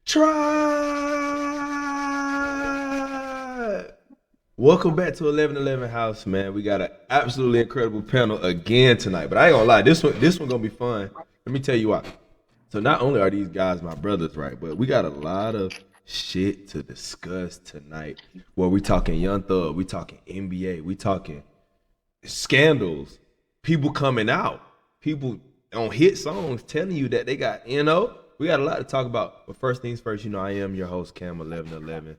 triiiibe. Welcome back to 1111 House, man. We got an absolutely incredible panel again tonight. But I ain't gonna lie, this one gonna be fun. Let me tell you why. So not only are these guys my brothers, right, but we got a lot of shit to discuss tonight. Where we talking Young Thug, we talking NBA, we talking scandals, people coming out, people on hit songs telling you that they got, we got a lot to talk about. But first things first, I am your host, Cam 1111.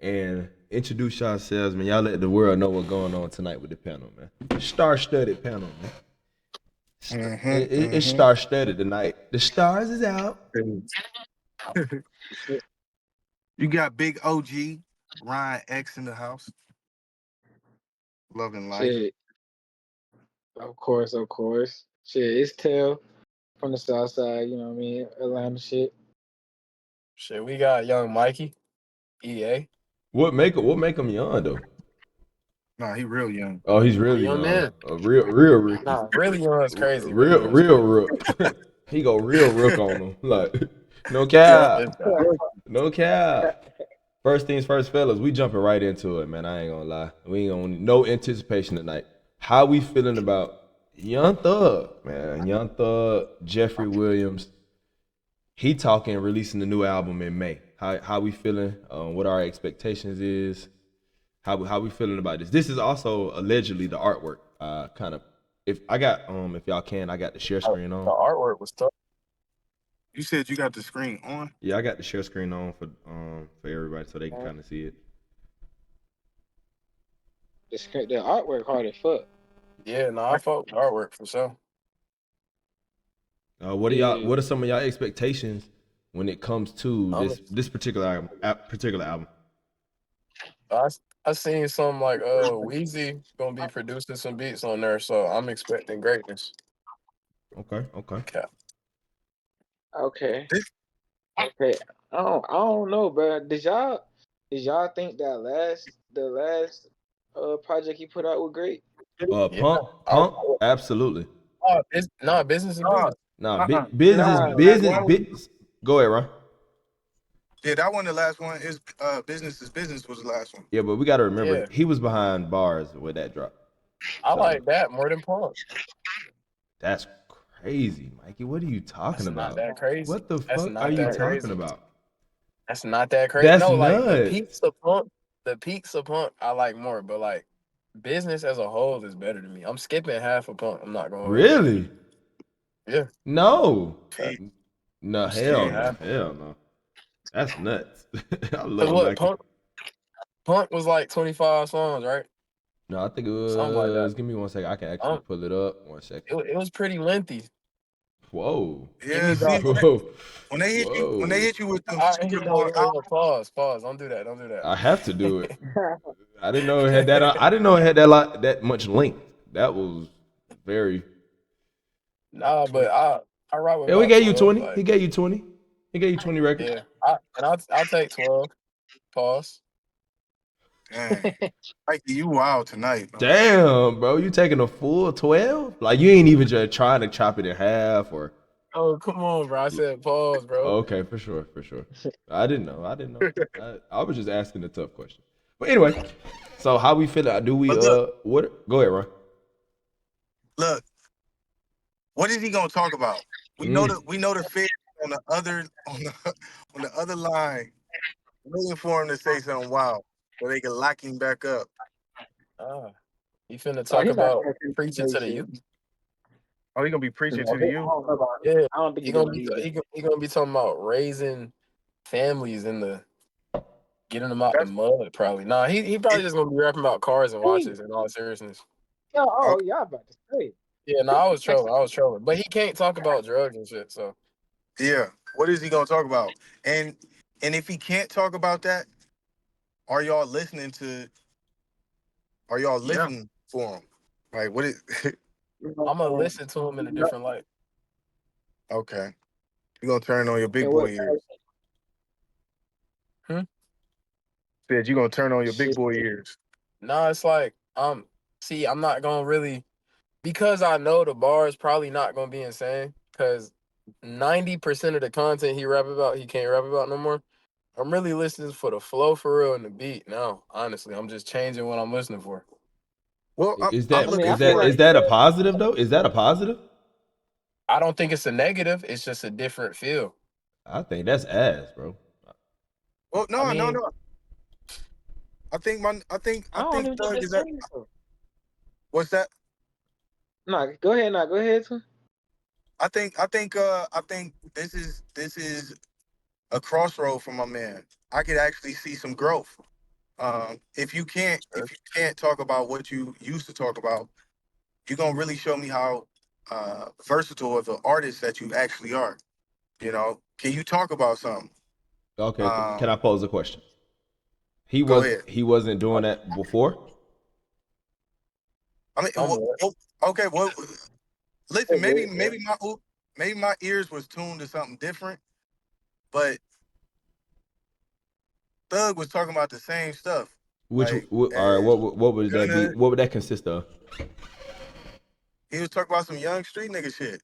And introduce yourselves, man. Y'all let the world know what's going on tonight with the panel, man. Star-studded panel, man. It's star-studded tonight. The stars is out. You got big OG Ronson X in the house. Loving life. Shit. Of course. Shit, it's Tell from the South Side, you know what I mean? Atlanta shit. Shit, we got young Mikeyy, EA. What make him young though? Nah, he real young. Oh, he's really young. Man. A real rookie. Nah, really young is crazy. Real rook. He go real rook on him. Like, no cap. No cap. First things first, fellas, we jumping right into it, man. I ain't gonna lie. We ain't gonna no anticipation tonight. How we feeling about Young Thug, man? Young Thug, Jeffrey Williams. He talking releasing the new album in May. How we feeling? What our expectations is? How we feeling about this? This is also allegedly the artwork. Kind of. If y'all can, I got the share screen on. The artwork was tough. You said you got the screen on? Yeah, I got the share screen on for everybody so they can kind of see it. The artwork hard as fuck. Yeah, I fuck with artwork for sure. What are some of y'all expectations when it comes to this particular album? I seen some like Weezy gonna be producing some beats on there, so I'm expecting greatness. Okay. Okay. I don't know, bro. Did y'all think that the last project he put out was great? Punk, absolutely. Business is business. Business. Go ahead, Ron. Yeah, that one, the last one is Business is Business was the last one. Yeah, but we got to remember he was behind bars with that drop. I like that more than Punk. That's crazy, Mikey. What are you talking about? Not that crazy. What the fuck are you talking about? That's not that crazy. That's no, nuts. Like the peaks of Punk, I like more, but like business as a whole is better to me. I'm skipping half of Punk. I'm not going. Really? Yeah. No. No, hell no. That's nuts. I love what Punk was like 25 songs, right? No, I think it was. Something like that. Give me 1 second. I can actually pull it up. 1 second. It was pretty lengthy. Whoa. Yeah. When they hit you with them. Pause. Don't do that. I have to do it. I didn't know it had that. I didn't know it had that much length. That was very. Nah, but I rock with. Yeah, we gave you 20. He gave you 20. He gave you 20 records. Yeah, I'll take 12. Pause. Dang. Mikey, you wild tonight, bro. Damn, bro, you taking a full 12? Like you ain't even just trying to chop it in half or. Oh, come on, bro. I said pause, bro. Okay, for sure. I didn't know. I was just asking a tough question. But anyway, so how we feeling? Do we what? Go ahead, Ron. Look, what is he gonna talk about? We know the feds on the other line waiting for him to say something wild so they can lock him back up. You finna talk about preaching to the youth? Oh, he gonna be preaching to the youth? Yeah, I don't think he gonna be talking about raising families in the getting them out the mud. Probably. Nah, he probably just gonna be rapping about cars and watches in all seriousness. Y'all about to say. Yeah, I was trolling. But he can't talk about drugs and shit, so. Yeah. What is he gonna talk about? And if he can't talk about that, are y'all listening for him? Like what is I'm gonna listen to him in a different light. Okay. You're gonna turn on your big boy ears. Said you're gonna turn on your big boy ears. Nah, it's like, I'm not gonna really, because I know the bar is probably not gonna be insane, because 90% of the content he rap about, he can't rap about no more. I'm really listening for the flow for real and the beat now. Honestly, I'm just changing what I'm listening for. Well, Is I'm that I mean, looking I is feel that for. is like that a positive though? Is that a positive? I don't think it's a negative. It's just a different feel. I think that's ass, bro. Well, I no, no, mean, no. I I don't think even think Thug that's is that. serious though. What's that? Nah, go ahead. Nah, go ahead. Too. I think this is a crossroad for my man. I could actually see some growth. If you can't talk about what you used to talk about, you're gonna really show me how versatile of an artist that you actually are. You know, can you talk about something? Okay, can I pose a question? Go ahead. He wasn't doing that before. I mean, somewhat. okay. Well, listen. Maybe my ears was tuned to something different, but Thug was talking about the same stuff. Which Like, all right, and what would that be? Gunna, What would that consist of? he was talking about some young street nigga shit.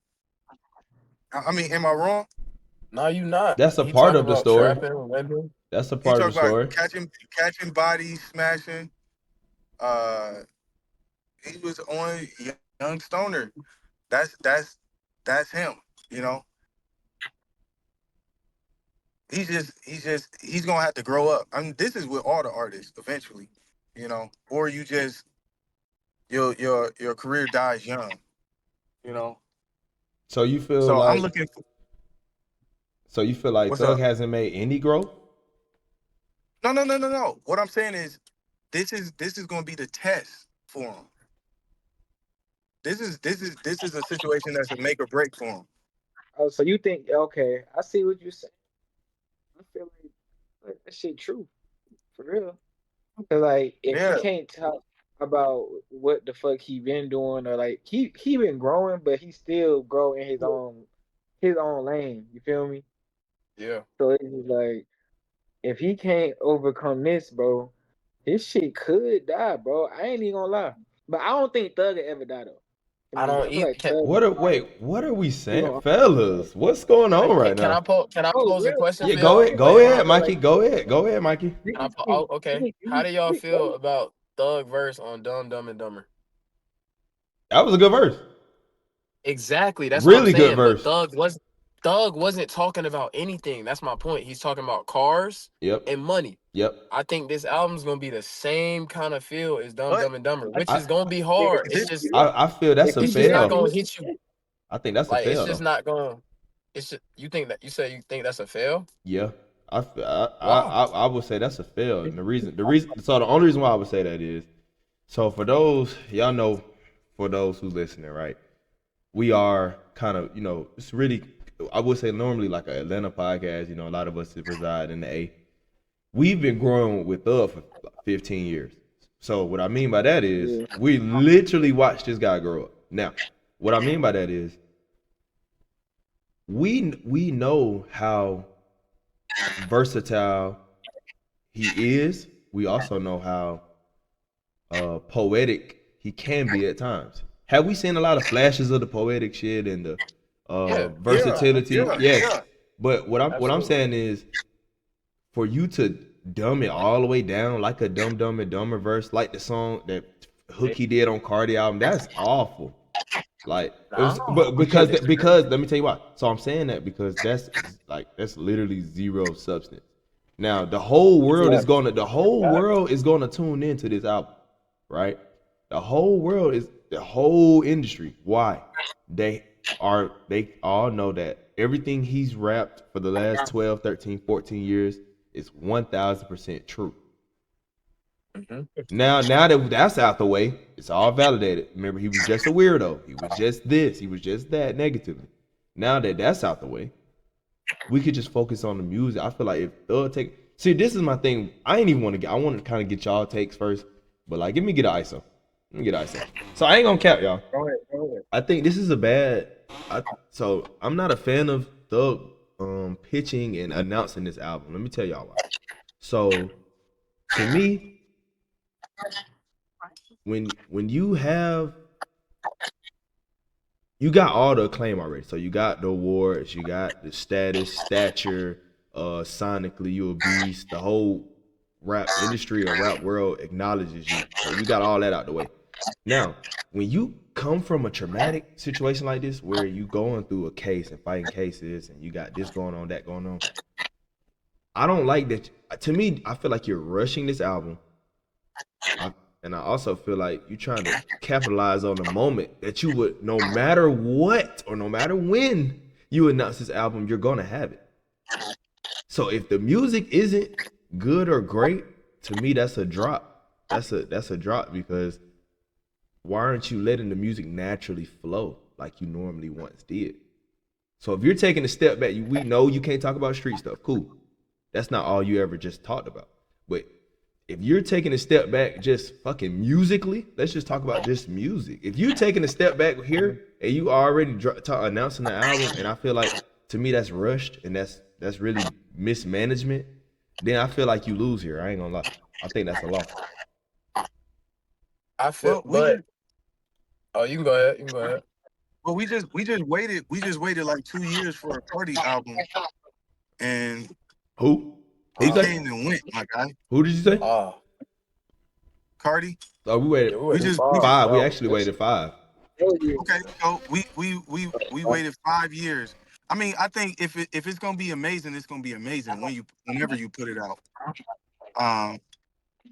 I mean, am I wrong? No, you not. That's a He part talk of the about story. trapping, living. That's a He part of the talked about story. catching bodies, smashing. Uh, he was on Young Stoner. That's him. You know, he's gonna have to grow up. I mean, this is with all the artists eventually. You know, or you just your career dies young. You know, So you feel so I'm like looking for what's Thug up. hasn't made any growth? No, no, no, no, no. What I'm saying is, this is gonna be the test for him. This is a situation that's a make or break for him. Oh, so you think? Okay, I see what you're saying. I feel like that shit true for real. Cause like if he Yeah, can't talk about what the fuck he been doing or like he been growing, but he still grow in his own lane. You feel me? Yeah. So it's just like if he can't overcome this, bro, his shit could die, bro. I ain't even gonna lie, but I don't think Thug will ever die though. To I me, don't I feel eat. like Thug What are we he saying, gonna. fellas? What's going on right now? Can I Oh, pose a real question Yeah, talk, for bro. go I ahead, ain't y'all? gonna go Wait, hold lie, ahead, on. bro. Mikey. Like Go ahead, Mikey. niggas Okay. How do y'all feel about Thug verse on Dumb Dumb and Dumber? That was a good verse. Exactly. That's what I'm Really good saying. But verse. Thug wasn't talking about anything. That's my point. He's talking about cars Yep. and money. Yep. I think this album's gonna be the same kind of feel as Dumb but Dumb and Dumber, I which I is gonna be if hard. this I feel that's if a he It's just get not it, fail. gonna he hit you. I think that's a Like it's fail just though. not gonna. It's just you think that you say you think that's a fail. Yeah. Why? I would say that's a fail. And the reason so the only reason why I would say that is so for those y'all know, for those who listening, right? We are kind of, it's really, I would say normally like an Atlanta podcast, a lot of us reside in the A. We've been growing with Thug for 15 years. So what I mean by that is yeah. we literally watched this guy grow up. Now, what I mean by that is we know how versatile he is. We also know how poetic he can be at times. Have we seen a lot of flashes of the poetic shit and the Yeah, yeah, versatility? yeah, Yes. yeah. But what I'm absolutely. saying is for you to dumb it all the way down like a Dumb and Dumber verse, like the song that Hook he did on Cardi album, that's awful. Like it was, No, but I can't disagree. because let me tell you why. So I'm saying that because that's literally zero substance. Now the whole world is gonna tune into this album, right? The whole industry. Why? They all know that everything he's rapped for the last 12, 13, 14 years is 1000% true. Mhm. Now that that's out the way, it's all validated. Remember, he was just a weirdo. He was just this. He was just that negatively. Now that that's out the way, we could just focus on the music. I feel like if Thug see, this is my thing. I ain't even want to get. I want to kind of get y'all takes first, but like, let me get an ISO. Let me get an ISO. So I ain't gonna cap y'all. Go ahead, go ahead. I think this is a bad. So I'm not a fan of Thug pitching and announcing this album. Let me tell y'all why. So to me, when you have you got all the acclaim already. So you got the awards, you got the stature, sonically you a beast. The whole rap industry or rap world acknowledges you. So you got all that out the way. Now, when you come from a traumatic situation like this, where you going through a case and fighting cases, and you got this going on, that going on, I don't like that. To me, I feel like you're rushing this album. And I also feel like you're trying to capitalize on the moment that you would, no matter what or no matter when you announce this album, you're gonna have it. So if the music isn't good or great, to me that's a drop. That's a drop, because why aren't you letting the music naturally flow like you normally once did? So if you're taking a step back, we know you can't talk about street stuff. Cool. That's not all you ever just talked about. But if you're taking a step back just fucking musically, let's just talk about just music. If you're taking a step back here and you already announcing the album, and I feel like, to me, that's rushed and that's really mismanagement, then I feel like you lose here. I ain't gonna lie. I think that's a loss. I feel, but you can go ahead. You can go ahead. Well, we just waited like 2 years for a Cardi album, and Who? it came and went, my guy. Who did you say? Cardi. Oh, we waited. We just five. We actually waited 5. Okay, so we waited 5 years. I mean, I think if it's gonna be amazing, it's gonna be amazing whenever you put it out.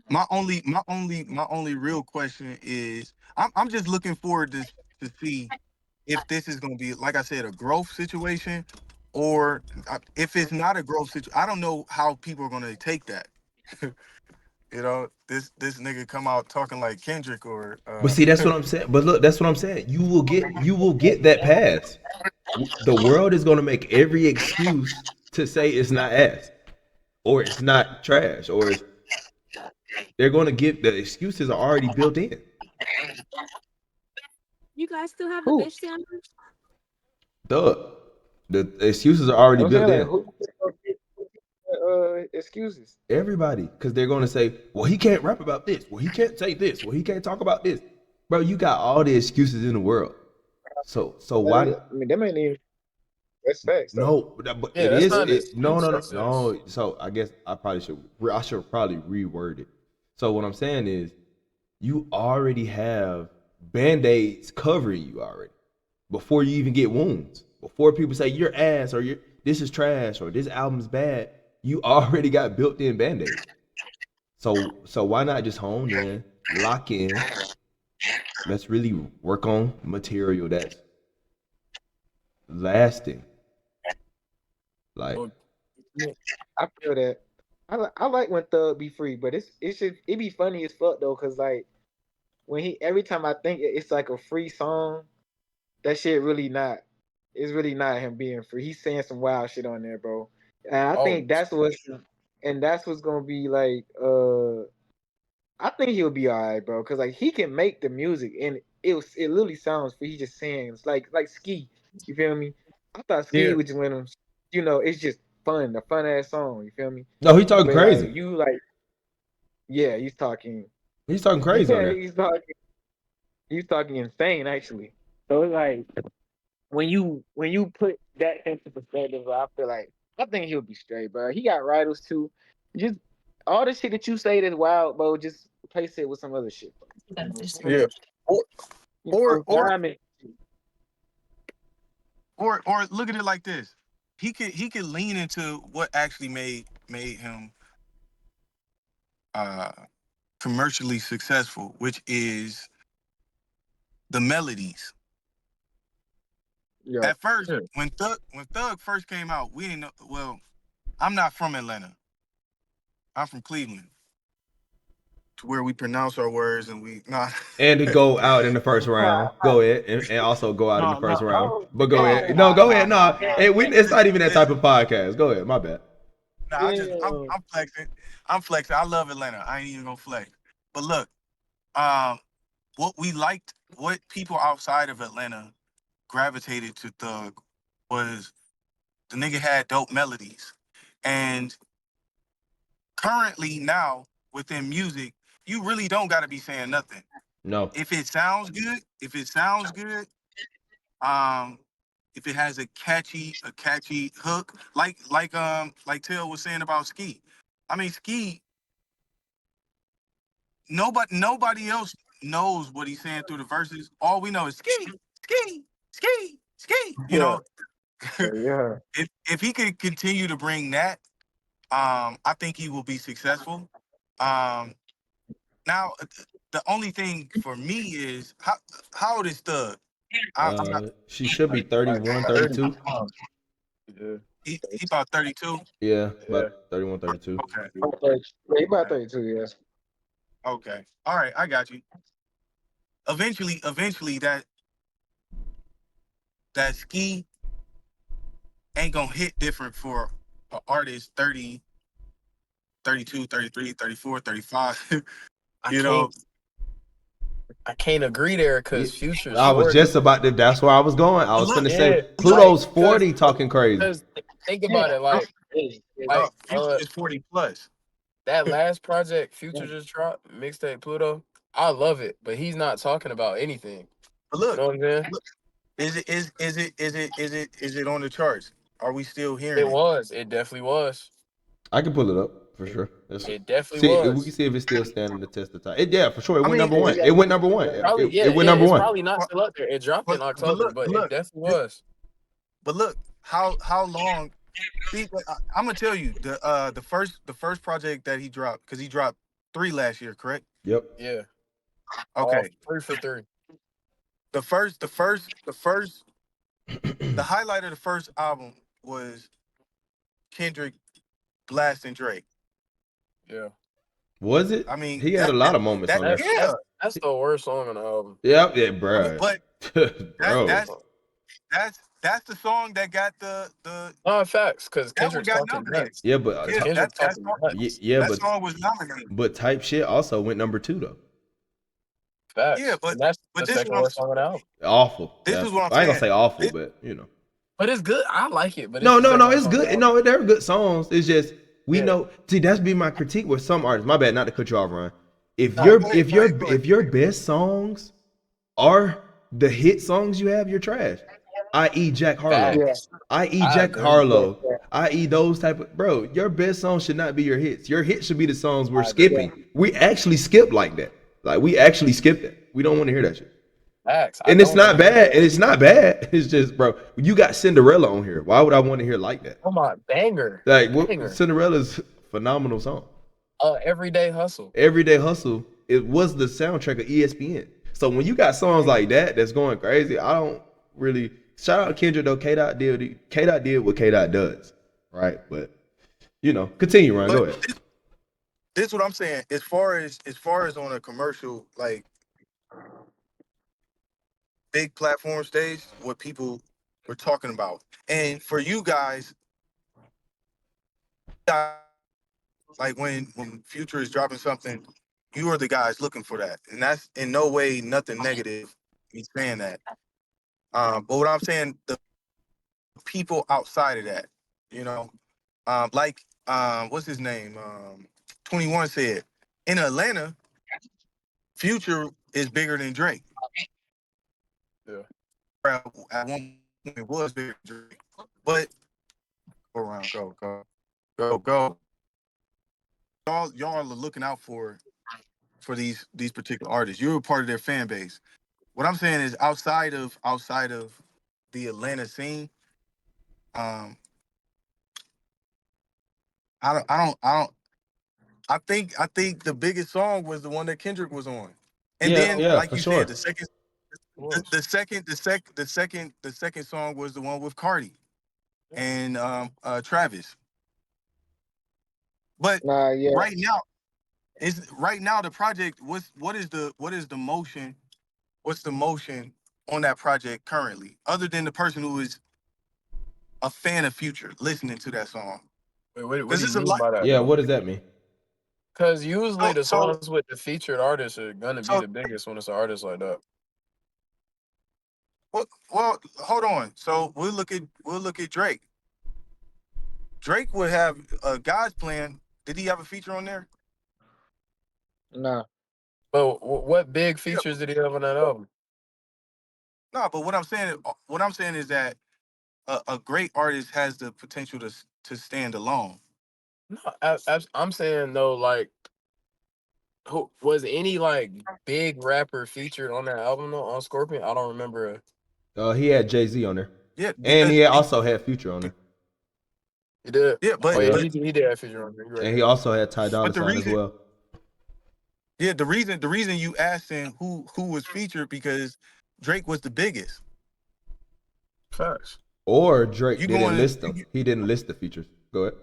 My only real question is, I'm just looking forward to see if this is gonna be, like I said, a growth situation, or if it's not a growth situation. I don't know how people are gonna take that. You know, this nigga come out talking like Kendrick or. But see, that's what I'm saying. But look, that's what I'm saying. You will get that pass. The world is gonna make every excuse to say it's not ass, or it's not trash, or they're gonna give, the excuses are already built in. You guys still have the bitch sandwich? The excuses are already built in. Excuses. Everybody, because they're gonna say, well, he can't rap about this. Well, he can't say this. Well, he can't talk about this. Bro, you got all the excuses in the world. So why? I mean, them ain't even. That's facts. No, but Yeah, it that's is. not No. So I guess I should probably reword it. So what I'm saying is, you already have band-aids covering you already before you even get wounds. Before people say you're ass, or this is trash, or this album's bad, you already got built-in band-aids. So why not just hone in, lock in? Let's really work on material that's lasting. Like, I feel that. I like when Thug be free, but it be funny as fuck though, cause like when every time I think it's like a free song, that shit really not. It's really not him being free. He's saying some wild shit on there, bro. And I think that's what's gonna be like. I think he'll be alright, bro, cause like he can make the music and it literally sounds free. He just saying it's like Ski. You feel me? I thought Ski was just let him. You know, it's just fun, a fun ass song. You feel me? No, he talking crazy. Like, yeah, he's talking. He's talking crazy. Yeah, he's talking insane actually. So it's like when you put that into perspective, I feel like I think he'll be straight, bro. He got rivals too. Just all the shit that you say that's wild, bro. Just replace it with some other shit. Bro. Yeah. Or look at it like this. He could lean into what actually made him commercially successful, which is the melodies. Yeah. At first, when Thug first came out, we didn't know. Well, I'm not from Atlanta. I'm from Cleveland, to where we pronounce our words and we not. And to go out in the first round. Go ahead, and also go out in the first round. But go ahead. No, go ahead. No, it's not even that type of podcast. Go ahead. My bad. Nah, I'm flexing. I'm flexing. I love Atlanta. I ain't even gonna flex. But look, what people outside of Atlanta gravitated to Thug was the nigga had dope melodies. And currently now within music, you really don't gotta be saying nothing. No. If it sounds good, if it has a catchy hook, like Till was saying about Ski. I mean, Ski. Nobody else knows what he's saying through the verses. All we know is ski, ski, ski, ski. You know, Yeah. if he could continue to bring that, I think he will be successful. Now, the only thing for me is how old is Thug? I'm not. She should be 31, 32. Yeah. He about 32. Yeah, Yeah. about 31, 32. Okay. Yeah, he about 32 years. Okay. All right. I got you. Eventually, that ski ain't gonna hit different for an artist 30, 32, 33, 34, 35. I can't agree there because Future's I was 40. just about to. That's where I was going. I was Look, finna Yeah, say Pluto's like, 40, talking crazy. Because think about it, like Future is 40 plus. that last project Future just dropped, mixtape Pluto. I love it, but he's not talking about anything. But You look, know what I'm saying? look, is it on the charts? Are we still hearing It was. It definitely was. I can pull it up for sure. It definitely We was. can see if it's still standing the test of time. Yeah, for sure. It I went mean, number one. It went number one. Probably, It went yeah. number It's one. probably not still up there. It dropped in October, but it definitely was. But look, how long? See, I'm gonna tell you the first project that he dropped, because he dropped 3 last year, correct? Yep. Yeah. Okay. 3 for 3. The highlight of the first album was Kendrick blasting Drake. Yeah. Was it? I mean, he had a lot of moments on there. Yeah. That's the worst song on the album. Yeah, bro. But bro. that's the song that got the facts, because that one Kendrick's got talking nominated. nuts. Yeah, but Kendrick that talking nuts. but song was nominated. But Type Shit also went number 2 though. Facts. Yeah, but that's the this second worst song on the album. Awful. This is what I'm I ain't gonna saying. say awful, but you know. But it's good. I like it. But No, it's it's good. No, they're good songs. It's just we know. See, that's be my critique with some artists. My bad, not to cut you off, Ron. If your best songs are the hit songs you have, you're trash. I.e. Jack Harlow. I.e. Jack Harlow. I.e. those type of bro. Your best songs should not be your hits. Your hits should be the songs we're skipping. We actually skip like that. Like we actually skip that. We don't want to hear that shit. Facts. And it's not bad. And it's not bad. It's just, bro, you got Cinderella on here. Why would I want to hear like that? Oh my, banger. Like banger. Cinderella's phenomenal song. Everyday Hustle. Everyday Hustle. It was the soundtrack of ESPN. So when you got songs like that that's going crazy, I don't really shout out to Kendrick though. K-Dot did what K-Dot does. Right? But you know, continue, Ron. Go ahead. This is what I'm saying. As far as on a commercial, like big platform stage, what people were talking about. And for you guys, like when Future is dropping something, you are the guys looking for that. And that's in no way nothing negative, me saying that. But what I'm saying, the people outside of that, you know, what's his name? 21 said, in Atlanta, Future is bigger than Drake. Yeah. At one point it was bigger than Drake. But go around, go. Y'all are looking out for these particular artists. You're a part of their fan base. What I'm saying is outside of the Atlanta scene, I think the biggest song was the one that Kendrick was on. And then like you said, the second song was the one with Cardi and Travis. But right now the project, what is the motion? What's the motion on that project currently, other than the person who is a fan of Future listening to that song? Wait, what do you mean by that? Yeah, what does that mean? Because usually the songs with the featured artists are gonna be the biggest when it's an artist like that. Well, hold on. So we'll look at Drake. Drake would have God's Plan. Did he have a feature on there? No. But what big features did he have on that album? No, but what I'm saying is that a great artist has the potential to stand alone. No, I'm saying though, like, who was any like big rapper featured on that album though, on Scorpion? I don't remember. He had Jay-Z on there. Yeah, And because he also had Future on there. He did. yeah, Oh yeah, Yeah. he did have feature on there. You're right. And he also had Ty Dolla but the Sign as reason well. yeah the reason you asking who was featured because Drake was the biggest. Facts. Or Drake You didn't going list them. He didn't list the features. Go ahead.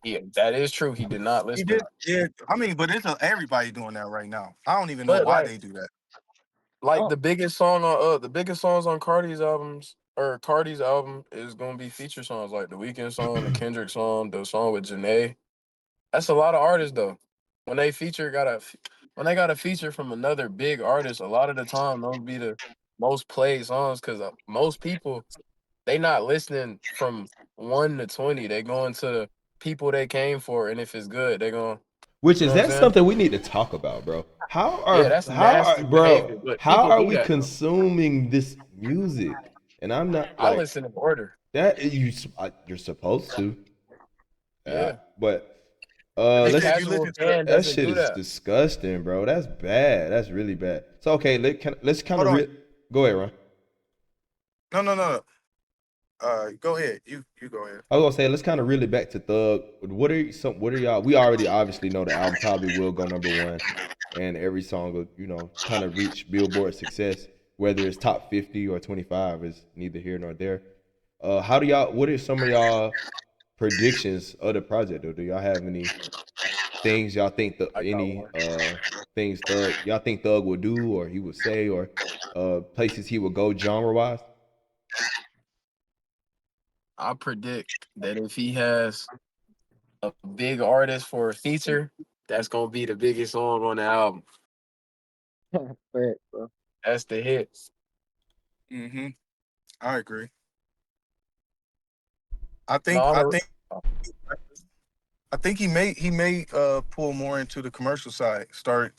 Yeah, that is true. He did not he list did them. yeah. I mean, but it's everybody doing that right now. I don't even know But why like they do that. the biggest song on the biggest songs on Cardi's albums or Cardi's album is gonna be feature songs like the Weeknd song, the Kendrick song, the song with Janae. That's a lot of artists though. When they when they got a feature from another big artist, a lot of the time those be the most played songs because most people they not listening from 1 to 20. They going to the people they came for, and if it's good, they going. Which You is know what I'm that's saying? something we need to talk about, bro. Yeah, that's nasty behavior, but How people are do we that though. consuming this music? And I'm not I like listen in order. that. You're supposed to, Yeah, but the Nigga, let's. if you casual listen to fan That doesn't shit do is that. disgusting, bro. That's bad. That's really bad. So okay, let's kind hold of on, go ahead, Ron. no. Go ahead. You go ahead. I was gonna say let's kind of reel it back to Thug. What are y'all? We already obviously know the album probably will go #1, and every song will kind of reach Billboard success. Whether it's top 50 or 25 is neither here nor there. How do y'all? What are some of y'all predictions of the project? Or do y'all have any things y'all think I got one. things y'all think Thug would do or he would say or places he would go genre wise? I predict that if he has a big artist for a feature, that's gonna be the biggest song on the album. Fact, bro. That's the hit. Mm-hmm. I agree. I No, think on I a, think I think he may pull more into the commercial side. Start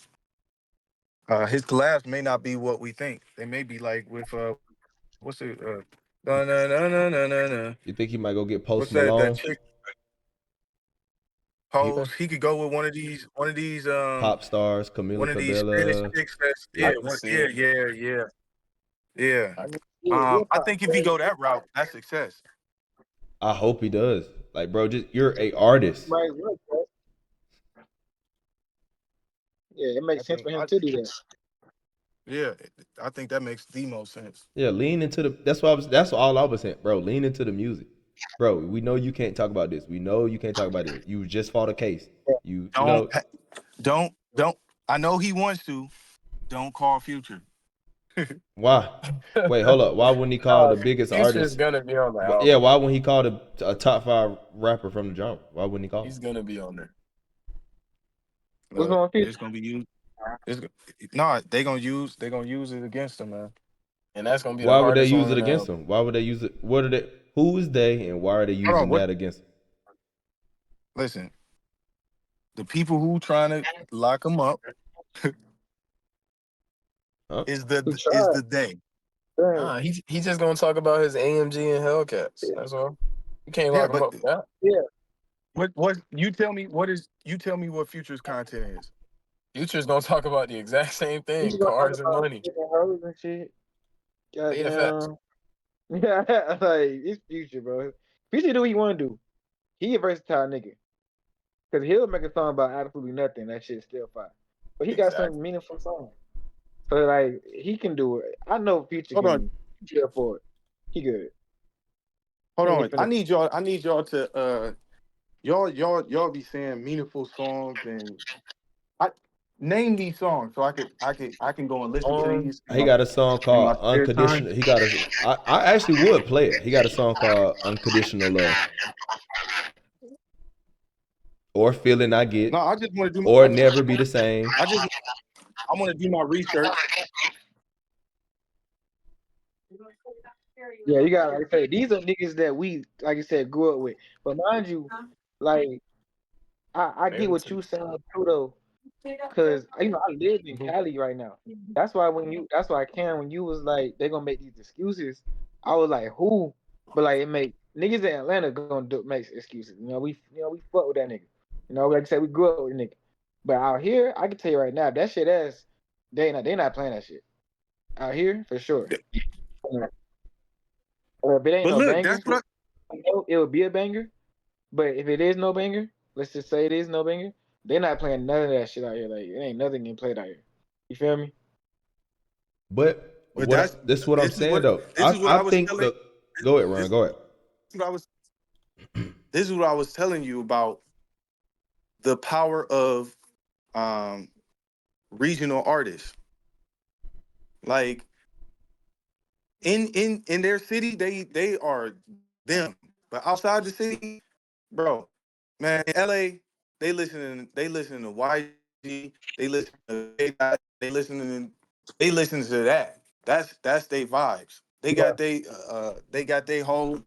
his collabs may not be what we think. They may be like with what's it na na na na na na na. You think he might go get Post What's that Malone? chick He, pose? He could go with one of these Pop stars, Camila Spanish Cabello. chicks that's I can see it. yeah. I can, I think if he go that route, that's success. I hope he does. Like, bro, just you're a artist. Right, right, bro. Yeah, it I makes sense think for him to do that. yeah, I think that makes the most sense. Yeah, lean into the. That's all I was saying, bro. Lean into the music, bro. We know you can't talk about this. We know you can't talk about it. You just fought a case. You know Don't I know he wants to. Don't call Future. why? Wait, hold up. Why wouldn't he call the biggest Future is artist? gonna be on the Yeah, album. why wouldn't he call a top 5 rapper from the genre? Why wouldn't he call him? He's gonna be on there. What's going on, It's gonna be used. They gonna use it against him, man. And that's gonna be the Why would they hardest use song it on the against album. him? Why would they use it? What are they? Who is they, and why are they Hold on, using what? that against him? Listen, the people who trying to lock him up Huh? is He tried. the day. Nah, he's just gonna talk about his AMG and Hellcats. That's all. You can't Yeah, lock him but up for that. Yeah. what you tell me? You tell me what Future's content is. Future's gonna talk about the exact same He's thing, gonna talk cars and about money. different hoes and shit. Yeah, facts. Goddamn. Yeah, like it's Future, bro. Future do what he want to do. He a versatile nigga. Cause he'll make a song about absolutely nothing. That shit's still fine. But he got some Exactly. meaningful songs. So like he can do it. I know Future Hold on, can chill for it. He good. hold He on. ain't finna. I need y'all to y'all be saying meaningful songs and I name these songs so I can go and listen to these He got a song in my called spare time. Unconditional. I actually would play it. He got a song called Unconditional Love. Or Feeling I Get. No, I just want to do. Or Never Be the Same. I want to do my research. Yeah, you got like I say, these are niggas that we, like I said, grew up with. But mind you, like I get what you saying too though. Cause I live in Cali right now. That's why when you was like they gonna make these excuses, I was like who? But like it make niggas in Atlanta gonna make excuses. We fuck with that nigga. Like I said, we grew up with the nigga. But out here, I can tell you right now, that shit ass, they not playing that shit. Out here, for sure. If it ain't But no look, banger, that's what it would be a banger. But if it is no banger, let's just say it is no banger, they're not playing none of that shit out here. Like it ain't nothing getting played out here. You feel me? But but this is what I'm saying though. this is what I I was think telling go ahead, this, Ron. Go ahead. is what I was this is what I was telling you about the power of regional artists. Like in their city, they are them. But outside the city, bro, man, in LA, they listen to YG, they listen to they listen to that. That's their vibes. They got they whole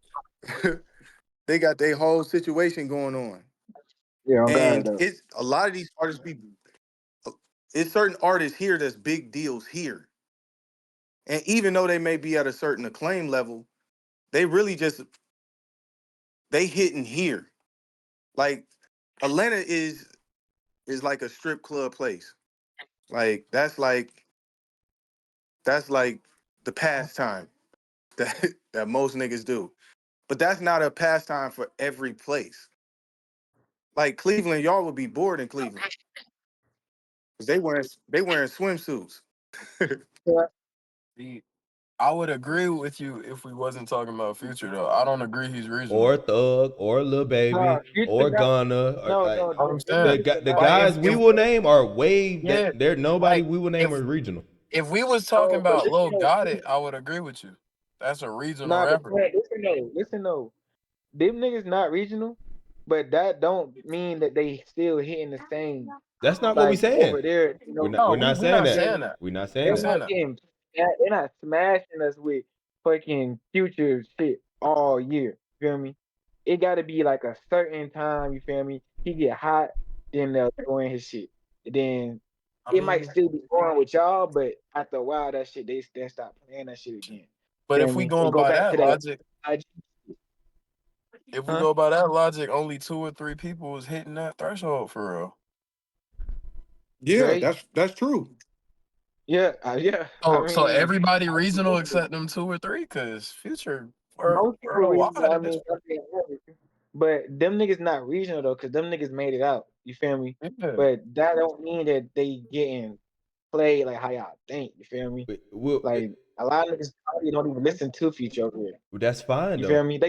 they got their whole situation going on. Yeah, on God And though. it's a lot of these artists be it's certain artists here that's big deals here. And even though they may be at a certain acclaim level, they really just they hitting here. Like Atlanta is like a strip club place. Like that's like the pastime that that most niggas do. But that's not a pastime for every place. Like Cleveland, y'all would be bored in Cleveland because they wearing swimsuits. See, I would agree with you if we wasn't talking about Future though. I don't agree he's Or regional. Thug, or Lil No, Baby, Future or not. Gunna, or No, like no, I'm no. Them saying, niggas are the not. like guys we will name are way that yeah, there nobody like we will name if are regional. if we was talking No, but about listen Lil though. Got It, I would agree with you. That's a regional Nah, but rapper. listen though. Them niggas not regional, but that don't mean that they still hitting the same. That's not what we Like saying. over there, No, We're we not we saying not that. they're, saying that. We're not We saying ain't that. saying not that. getting, they're not smashing us with fucking Future shit all year. Feel me? It got to be like a certain time. You feel me? He get hot, then they'll throw in his shit. Then I it might mean, still be going with y'all, but after a while, that shit they stop playing that shit again. but Feel if we me? And going go by back that to that. logic, IG, if we huh? go by that logic, only 2 or 3 people was hitting that threshold for real. Yeah, Drake. that's true. Yeah, yeah. I So mean, everybody regional except them 2 or 3, cause Future most people worldwide regional. I at this mean, point. but them niggas not regional though, cause them niggas made it out. You feel me? Yeah. But that don't mean that they getting played like how y'all think. You feel me? Like a lot of niggas probably don't even listen to Future over here. That's fine You though. feel me? Yeah,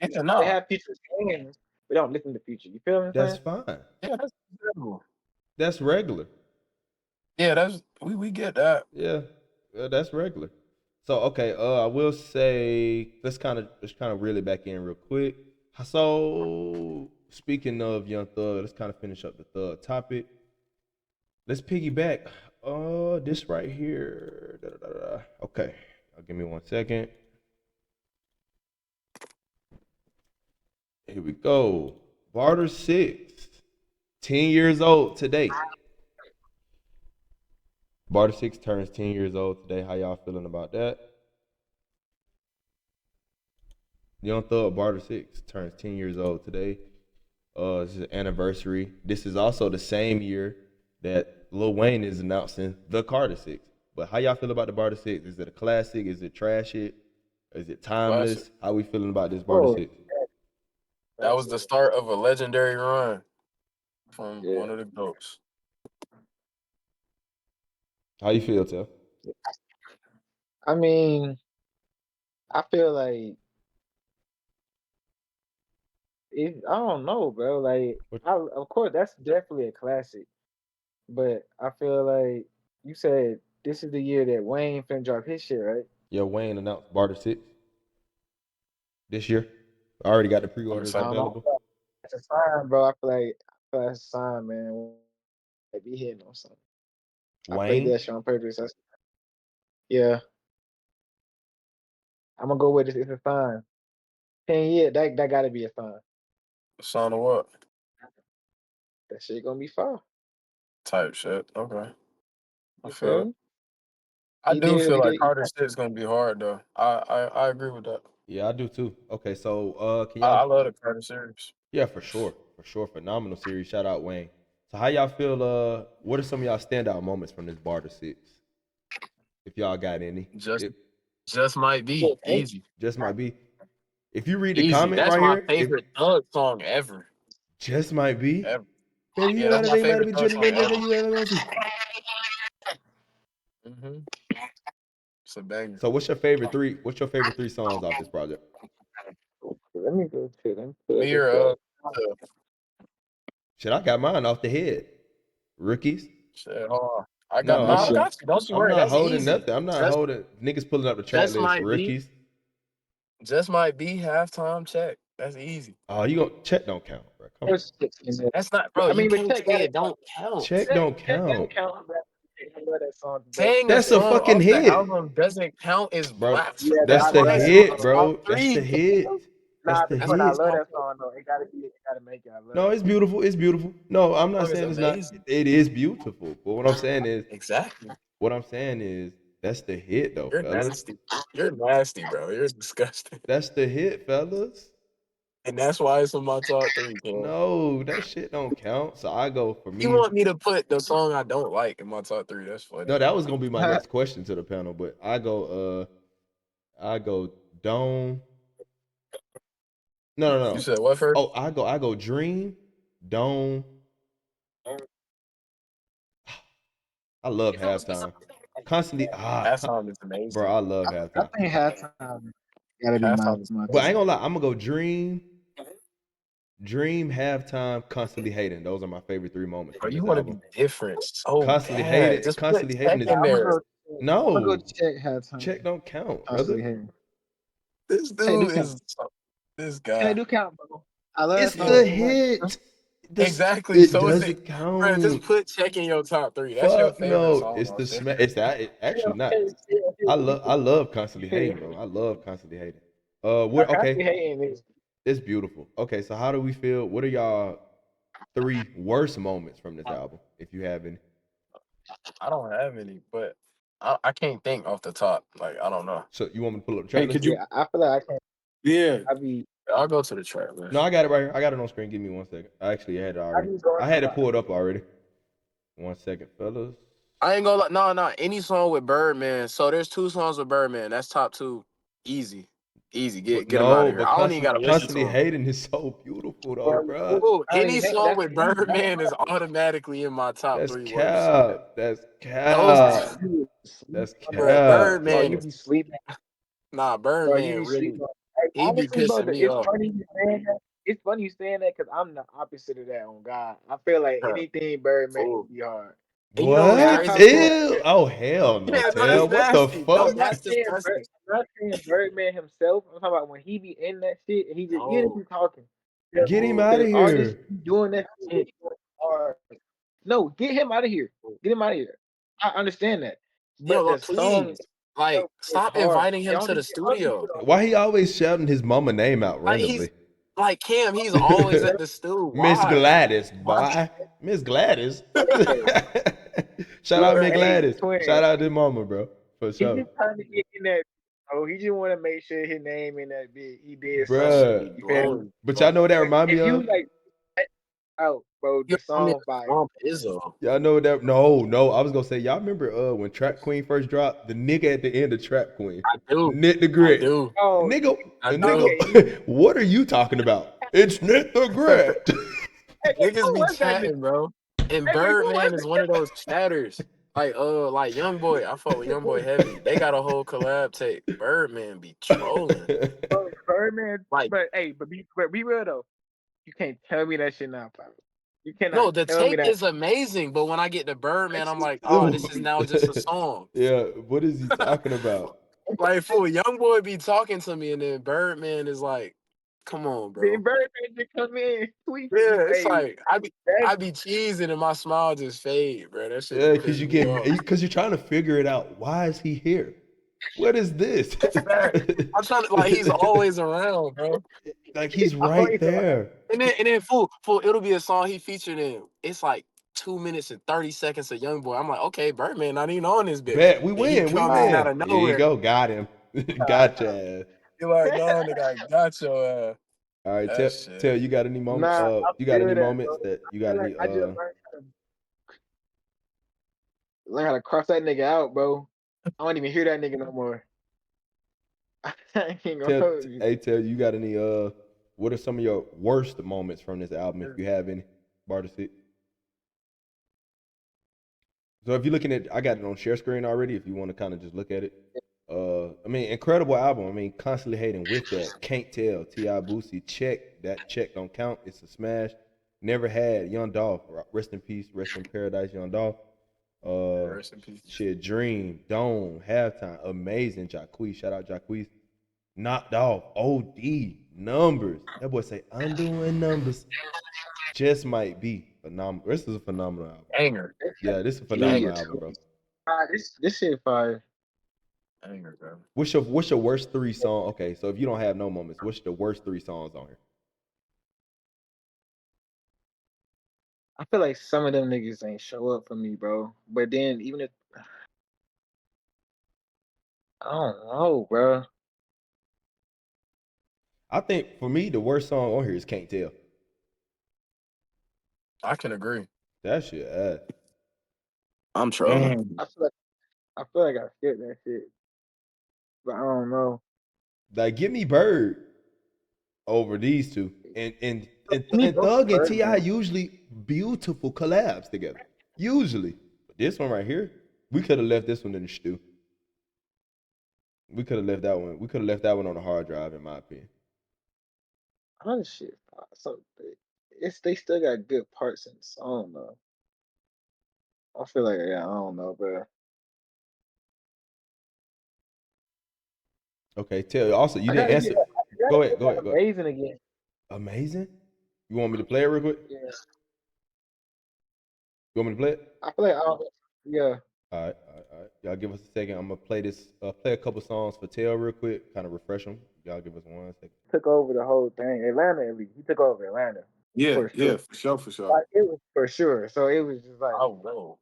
They nah. have Future fans, but don't listen to Future. You feel me? That's fine. Yeah, that's understandable. That's regular. Yeah, that's we get that. Yeah, that's regular. So okay, I will say let's kind of reel it back in real quick. So speaking of Young Thug, let's kind of finish up the Thug topic. Let's piggyback. This right here. Da, da, da, da. Okay, give me 1 second. Here we go. Barter 6, 10 years old today. Barter 6 turns 10 years old today. How y'all feeling about that? Young Thug Barter 6 turns 10 years old today. This is an anniversary. This is also the same year that Lil Wayne is announcing the Carter 6. But how y'all feel about the Barter 6? Is it a classic? Is it trash it? Is it timeless? Classic. How we feeling about this Barter 6? That was the start of a legendary run from Yeah. one of the GOATs. How you feel, Tell? I mean, I feel like I don't know, bro. Like, of course, that's definitely a classic. But I feel like you said this is the year that Wayne finna drop his shit, right? Yeah, Wayne announced Barter 6 this year. I already got the I'm pre-orders I excited. don't know. available. That's a sign, bro. I feel like that's a sign, man. They be hitting on something. I played Wayne? that shit on purpose. Yeah, I'm gonna go with it. It's a sign. 10 years, that gotta be a sign. Sign of what? That shit gonna be fire. type shit. Okay, I You feel feel it. me? I He do did. feel like He, Carter shit's gonna be hard though. I agree with that. Yeah, I do too. Okay, so can I y'all? love the Carter series. Yeah, for sure, phenomenal series. Shout out Wayne. So how y'all feel? What are some of y'all standout moments from this Barter 6? If y'all got any, Just it just might be easy. just might be. If you read the Easy. comment That's right my here, if favorite Thug song ever. just might be, Ever. baby, Yeah, you that's gotta my think might favorite be Thug just song ever. you ever gonna see. Mm-hmm. It's a banger. So what's your favorite three? What's your favorite three songs off this project? let me go to them. Me or Shit, I got mine off the head. Rookies. shit, hold on. I got No, no, I'm I not. got you. Don't you I'm worry. not That's holding easy. nothing. I'm not Just holding niggas pulling up the track just list. might be. Rookies. Just might be halftime check. That's easy. Oh, you gonna check don't count, bro. Come on. That's not, bro. I You mean, but can't check say got it it. don't count. Check don't Check count, don't count. Bro. I love that song, bro. Saying a that's a song fucking off the hit, album doesn't count is bro. blasphemy. Yeah, That's I That's the love why it's that in song hit, my though. top bro. That's the three. hit. That's Nah, the That's but why I hit. love that song though. It gotta be. It gotta make it. I love No, that it's song. beautiful. It's beautiful. No, I'm not song is saying it's not. amazing. It is beautiful. But what I'm saying is, Exactly. that's the hit, though, You're fellas. nasty. You're nasty, bro. You're disgusting. That's the hit, fellas. And that's why it's in my top three, bro. No, that shit don't count. So I go for You me. want me to put the song I don't like in my top three? That's funny. No, that was gonna be my next question to the panel, but I go Dome. No. You said what first? Oh, I go Dream, Dome. I love halftime. Constantly, That song is amazing. bro, I love I halftime. think halftime gotta be Halftime is my But I amazing. ain't gonna lie, I'm gonna go Dream, halftime, constantly hating. Those are my favorite three moments Bro, from you this want to album. be different so bad. Just put Constantly hating tech is in there. I'm gonna go no check halftime. check don't count, Constantly brother. hating. This Hey, do dude count. is this Hey, guy. do count, bro. I love that It's song the so much. hit. Exactly. It So is it, doesn't bro? Just count. put check in your top three. That's your Fuck favorite no. song It's off the there. smack. It's that. Actually not. I love constantly hating, bro. I love constantly hating. What? Constantly Okay, hating is. it's beautiful. Okay, so how do we feel? What are y'all three worst moments from this album, if you have any? I don't have any, but I can't think off the top. Like I don't know. So you want me to pull up the track Hey, list? could you? Yeah, I feel like I can't. Yeah. I be. I'll go to the track list. No, I got it right here. I got it on screen. Give me 1 second. I actually had it I already. be going. I had it pulled up already. 1 second, fellas. I ain't gonna lie. No. Any song with Birdman. So there's two songs with Birdman. That's top two. Easy. Get them out No, of here. but I don't even gotta listen to constantly them. hating is so beautiful though, bro. Ooh, I any mean, hey, song that's with Birdman is automatically in my top That's three worst songs. cap. That's Those cap. you sleep, That's bro, cap. bro. Birdman You is be sleeping, bro. You Birdman be really sleeping. Hey, he be honestly, bro, pissing me it's off. funny you saying that. It's funny you saying that because I'm the opposite of that on God. I feel like Huh. anything Birdman Fool. would be hard. And you know what's Nine What? times crazy? out of Ew. Oh hell no, Yeah, no, Tail. that's What the nasty. No, I'm fuck? not that's saying disgusting. I'm not saying Birdman himself. I'm talking about when he be in that shit and he just even if No. he's talking. Get him out of All this here. doing that shit hard. No, get him out of here. Get him out of here. I understand that. Yo, But the look, song please. Like, is stop hard. inviting him Y'all to the just get other studio. shit on Why he always shouting his mama name out Like he's randomly? like Cam, he's always at the stew. Miss Why? Gladys, Why? boy. Miss Gladys. there. Shout Bro, out Miss Hey, Gladys. twin. Shout out to mama, bro. For He sure. just trying to get in that. Oh, he just want to make sure his name in that bit. He did that something. should be Bruh. You feel me? blowing. But y'all know what that remind me If you of? like, oh, bro, Yo, the I mean, song fire. Izzo. Y'all know what that? No. I was gonna say, y'all remember when Trap Queen first dropped? The nigga at the end of Trap Queen, I do. Knit the I Grit. do. Oh, I do. Nigga, what are you talking about? It's Knit the Grit. Niggas who be was that nigga? chatting, bro. And Hey, wait, who was Birdman is one of those chatters. Like Young Boy. I fuck with Young Boy heavy. They got a whole collab tape. Birdman be trolling. Bro, Birdman, Like, but be real though. You can't tell me that shit now, bro. You cannot no, the tell me tape that. is amazing, but when I get to Birdman, I'm like, oh, this is now just a song. Yeah, what is he talking about? Like, fool, Young Boy be talking to me, and then Birdman is like, come on, bro. Then Birdman just come in, tweet. Yeah, it's Hey, like I be that's cheesing and my smile just fade, bro. That shit Yeah, be because pissing me off. you're trying to figure it out. Why is he here? What is this? I'm trying to he's always around, bro. Like he's right there. And then fool, it'll be a song he featured in. It's like 2 minutes and 30 seconds of Young Boy. I'm like, okay, Birdman not even on this bitch. Bet we And he win. We come in out win. of Here you nowhere. go. Got him. Gotcha. You're like, no, nigga, I got your ass. All right. That shit. Tell you got any moments? Nah, I You got feel any that, moments bro. that you I got feel any? like I just learn how to cross that nigga out, bro. I don't even hear that nigga no more. I ain't gonna hold you. Tell you got any? What are some of your worst moments from this album, if you have any? Barter 6. So if you're looking at, I got it on share screen already. If you want to kind of just look at it, I mean, incredible album. I mean, constantly hating with that. Can't tell. T.I. Boosie, check. That check don't count. It's a smash. Never had. Young Dolph, rest in peace, rest in paradise, Young Dolph. Rest in peace. Shit, Dream, Dome, Halftime, amazing. Jacquees, shout out Jacquees. Knocked off. OD, Numbers. That boy say undoing numbers. Just might be phenomenal. This is a phenomenal album. Anger. Yeah, this is a phenomenal album, bro. This shit fire. Anger, bro. What's your worst 3 songs? Okay, so if you don't have no moments, what's the worst 3 songs on here? I feel like some of them niggas ain't show up for me, bro. But then even if I don't know, bro. I think for me, the worst song on here is Can't Tell. I can agree. That shit ass. I'm trolling. I feel like I skipped that shit. But I don't know. Like, give me Bird over these two. And Thug and T.I. usually beautiful collabs together. Usually. But this one right here, we could have left this one in the stew. We could have left that one. We could have left that one on the hard drive, in my opinion. Other shit. So they still got good parts in the song though. I feel like I don't know, bro. Okay, tell you also you didn't answer. Go ahead. Amazing again. Amazing? You want me to play it real quick? Yeah. You want me to play it? I feel like yeah. All right. Y'all give us a second. I'm gonna play this. Play a couple songs for Tail real quick, kind of refresh them. Y'all give us 1 second. Took over the whole thing. Atlanta, at least. He took over Atlanta. Yeah, For sure. for sure. Like, it was for sure. So it was just like Oh, whoa.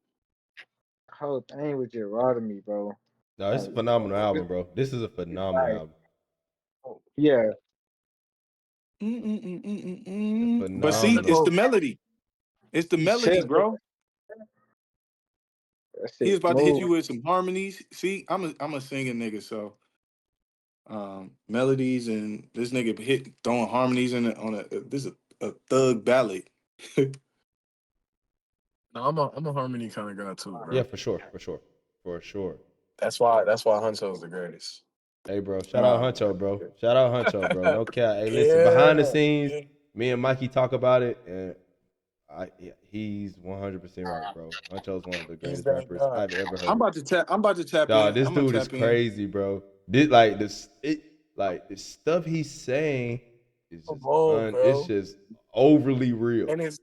the whole thing was just raw to me, bro. No, it's a phenomenal album, bro. This is a phenomenal album. Yeah. But see, it's the melody. It's the melody, Shit. bro. That shit He was about to hit smooth. you with some harmonies. See, I'm a singing nigga, so melodies, and this nigga throwing harmonies in it on this is a thug ballad. No, I'm a harmony kind of guy too, bro. Yeah, for sure. That's why Huncho's the greatest. Hey, bro. Shout out Huncho, bro. No cap. Hey, listen. Behind the scenes, me and Mikeyy talk about it, and he's 100% right, bro. Huncho's one of the greatest rappers I've ever heard. I'm about to tap in. This dude is crazy, bro. The stuff he's saying is just it's just overly real. And it's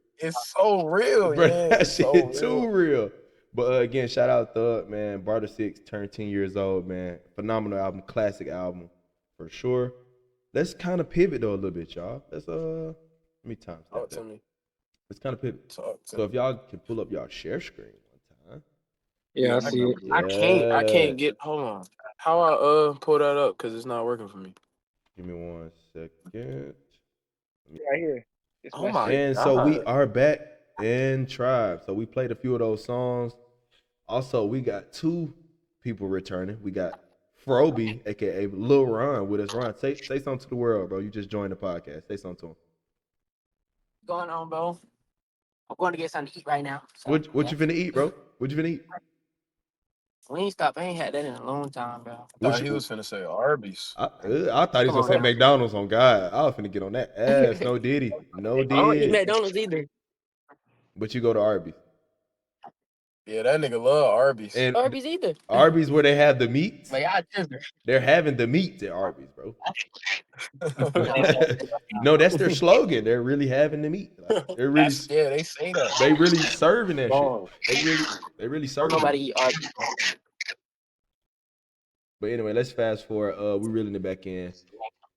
so real, bro, yeah. That shit too real. But again, shout out Thug, man. Barter 6 turned 10 years old, man. Phenomenal album, classic album, for sure. Let's kind of pivot though a little bit, y'all. Let's let me time Talk to me. Let's kind of pivot. So if y'all can pull up y'all share screen one time. Yeah, I see it. Yeah. I can't get. Hold on. How I pull that up? Because it's not working for me. Give me 1 second. Right here. Oh my And God. so we are back in Tribe. So we played a few of those songs. Also, we got 2 people returning. We got Froby, aka Lil Ron, with us. Ron, say something to the world, bro. You just joined the podcast. Say something to him. What's going on, bro? I'm going to get something to eat right now. So, What you finna eat, bro? What you finna eat? Wingstop, I ain't had that in a long time, bro. I thought he was finna say Arby's. I thought he was gonna say McDonald's on God. I was finna get on that ass. No Diddy. No I don't eat Diddy. McDonald's either. But you go to Arby's. Yeah, that nigga love Arby's. And Arby's either. Arby's where they have the meats. Like, I just. They're having the meats at Arby's, bro. No, that's their slogan. They're really having the meat. Like, they're really Yeah, they say that. they really serving that Oh. shit. They really serving it. Nobody eat Arby's. But anyway, let's fast forward. We're reeling it back in.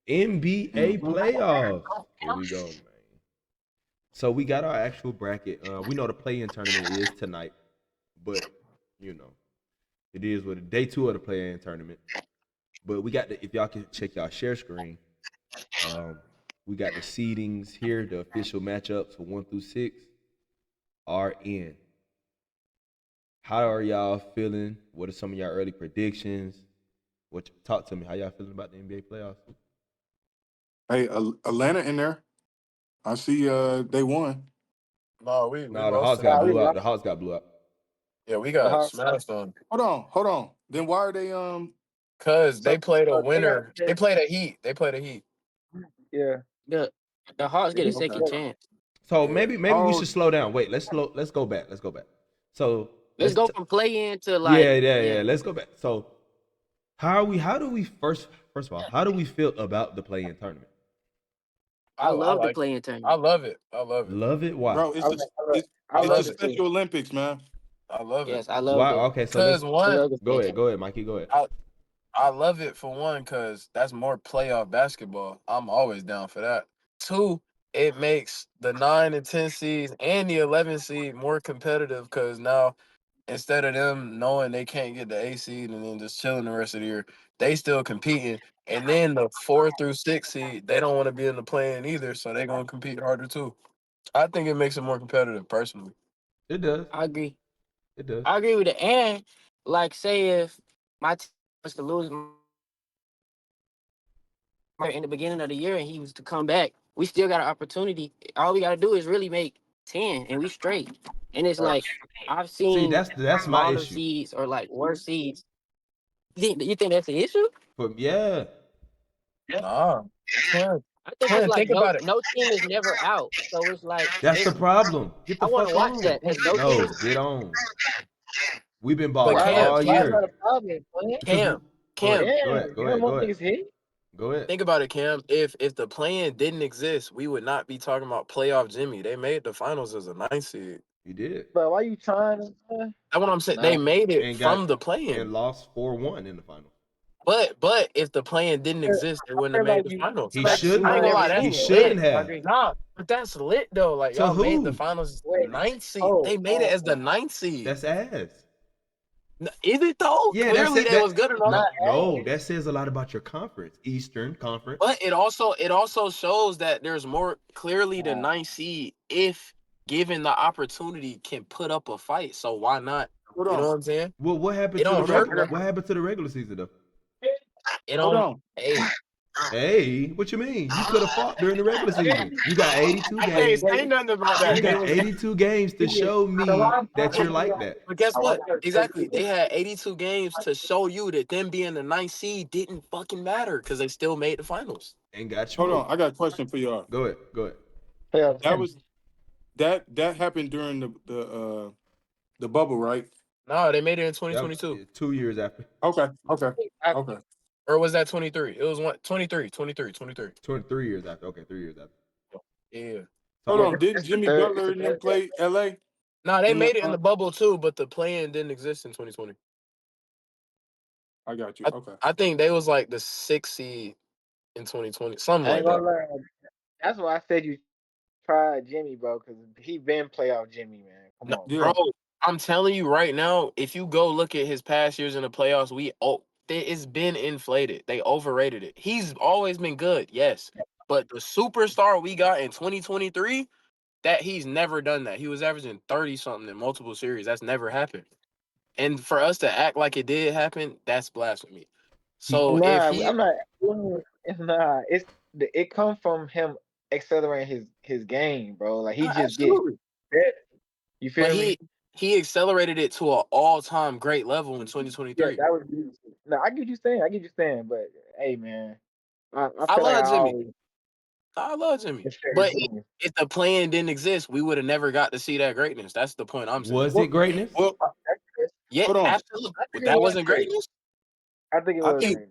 NBA playoffs. Here we go, man. So we got our actual bracket. We know the play-in tournament is tonight, but you know it is what day 2 of the play-in tournament. But we got if y'all can check y'all share screen. We got the seedings here. The official matchups for 1 through 6 are in. How are y'all feeling? What are some of y'all early predictions? Talk to me. How y'all feeling about the NBA playoffs? Hey, Atlanta in there. I see they won. No, we No, the lost Hawks to got them. blew out. The Hawks got blew out. Yeah, we The got Hawks. smashed on. Hold on. Then why are they Cause they played a They got- winner. They played a Heat. Yeah. The Hawks get a Okay. second chance. So Yeah. maybe we should slow down. Wait, let's go back. So Let's go from play in to yeah. Let's go back. So how do we first of all, how do we feel about the play-in tournament? I love the like play-in it. tournament. I love it. Love it? Why? bro? It's the love it. Special Olympics, man. I love it. Yes, I love Why? it. Okay, so let's Cause one, go ahead, Mikey. Go ahead. I love it for one, cause that's more playoff basketball. I'm always down for that. 2, it makes the 9 and 10 seeds and the 11 seed more competitive, cause now instead of them knowing they can't get the A seed and then just chilling the rest of the year, they still competing. And then the 4 through 6 seed, they don't want to be in the play-in either, so they're gonna compete harder too. I think it makes it more competitive, personally. It does. I agree. It does. I agree with it. And like, say if my team was to lose in the beginning of the year and he was to come back, we still got an opportunity. All we got to do is really make 10 and we straight. And it's like, I've See, seen that's my smaller issue. seeds or like worse seeds. You think that's the issue? Yeah. Nah. I think it's like Think about it. no team is never out. So it's like That's the problem. Get the I want fuck to watch on. that because no team No, is. get on. We've been But balling all Why is year. that a problem, man? Because Cam, go ahead. Go ahead. think about it, Cam. If the play-in didn't exist, we would not be talking about playoff Jimmy. They made the finals as a 9 seed. He did. But why you trying to? That's what I'm saying. They made it from the play-in. And lost 4-1 in the final. But if the play-in didn't exist, they wouldn't have made the finals. He shouldn't I ain't gonna lie, have. He that's shouldn't lit. have. Nah, but that's lit though. Like, To y'all made who? the finals as the Wait. 9th seed. Oh, They made it as the 9th seed. That's ass. Is it though? Yeah, Clearly they was good enough. No, that says a lot about your conference, Eastern Conference. But it also shows that there's more clearly the 9th seed, if given the opportunity, can put up a fight. So why not? Hold You on. know what I'm saying? Well, what happened It to the don't hurt. regular? What happened to the regular season though? It Hold don't. on. Hey, Hey, what you mean? You could have fought during the regular season. You got 82 I can't games. say nothing about You that. got 82 games to show me that you're like that. But guess what? Exactly. They had 82 games to show you that them being the 9th seed didn't fucking matter because they still made the finals. And got you. Hold on. I got a question for y'all. Go ahead. Yeah, That was that happened during the bubble, right? No, they made it in That was 2022. 2 years after. Okay. Or was that 23? It was 23. 23 years after. Okay, 3 years after. Yeah. Hold on. Didn't Jimmy Butler and them play LA? No, they In made it in the bubble too, but the play-in didn't exist in 2020. I got you. Okay. I think they was like the 6th seed in 2020, something I like ain't that. gonna lie. That's why I said you tried Jimmy, bro, because he been playoff Jimmy, man. Come No, on. Yeah. bro, I'm telling you right now, if you go look at his past years in the playoffs, it's been inflated. They overrated it. He's always been good, yes. But the superstar we got in 2023, that he's never done that. He was averaging 30 something in multiple series. That's never happened. And for us to act like it did happen, that's blasphemy. So Nah, if he I'm not. Nah, it comes from him accelerating his game, bro. Like he just get absolutely, better. You feel but me? he accelerated it to an all-time great level in Yeah, 2023. that was beautiful. No, I get you saying. But hey, man, I I feel like love I Jimmy. always I love Jimmy. respect But Jimmy. if the plan didn't exist, we would have never got to see that greatness. That's the point I'm saying. Was it greatness? Well, Yeah, hold on. absolutely. I think That it was wasn't great. greatness? I think it I was think- great.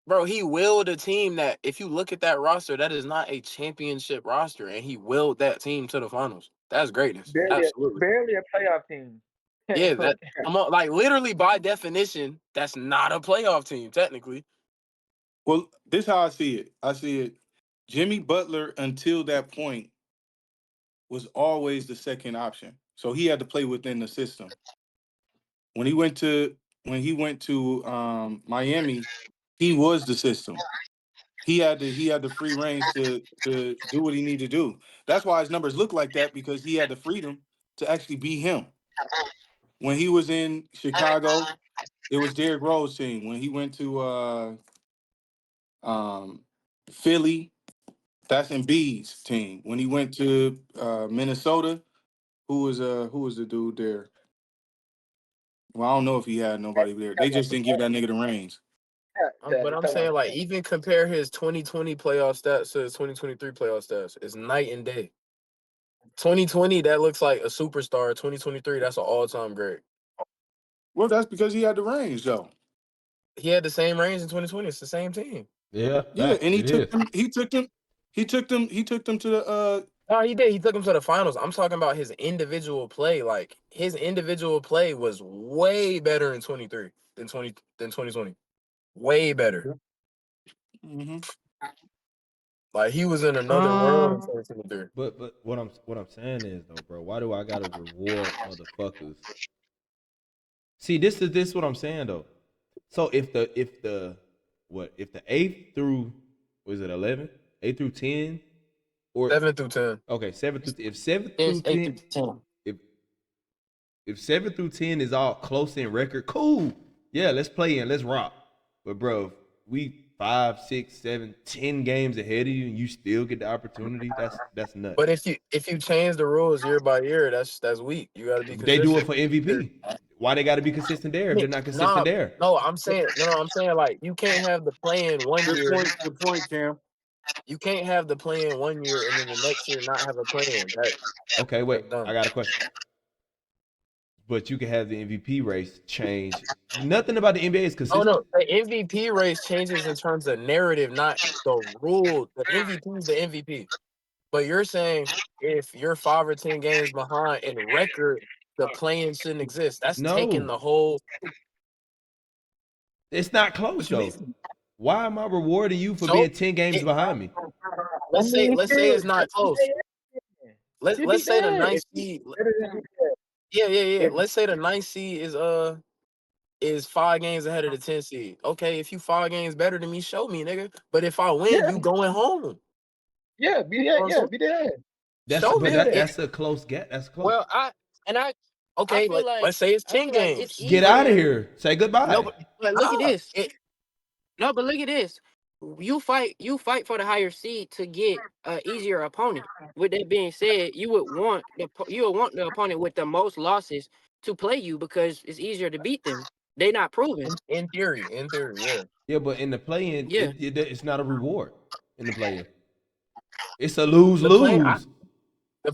Bro, he willed a team that, if you look at that roster, that is not a championship roster, and he willed that team to the finals. That's greatness. Absolutely. Barely a playoff team. Yeah, that come on, like literally by definition, that's not a playoff team, technically. Well, this is how I see it. Jimmy Butler until that point was always the second option. So he had to play within the system. When he went to Miami, he was the system. He had the free range to do what he needed to do. That's why his numbers look like that, because he had the freedom to actually be him. When he was in Chicago, it was Derrick Rose' team. When he went to Philly, that's Embiid's team. When he went to Minnesota, who was the dude there? Well, I don't know if he had nobody there. They just didn't give that nigga the reins. But I'm saying, like, even compare his 2020 playoff stats to his 2023 playoff stats. It's night and day. 2020, that looks like a superstar. 2023, that's an all-time great. Well, that's because he had the range, though. He had the same range in 2020. It's the same team. Yeah, Yeah, and he it took is. them. He took them to the. No, he did. He took him to the finals. I'm talking about his individual play. Like, his individual play was way better in 23 than 2020. Way better. Mm-hmm. Like, he was in another world in 2023. But what I'm saying is though, bro, why do I gotta reward motherfuckers? See, this is what I'm saying though. So if the 8th through, was it 11? 8 through 10, or 7 through 10. okay, 7 through, if 7 It's through 8 10, through 10. if 7 through 10 is all close in record, cool. Yeah, let's play and let's rock. But bro, if we 5, 6, 7, 10 games ahead of you and you still get the opportunity, that's nuts. But if you change the rules year by year, that's weak. You got to be consistent. They do it for MVP. Why they got to be consistent there if they're not consistent there? No, I'm saying like, you can't have the play in one year. Good point, Cam. You can't have the play in one year and then the next year not have a play in. Okay, wait. That's dumb. I got a question. But you can have the MVP race change. Nothing about the NBA is Oh consistent. no, the MVP race changes in terms of narrative, not the rule. The MVP is the MVP. But you're saying if you're 5 or 10 games behind in record, the play-in shouldn't exist. That's taking No, the whole. it's not close What you though. mean? Why am I rewarding you for So being 10 games behind me? let's say it's not close. Let's say the ninth seed. Yeah. Let's say the ninth seed is 5 games ahead of the 10 seed. Okay, if you 5 games better than me, show me, nigga. But if I win, you going home. Yeah, be that. Show me. That's a close gap. That's close. Well, Okay, I feel like let's say it's 10 games. it's Get out of easier. here. Say goodbye. No, but look at this. It, No, but look at this. You fight for the higher seed to get an easier opponent. With that being said, you would want the opponent with the most losses to play you because it's easier to beat them. They're not proven. in theory, yeah. Yeah, but in the play-in, Yeah. it's not a reward in the play-in. It's a The lose-lose.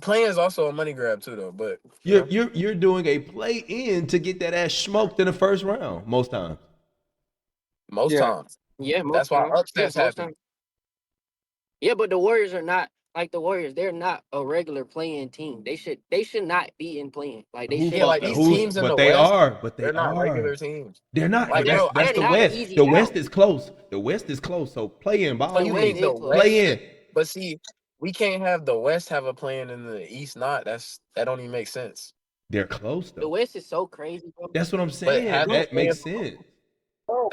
play is also a money grab too, though. But You're doing a play-in to get that ass smoked in the first round most times. most Yeah. times, Yeah, most that's why times. upsets most happen. times. Yeah, but the Warriors are not like the Warriors. They're not a regular playing team. They should not be in playing. Like they Who should. Yeah, like be these who's? teams in But the they West, are. But they they're not are. regular teams. They're not. Like, That's bro, that's they're the not an West. easy The West out. is close. The West is close. So play in ball. So you think West the is close. West? Play in. But see, we can't have the West have a plan in the East not. That don't even make sense. They're close The though. West is so crazy, bro. That's what I'm But saying. have the That makes plan. sense.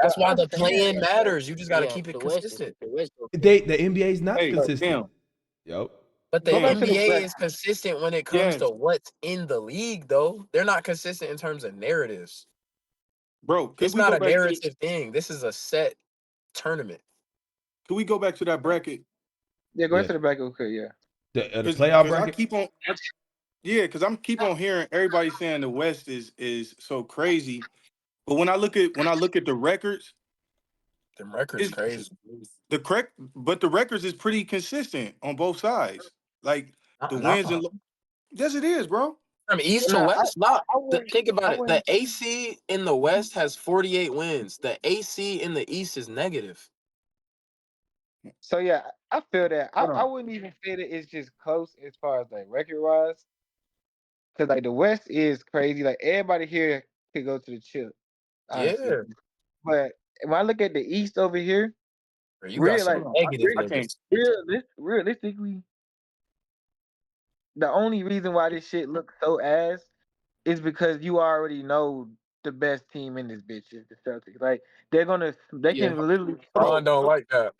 That's why the plan matters. You just got to Yeah, keep it the West is consistent. The NBA is not Hey, consistent. Cam. Yep. But the Go back to the NBA bracket. is consistent when it comes to what's in the league, though. They're not consistent in terms of narratives. Bro, It's not a narrative thing. This is a set tournament. Can we go back to that bracket? Yeah, go Yeah. into the bracket. Okay, yeah. The Because playoff I bracket. keep on. Because I'm keep on hearing everybody saying the West is so crazy, but when I look at the records, The record's it's crazy. but the records is pretty consistent on both sides. Like the wins and yes, it is, bro. From East to Nah, West, think about it. The wouldn't- AC in the West has 48 wins. The AC in the East is negative. So yeah, I feel that. Hold I on. wouldn't even say that it's just close as far as like record wise, because like the West is crazy. Like everybody here could go to the chip, honestly. Yeah. But when I look at the East over here, You got some negative I can't. niggas. realistically, the only reason why this shit looks so ass is because you already know the best team in this bitch is the Celtics. Like they Yeah. can literally Ron don't like that.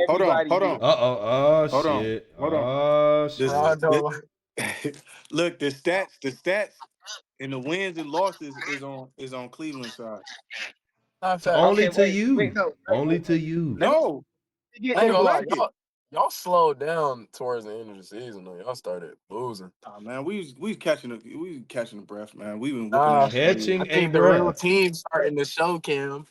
Hold on, everybody. hold on, Oh hold on, shit. hold on. Oh This, shit. Ron don't like look, the stats, and the wins and losses is on Cleveland's side. not So facts. only Okay, to wait, you. no, Only to wait. you. Let me No, get I in ain't the gonna lie, bracket. y'all slowed down towards the end of the season though. Y'all started losing. Nah, man, we was catching the breath, man. We been whooping Nah, ass. all year. Catching I a think the real breath. team's starting to show, Cam.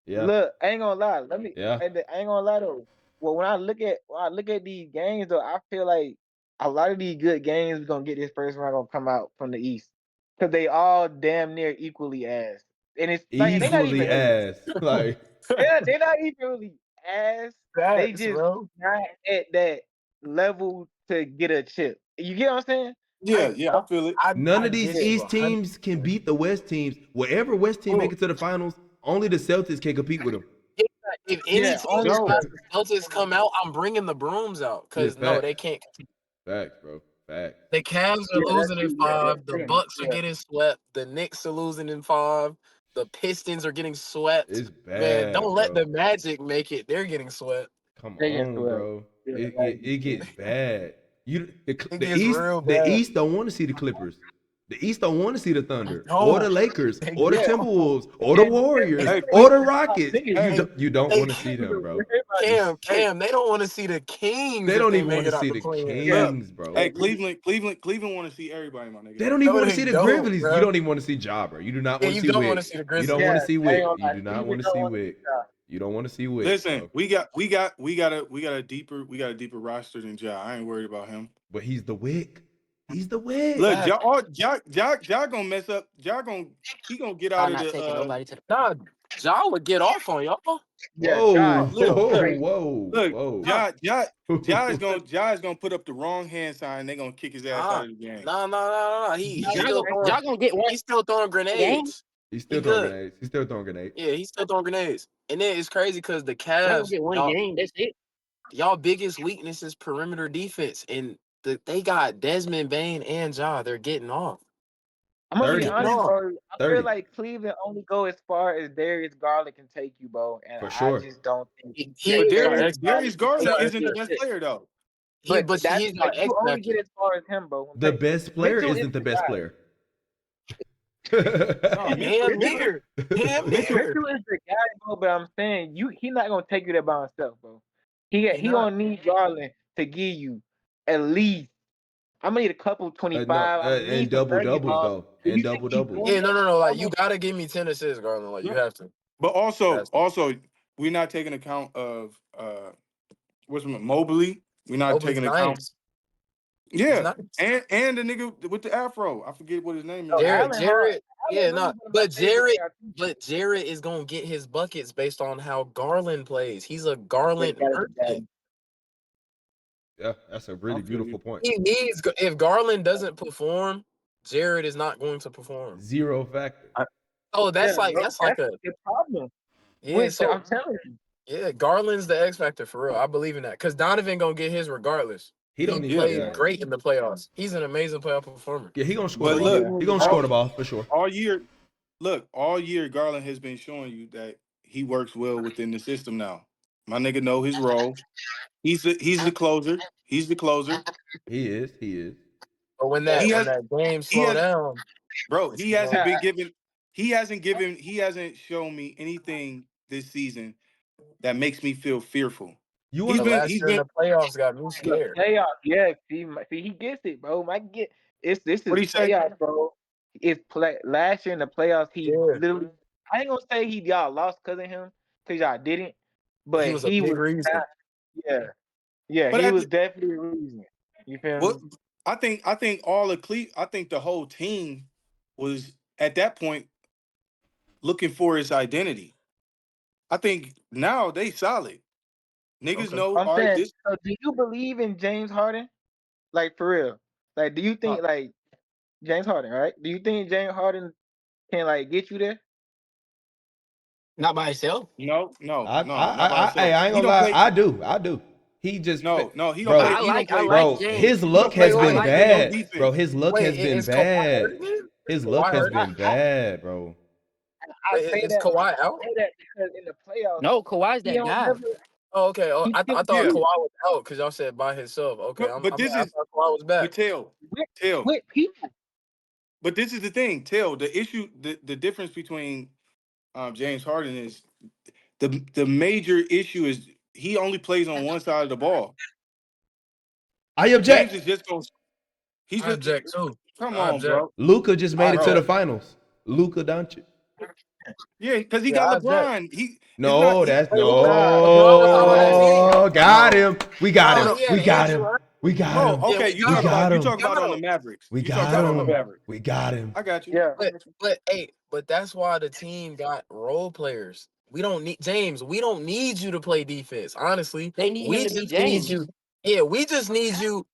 Yeah. look. I ain't gonna lie. Let me. Yeah. I ain't gonna lie though. Well, when I look at these games though, I feel like a lot of these good games gonna get this first round gonna come out from the East because they all damn near equally ass, and it's like and they not Equally even really. ass. Like They're not even really ass. They Facts, just bro. not at that level to get a chip. You get what I'm saying? Yeah, yeah, I feel it. none I of these get you East teams can 100%. beat the West teams. Whatever West team make Bro, it to the finals, only the Celtics can compete with them. if any Yeah, team only No, besides the Celtics come out, I'm bringing the brooms out Yeah, because no, facts. they can't. Facts, bro. Facts. The Cavs are yeah, that's losing in true. Yeah, 5. The yeah, Bucks are yeah. getting swept. The Knicks are losing in 5. The Pistons are getting swept. It's Man, don't bad, let bro. the Magic make it. They're getting swept. Come They get on, to it. bro. Yeah, It gets bad. It gets real The bad. East don't want to see the Clippers. The East don't want to see the Thunder or the No, Lakers they or the yeah. Timberwolves or the And Warriors hey, or the Cleveland, Rockets. nigga, You hey, don't they want to see them, bro. Cam, hey, Cam, they don't want to see the Kings They if don't they even make want to it out see the the play-in. yeah. Kings, bro. hey, Cleveland want to see everybody, my nigga. They don't even No, want to they see the don't, Grizzlies. You bro. don't even want to see Ja, bro. You do not Yeah, want to you see don't want to Wick. see the You don't Grizzlies. want Yeah, to see I ain't Wick. gonna You lie. do not Cleveland want to don't see want to Wick. stop. You don't want to see Wick, Listen, bro. we got a deeper roster than Ja. I ain't worried about him. But he's the Wick. He's the Wick. Look, Facts. Ja gonna mess up. He gonna get out I'm of not the. taking nobody to the. Nah, Ja would get off on y'all. Yeah, Whoa, Josh, Look, whoa, crazy. whoa, look, whoa. Ja is gonna put up the wrong hand sign. They gonna kick his ass out Nah, of the game. nah. He's still throwing. Y'all gonna get one He's still throwing game. grenades. He's He still throwing good. grenades. He's still throwing grenades. Yeah, he's still throwing grenades. And then it's crazy because the Y'all gonna Cavs, get one game. That's it. y'all biggest weakness is perimeter defense, and they got Desmond Bain and Ja. They're getting off. I'm gonna They're be 30. getting honest, off. bro. I feel 30. like Cleveland only go as far as Darius Garland can take you, bro. And For I sure. just don't think But He's our Darius X Darius factor. Garland Garland isn't the can best take. player though. But But that's he's our like X you only factor. get as far as him, bro. I'm The saying best player Mitchell is isn't the the best guy. player. No, Damn Mitchell, near. Damn Mitchell, near. Mitchell is the guy, bro. But I'm saying he not gonna take you there by himself, bro. He He not. gonna need Garland to give you at least. I'm gonna need a couple No, 25. I'm gonna and need some double 30 doubles balls. though. If And you can double keep doubles. doing Yeah, that, no. Like you almost, gotta give me 10 assists, Garland. Like you have to. but Has to. also we're not taking account of what's his name, Mobley. We're not Mobley's taking account. nice. He's Yeah, nice. and the nigga with the afro. I forget what his name so is now. Allen Hart. Jared. Allen Yeah, really no. one of my But favorite Jared. ARP. But Jared is gonna get his buckets based on how Garland plays. He's a Yeah, Garland person. Yeah, that's a I really feel you. beautiful point. He needs. If Garland doesn't perform, Jared is not going to perform. Zero factor. Oh, Yeah, that's bro, like that's a the problem. yeah. So I'm telling you, yeah, Garland's the X factor for real. I believe in that because Donovan gonna get his regardless. He He don't need Yeah, played yeah. great in the playoffs. He's an amazing playoff performer. Yeah, he gonna score the but ball. look, He gonna all score the ball for sure. all year, all year Garland has been showing you that he works well within the system now. My nigga know his role. He's the closer. He's the closer. He is. He is. But He when has that game he slow has down, bro. it's He hasn't gonna, been given. He hasn't shown me anything this season that makes me feel fearful. You He's want but been last he's year in been the playoffs got me the scared. playoff. Yeah, see, he gets it, bro. This what is he say? playoffs, bro. It's play last year in the playoffs. He Yeah, literally. I ain't gonna say y'all lost because of him, because y'all didn't. he But was a he big was. reason. Yeah, yeah, But he at was the, definitely a reason. You feel what me? I think all of I think the whole team was at that point looking for his identity. I think now they solid. Niggas Okay. know, I'm all right, saying. this So, do you believe in James Harden? Like for real? Like, do you Uh, think like James Harden? Right? Do you think James Harden can like get you there? Not by itself. no, I not by hey, himself. I ain't He gonna don't lie. play. I do. He just No, he don't bro, play. I He don't like play. bro. James. His He luck don't play has I been offense like with no bad, James. bro. defense. His luck has Wait, been is Kawhi bad. hurt again? His luck Kawhi has hurt? been bad, bro. I say Is that. Kawhi I out? say that because in the playoffs, No, Kawhi's he that don't guy. never. Oh, okay. Oh, He I still thought Yeah, Kawhi was out because y'all said by himself. Okay, no, but this I is thought Kawhi was back. but tell. with people. But this is the thing. The issue, the difference between James Harden is the major issue is he only plays on one side of the ball. I James object. is just going. He's I just object too. come I on, object. bro. Luka just made I it to the object. finals. Luka Doncic. Yeah, because he Yeah, got I object. LeBron. It's not. No, that's Wait, Luka, nah. LeBron was on that team. no. Got No, him. We got no, him. no. He had We got Andrew him. Hurt. We got Oh, him. Yeah, okay. we got him. We You got talk him. about on the Got him. Mavericks. We You talk got about on the him. Mavericks. We got him. I got you. Yeah. But that's why the team got role players. We don't need James. We don't need you to play defense. Honestly, They need we him to be just need James. you. Yeah, we just need you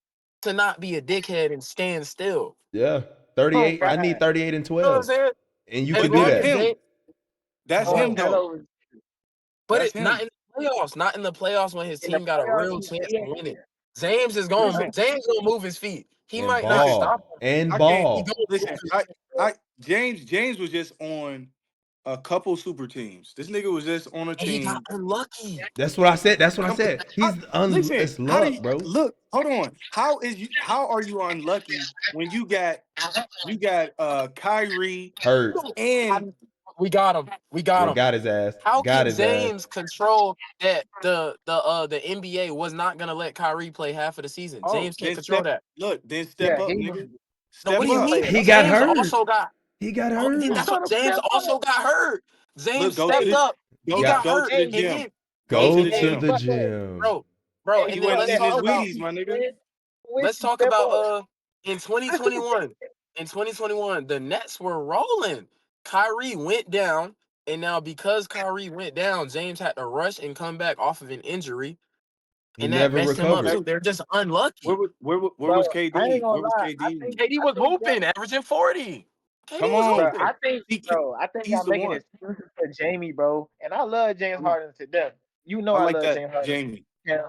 to not be a dickhead and stand still. Yeah. Oh 38. I God. need 38 and You know what I'm 12. saying? And you As can But do long that's as that. him. James, That's Oh, him though. Melo but That's not him. in the playoffs. Not in the playoffs when his in the team got a playoffs. real chance He to ain't win it. there. Listen, James gonna move his feet. He And might not listen. stop ball. him. And I can't He ball. gonna listen. move his feet, bro. James was just on a couple super teams. This nigga was just on a And he got team. unlucky. That's what I said. That's what I Come, said. listen. It's How do luck, you bro. look? Hold on. How are you unlucky when you got Kyrie Hurt. and We got him. We got Yeah, him. got his ass. How Got can his ass. James control that the NBA was not gonna let Kyrie play half of the season? oh James can't then control that. step Yeah, up, he nigga. No, what Step do you he up. mean? played. He got James hurt. also got. He got Oh, yeah, I hurt. that's what told him James step also up. got hurt. James Look, go to stepped Hey, the up. He go hey, got go hurt, to the hey, and gym. then Go to Go the hey, to gym. the fuck that. gym. bro, Hey, He and then wasn't fuck let's eating that. his talk about. Wheaties, my nigga. Man, Let's Whiskey, talk step about up. in 2021. In 2021, the Nets were rolling. Kyrie went down, and now because Kyrie went down, James had to rush and come back off of an injury, He and that never messed him up recovered. too. They're just unlucky. Where Bro, was I ain't KD? gonna Where was lie. KD? KD I was think y'all, hooping, averaging 40. KD Come was on, bro, hooping. I think he's y'all the making one. excuses for Jamie, bro. And I love James Harden to death. You know I I like love that, James Harden. Jamie. Yeah.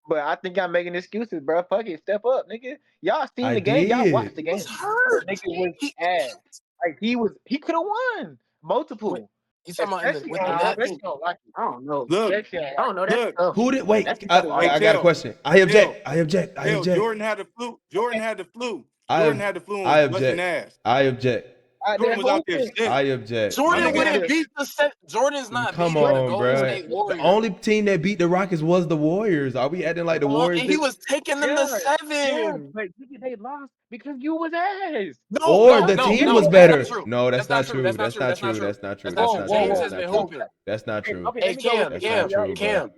But I think y'all making excuses, bro. Fuck it, step up, nigga. Y'all seen I the game. Y'all watched did. the He was game. The hurt. nigga was He ass. Like he could have won wait, multiple, you talking about especially with the especially Nets? on Rocky. I don't know. Look, Especially on I Rocky. don't know. That's look. tough. Who did That's wait? tough. Hey, I got a tell, question. I object. I object. I object. Jordan had the flu. Jordan had the flu. I Jordan ob- had the flu and I was busting object. ass. I object. Out there Jordan was out there hooping. sick. I object. My Jordan nigga wouldn't had beat the set. Jordan's not Come beating the on, Golden bro. State The Warriors. only team that beat the Rockets was the Warriors. Are we acting like the Come on, Warriors and he did? was taking them to Yeah, yeah, 7. but nigga, they lost because you was ass. No, Or no, the no, team You no. was was That's not ass. better. true. No, that's That's not not true. true. That's not That's true. not That's not true. true. That's not true. That's not That's Whoa, true. not whoa, true. James whoa. That's has not been true. hooping. That's not Okay, true. okay, let Hey, me go. That's Let me not go. true, bro.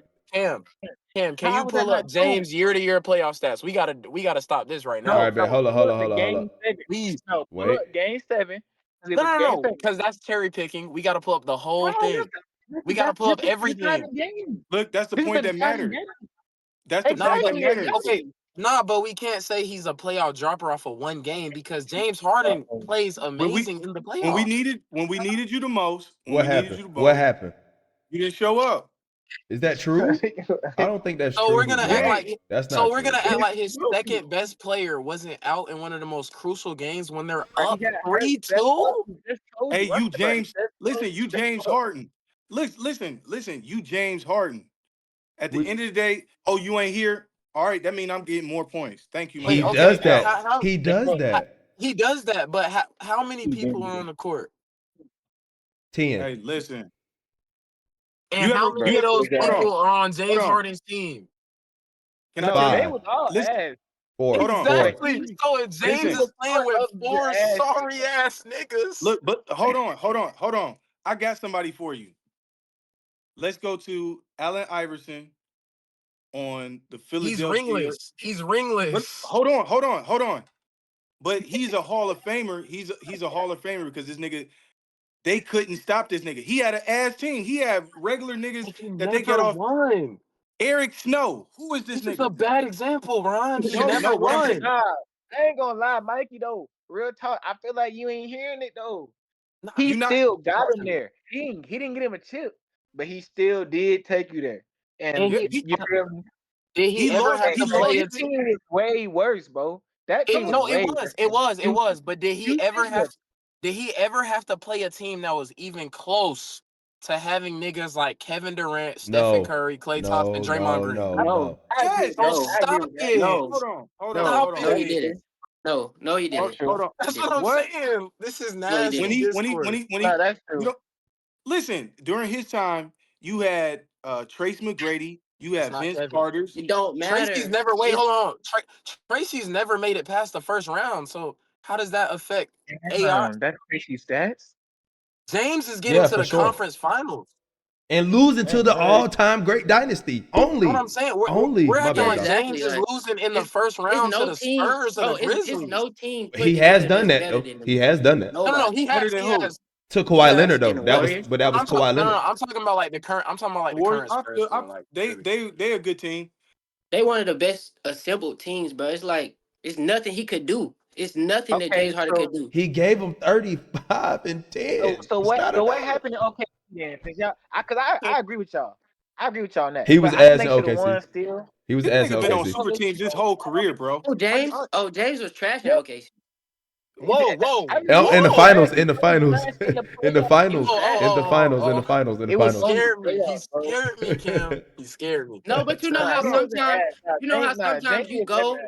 Can How you was that pull up not true? James year-to-year playoff stats? We gotta stop this right All now. right, bet. Hold on, Pull hold up on, the hold on, hold game on. 7. Please. No, pull Wait. up game 7. 'Cause it No, was no, game no, 7. because that's cherry picking. We gotta pull up the whole Bro, thing. We gotta pull up this is the everything. deciding game. Look, that's the This is point the that deciding mattered. game. That's the Nah, point but that Exactly, mattered. okay, exactly. but we can't say he's a playoff dropper off of one game because James Harden plays When we amazing in the playoffs. when we needed you the most, What happened? What happened? you didn't show up. Is that true? I don't think that's So we're true, gonna You act bro. ain't. like That's so not we're true. gonna act like his second best player wasn't out in one of the most crucial games when they're He up got hurt. That's what 3-2. I just told Hey, you. you Bro, James. just Listen, you step James up. Harden. Listen. You James Harden. At the We, end of the day, oh, you ain't here. All right, that means I'm getting more points. Thank you, my Wait, he nigga. does okay, Get out. that. He Let's does go. that. he does that, but how many people are on the court? 10. Hey, listen. And how Bro, many of those Hold on, people are on hold James on. Harden's team? Can I No, tell you? they 5. was all Listen, ass. 4. hold on. 4. But Exactly. So if James Listen. is playing part with of the 4 ass. sorry ass niggas, Look, but hold on. I got somebody for you. Let's go to Allen Iverson on the he's Philadelphia. ringless. He's But ringless. hold on. But he's a Hall of Famer. He's a Hall of Famer because this nigga, they couldn't stop this nigga. He had an ass team. He had regular niggas He that they get never off. won. Eric Snow. Who is this This is a nigga? bad example, Ron. He No, never no. What I'm saying. won. Nah, I ain't gonna lie, Mikey though. Real talk. I feel like you ain't hearing it though. Nah, He You not. still got him there. He didn't get him a chip, but he still did take you there. and And Yeah, he you feel me? Did he ever lost. have He to play a lost. His team was way worse, bro. That team was No, it way was, worse. it was. But did he ever Houston was- have to play a team that was even close to having niggas like Kevin Durant, Stephen No, Curry, Klay Thompson, no, Draymond no, Green? no, No, no. I agree. Yes. Don't No, I agree stop with that. it. No, Hold on. Stop no, he it. didn't. No, he That's didn't. true. Hold on. That's what I'm What? saying. This is No, he nasty When didn't. discourse. No, that's you true. know, listen, during his time, you had Trace McGrady, you It's had not Vince Kevin. Carter's. It don't Tracy's matter. never Wait, hold on. Tracy's never made it past the first round. So how does that affect AI? That's crazy stats. James is getting Yeah, to for the sure. conference finals. And losing to That's the crazy. all-time great dynasty. What I'm saying, we're My acting bad, like dog. James is losing in the first round to the Spurs or the Grizzlies. He has done that though. He has done that. No, he Better has. than He who? has. To He Kawhi has. Leonard though. That was Kawhi No, Leonard. I'm talking about like the current. I'm talking about like the current Spurs. They a good team. They one of the best assembled teams, bro. It's like it's nothing he could do. It's nothing that James Harden could do. He gave him 35 and 10. So It's what? not So what enough. happened to OKC then? Cause I agree with y'all. I agree with y'all on that. He But was I think ass they in should have OKC. won still. He was This ass in nigga been on OKC. super teams this whole career, bro. James was trash at OKC. Whoa. In the finals, in the finals, in the finals, Oh, in the oh, finals, oh, in the oh. finals, in the It was finals. He only scared me. He playoffs, bro. scared me, Cam. He scared me. No, but you know how He wasn't sometimes ass. sometimes Jamie you is never go, ass.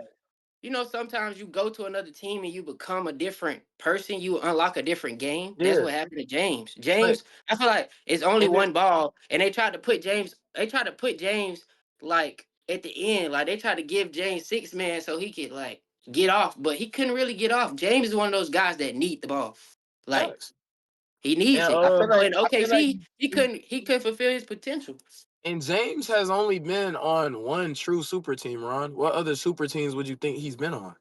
you know, sometimes you go to another team and you become a different person. You unlock a different game. That's Yeah. what happened to James. But James, I feel like it's only and then, one ball, and they tried to put James. They tried to put James like at the end, like they tried to give James 6 man so he could like get off, but he couldn't really get off. James is one of those guys that need the ball, like facts. he needs And it. I feel So like in OKC, he couldn't fulfill his potential. and James has only been on one true super team, Ron. What other super teams would you think he's been on?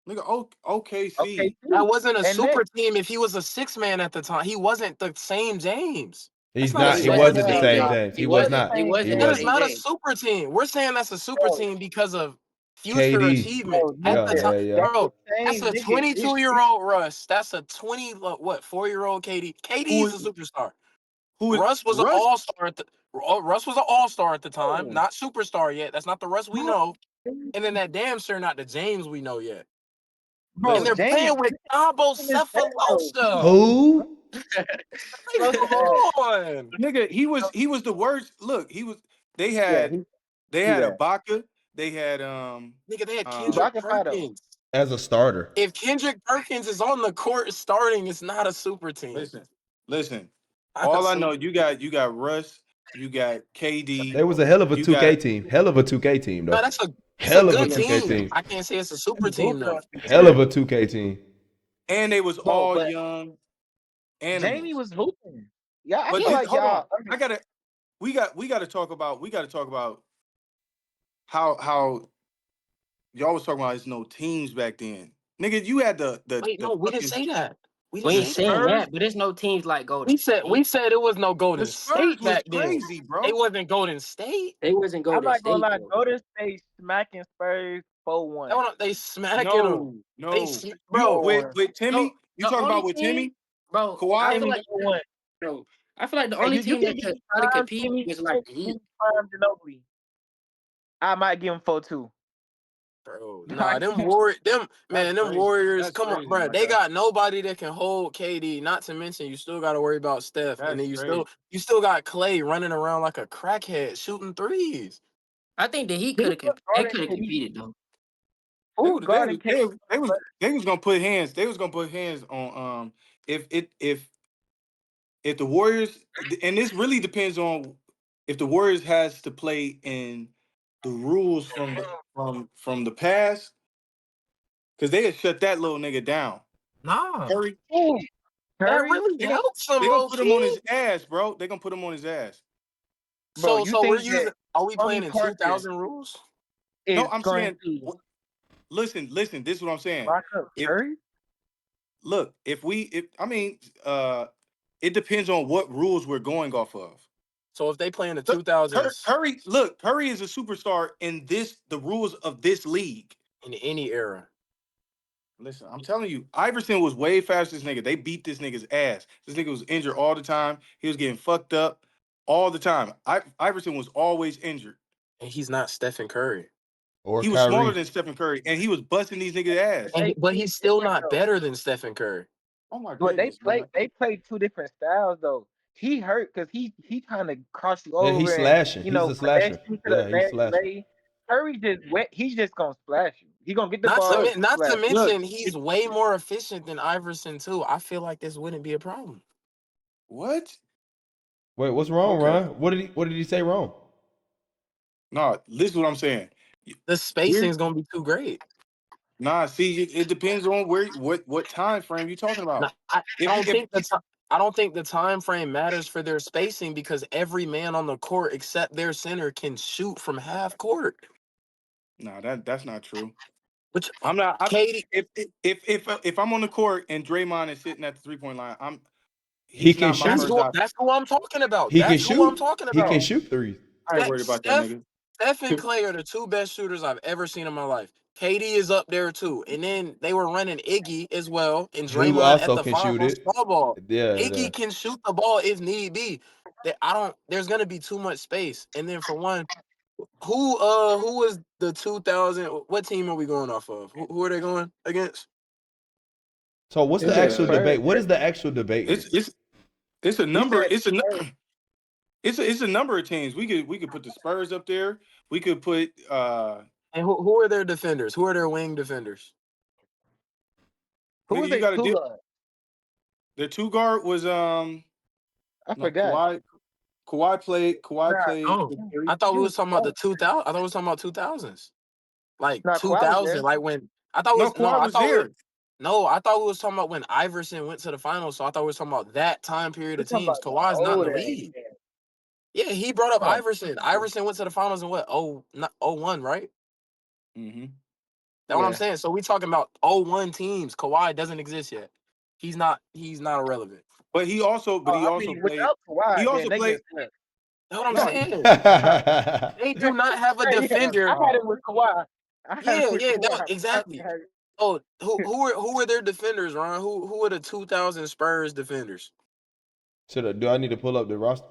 Nigga, OKC. OKC. That wasn't a And super team if he was a 6 man at the time. He wasn't the same James. He's That's not a not. He He super wasn't the wasn't the same team. same James. James. He He was wasn't. not. He He wasn't That the is wasn't. same not a James. super team. We're saying that's a super Bro, team because of future KD. achievement at Yeah, the time. yeah, yeah. That's Bro, the that's same a nigga. 22-year-old Russ. That's a 4-year-old KD. Who KD's is a superstar. who is Russ was an Russ? all-star at the Russ was an all-star at the time, Oh, not superstar yet. That's not the Russ we bro, know. And then that damn sure not the James we know yet. And bro, they're Listen, James playing with Cabo is bad, though. Cephalosa. Who? Russ Come is bad. on. nigga, he was the worst. Look, he was. They Yeah, had they he had bad. Ibaka. They had Nigga, they had Kendrick Ibaka fire though. Perkins. As a starter. If Kendrick Perkins is on the court starting, it's not a super team. listen. Not a All I know, super- you got Russ, you got KD, They was a hell of a you 2K got team. Hell of a 2K team No, though. that's a Hell of a good 2K team. team. I can't say it's a super team though. Hell of a 2K team. and they was Bro, all but young Jamie animals. was hooping. Yeah, I But feel like hold on, y'all. we got to talk about how y'all was talking about there's no teams back then. Nigga, you had the Wait, no, we didn't fucking say that. We We didn't ain't say that. saying Spurs. that, but there's no teams like Golden We State. said it was no The Golden Spurs State was back then. crazy, bro. They wasn't Golden State. They wasn't I'm Golden not gonna State lie. though. Golden State smacking Spurs 4-1. They smacking them. No. Bro. With Timmy, you The talking only about with team, Timmy, bro. I Kawhi? feel Timmy like 4-1. bro. I feel like the Hey, only you team can that give could me probably prime compete Timmy. was You like can the give Heat. me prime Ginobili. I might give him 4-2. Bro, nah, them Warriors, That's come on, crazy, bro. my They guy. got nobody that can hold KD. Not to mention, you still got to worry about Steph, and That's then crazy. you still got Clay running around like a crackhead shooting threes. I think the Heat Who's could have they guarding could have KD? competed though. Who's guarding KD? They was gonna put hands. They was gonna put hands on if the Warriors, and this really depends on if the Warriors has to play in the rules from the past, because they had shut that little nigga down. Nah, Curry, Ooh, that Curry? really helps him, they gonna low put him on his key. ass, bro. They gonna put him on his ass. Bro, So you we're think using. that Are we Tony playing in Parker 2000 rules? is No, I'm going saying, to listen. This is what I'm saying. lock up If Curry? look, it depends on what rules we're going off of. So if they play in the Look, 2000s Curry is a superstar in the rules of this league. in any era, Listen, I'm telling you, Iverson was way faster than this nigga. They beat this nigga's ass. This nigga was injured all the time. He was getting fucked up all the time. Iverson was always injured. and he's not Stephen Curry. Or He was smaller Kyrie. than Stephen Curry, and he was busting these niggas' ass. But he's still not better than Stephen Curry. Oh my But goodness, man. they play two different styles though. He hurt because he trying to cross you Yeah, over he's and slashing. He's a finesse slasher. you to Yeah, the he's next slashing. lay. Curry just wet. He's just gonna splash you. He gonna get the Not ball. to not to splash you. Look, mention he's way more efficient than Iverson too. I feel like this wouldn't be a problem. what? Wait, what's wrong, Okay. Ron? What did he say wrong? No, listen to what I'm saying. The spacing is gonna be too great. Nah, see, it depends on what time frame you're talking No, about. I If don't if think I don't think the time frame matters for their spacing because every man on the court except their center can shoot from half court. no, that's not true. Which I'm not. Katie, If I'm on the court and Draymond is sitting at the 3-point line, He he's can not my shoot. first option. that's who I'm talking about. He can That's who I'm shoot. talking He can about. shoot threes. I ain't worried about that nigga. Steph and Clay are the two best shooters I've ever seen in my life. KD is up there too. And then they were running Iggy as well and Who Draymond at also the can 5 shoot on it. small ball. Yeah, yeah. Iggy can shoot the ball if need be. There's gonna be too much space. And then for one, who was the 2000? What team are we going off of? Who are they going against? So what's the He said actual Spurs. debate? What is the actual debate here? It's a He number. said Spurs. It's a number of teams. We could put the Spurs up there. We could put And who are their defenders? Who are their wing defenders? Who nigga, was you they got two to guard? the 2 guard was I no, forgot. Kawhi played Oh, the three. I thought we was talking about the 2000. I thought we was talking about 2000s. Like No, Kawhi was 2000, there. like when I thought it No, was no, Kawhi I was thought we there. no, I thought we was talking about when Iverson went to the finals. So I thought we was talking about that time period We're of talking teams. about the Kawhi's not in the older. league. Yeah, he brought up Oh, Iverson. Iverson went to the finals in what? Oh, not 01, right? Mm-hmm. That's what I'm yeah. saying. So we talking about 01 teams. Kawhi doesn't exist yet. He's not irrelevant. But he also I played. mean, without Kawhi, He then also they played. get swept. That's what I'm No, saying. They do not have a Yeah, defender. I had it with Kawhi. Exactly. Oh, who are their defenders, Ron? Who are the 2000 Spurs defenders? Do I need to pull up the roster?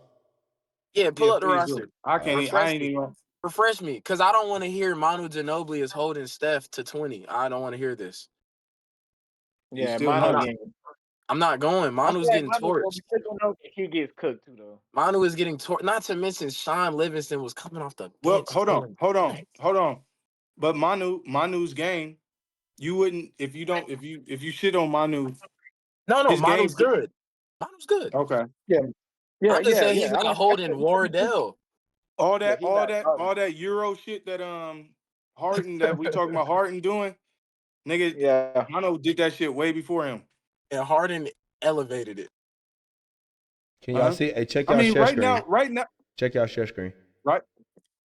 Yeah, pull yeah, up the please do. roster. I can't. I ain't even. Refresh me, because I don't want to hear Manu Ginobili is holding Steph to 20. I don't want to hear this. Yeah, still Manu not. game. I'm not going. Manu's getting torched. He gets cooked too, though. Manu is getting torched. Not to mention Sean Livingston was coming off the Well, bench. hold on. But Manu's game, you wouldn't if you shit on Manu. No, his Manu's game. good. Manu's good. Okay. Yeah, I just said he's I not holding Wardell. All Yeah, that Euro shit that Harden that we talking about Harden doing, nigga. Yeah. Manu did that shit way before him. And Harden elevated it. Can y'all see? Hey, check y'all I mean, share right screen. now, Check y'all share screen. right.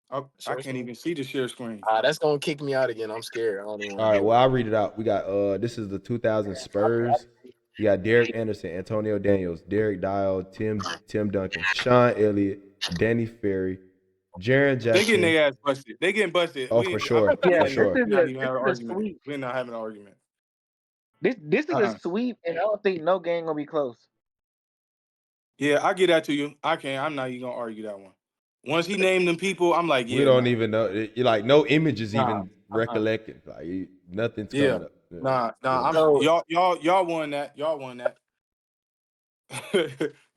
I Share can't screen? even see the share screen. That's gonna kick me out again. I'm scared. I don't even All want right, to. well, I'll read it out. We got this is the 2000 Spurs. You got Derek Anderson, Antonio Daniels, Derek Dial, Tim Duncan, Sean Elliott, Danny Ferry, Jaren Jackson. They getting their ass busted. They getting busted. Oh, for sure. Yeah, For sure. We're not even having an argument. sweep. We're not having an argument. This is a sweep, and I don't think no game gonna be close. Yeah, I get that to you. I'm not even gonna argue that one. Once he named them people, I'm like, yeah. We don't even know. You like no images even recollected. Like nothing's coming up. Nah. Y'all won that. Y'all won that.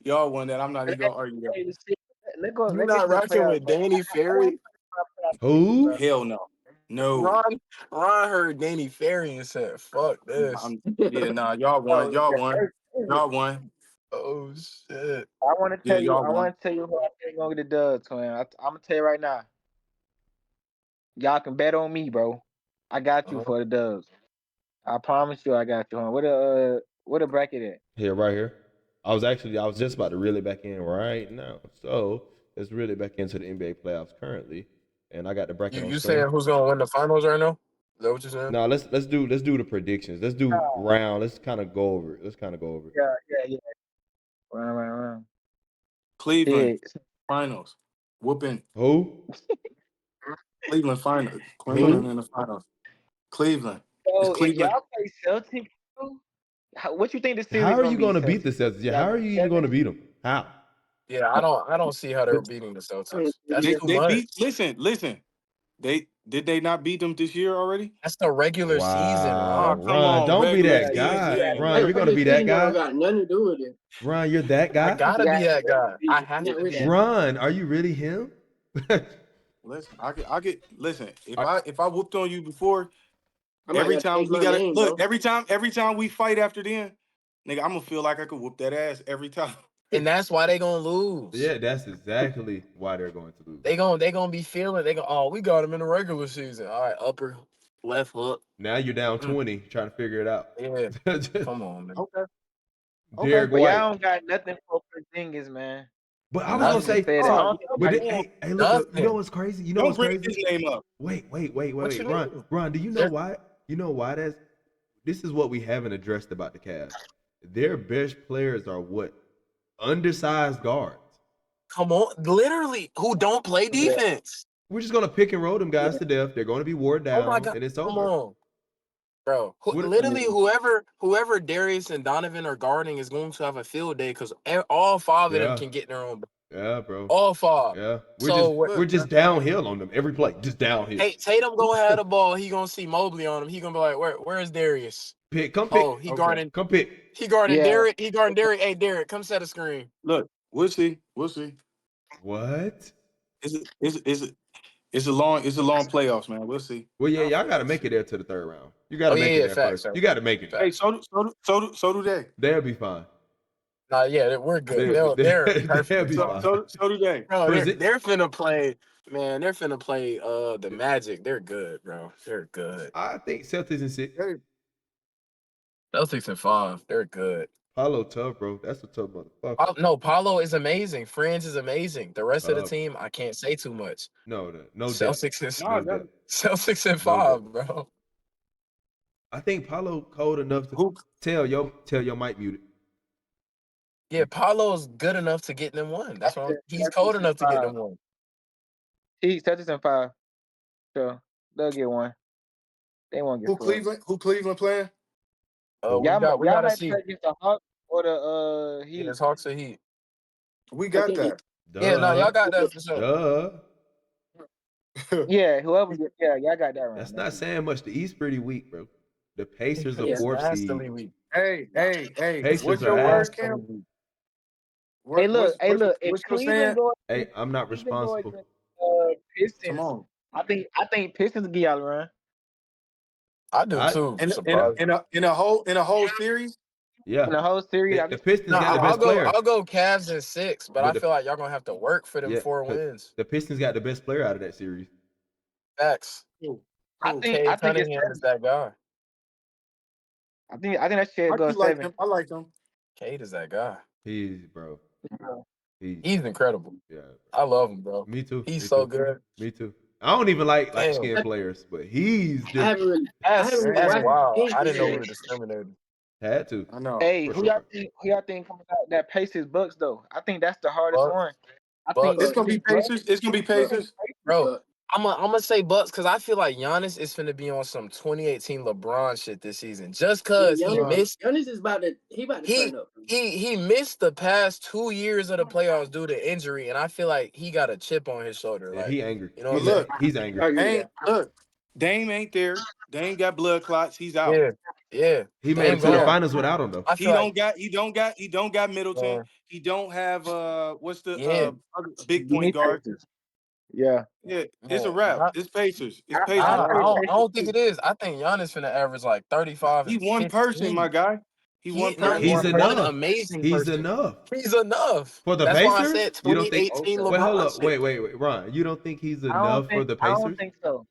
Y'all won that. I'm not even gonna argue that. You're not rocking with Danny Ferry? Who? Hell no. No. Ron heard Danny Ferry and said, "Fuck this." Y'all won. Y'all won. Oh shit. I want to tell you. y'all I want to tell you who I think gonna get the dub, twin. I'm gonna tell you right now. Y'all can bet on me, bro. I got you for the dubs. I promise you, I got you. What a bracket at? Here, right here. I was just about to reel it back in right now. So let's reel it back into the NBA playoffs currently, and I got the bracket. You saying who's gonna win the finals right now? Is that what you're saying? No, let's do the predictions. Let's do round. Let's kind of go over it. Yeah. Round. Cleveland finals. Whooping. Who? Cleveland finals. Cleveland in the finals. Cleveland. So Cleveland. if y'all play Celtics, what you think the series? How are you going to beat the Celtics? Yeah, how are you even going to beat them? How? Yeah, I don't see how they're beating the Celtics. That's They too they much. beat. Listen. They not beat them this year already? That's the regular season, Wow, Oh, Ron. come Ron, on, don't be regular that guy. season. Ron, you're gonna be that guy. Got nothing to do with it. Ron, you're that I guy. gotta be that guy. I have Not to with be. that. Ron, are you really him? Listen, I get. Listen, if I whooped on you before, I might every gotta time change we my gotta name, look, bro. every time we fight after then, nigga, I'm gonna feel like I could whoop that ass every time. And that's why they gonna lose. Yeah, that's exactly why they're going to lose. They gonna be feeling. They oh, we got him in the regular season. All right, upper left hook. Now you're down 20, trying to figure it out. Yeah, come on, man. Okay. Derek But White. y'all don't got nothing for Porzingis, man. But I I'm was gonna just say, say that. I don't think but nobody- hey, look, you know Nothing. what's crazy? You know Don't what's bring crazy? his name up. Wait, What you Ron. mean? Ron, do you know why? You know why this is what we haven't addressed about the Cavs. Their best players are what? Undersized guards. Come on, literally, who don't play defense? We're just gonna pick and roll them guys to death. They're gonna be wore down, Oh my god, and it's come over. on, bro. What- Literally, whoever Darius and Donovan are guarding is going to have a field day because all five of them Yeah. can get in their own. Yeah, bro. All five. Yeah, So we're just downhill on them every play, just downhill. Hey, Tatum gonna have the ball. He gonna see Mobley on him. He gonna be like, where's Darius? Come pick. Oh, he guarding. Come pick. He guarding Yeah. Derek. He guarding Derek. Hey, Derek, come set a screen. Look, we'll see. What? It's a long playoffs, man. We'll see. Well, yeah, y'all got to make it there to the third round. You got to Oh, make yeah, it there facts, first. facts. You got to make it. Hey, so do they. They'll be fine. Nah, yeah, we're good. They'll They're be perfect. fine. So do they. Bro, Brazil- they're finna play. Man, they're finna play. The Magic. They're good, bro. They're good. I think Celtics in 6. Hey, Celtics in 5. They're good. Paulo tough, bro. That's a tough motherfucker. No, Paulo is amazing. Franz is amazing. The rest of the team, I can't say too much. No depth. Celtics is Nah, No depth. Celtics in No 5, bro. I think Paulo cold enough to tell your mic muted. Yeah, Paulo's good enough to get them one. That's why he's cold enough to get them one. He's Celtics in 5. So they'll get one. They won't get Who Cleveland playing? We y'all gotta might see. play against the Hawks or the Heat. Yeah, it's Hawks or Heat. We got that. Yeah, no, y'all got that for sure. Yeah, whoever. Yeah, y'all got that right. That's not saying much. The East pretty weak, bro. The Pacers are It's 4th seed. vastly weak. Hey. Pacers What's are your ass. word, Cam? Hey, look. If What you Cleveland saying? goes, Hey, I'm not responsible. Pistons. Come on. I think Pistons give y'all a run. I do too. In a whole series. Yeah. In the whole series, The Pistons got the best player. I'll go Cavs in 6, but I the- feel like y'all gonna have to work for them 4 'cause wins. The Pistons got the best player out of that series. Facts. I think it's Cunningham is that guy. I think that shit I goes like 7. him. I like him. Cade is that guy. He's He's incredible. Yeah. I love him, bro. Me too. He's so good. Me too. I don't even like Damn. skinned players, but he's I just haven't really. That's wild. watched I didn't know we Pacers. were discriminating. had to. I know. Hey, For who sure. y'all think coming out that Pacers Bucks though? I think that's the hardest Bucks. one. I Bucks. think It's gonna be Pacers. It's gonna be Pacers. Bro, I'm gonna say Bucks because I feel like Giannis is finna be on some 2018 LeBron shit this season. Just cause he missed. Giannis is about to. He about to turn up. He missed the past 2 years of the playoffs due to injury, and I feel like he got a chip on his shoulder. Yeah, Like, he angry. you know what I'm Look, saying? He's angry. Look, Dame ain't there. Dame got blood clots. He's out. Yeah. He made it to the finals without him though. I He feel don't got Middleton. He don't have what's the other big point guard? Yeah. Yeah, it's a wrap. It's Pacers. It's Pacers. I don't think it is. I think Giannis finna average like 35. He and one 15. person, my guy. He one person. He's One enough. amazing He's person. enough. He's enough. For the That's Pacers? why I said You don't think- 2018 Wait, LeBron. hold up. shit. Wait, Ron. You don't think he's I enough for the I Pacers? don't think so.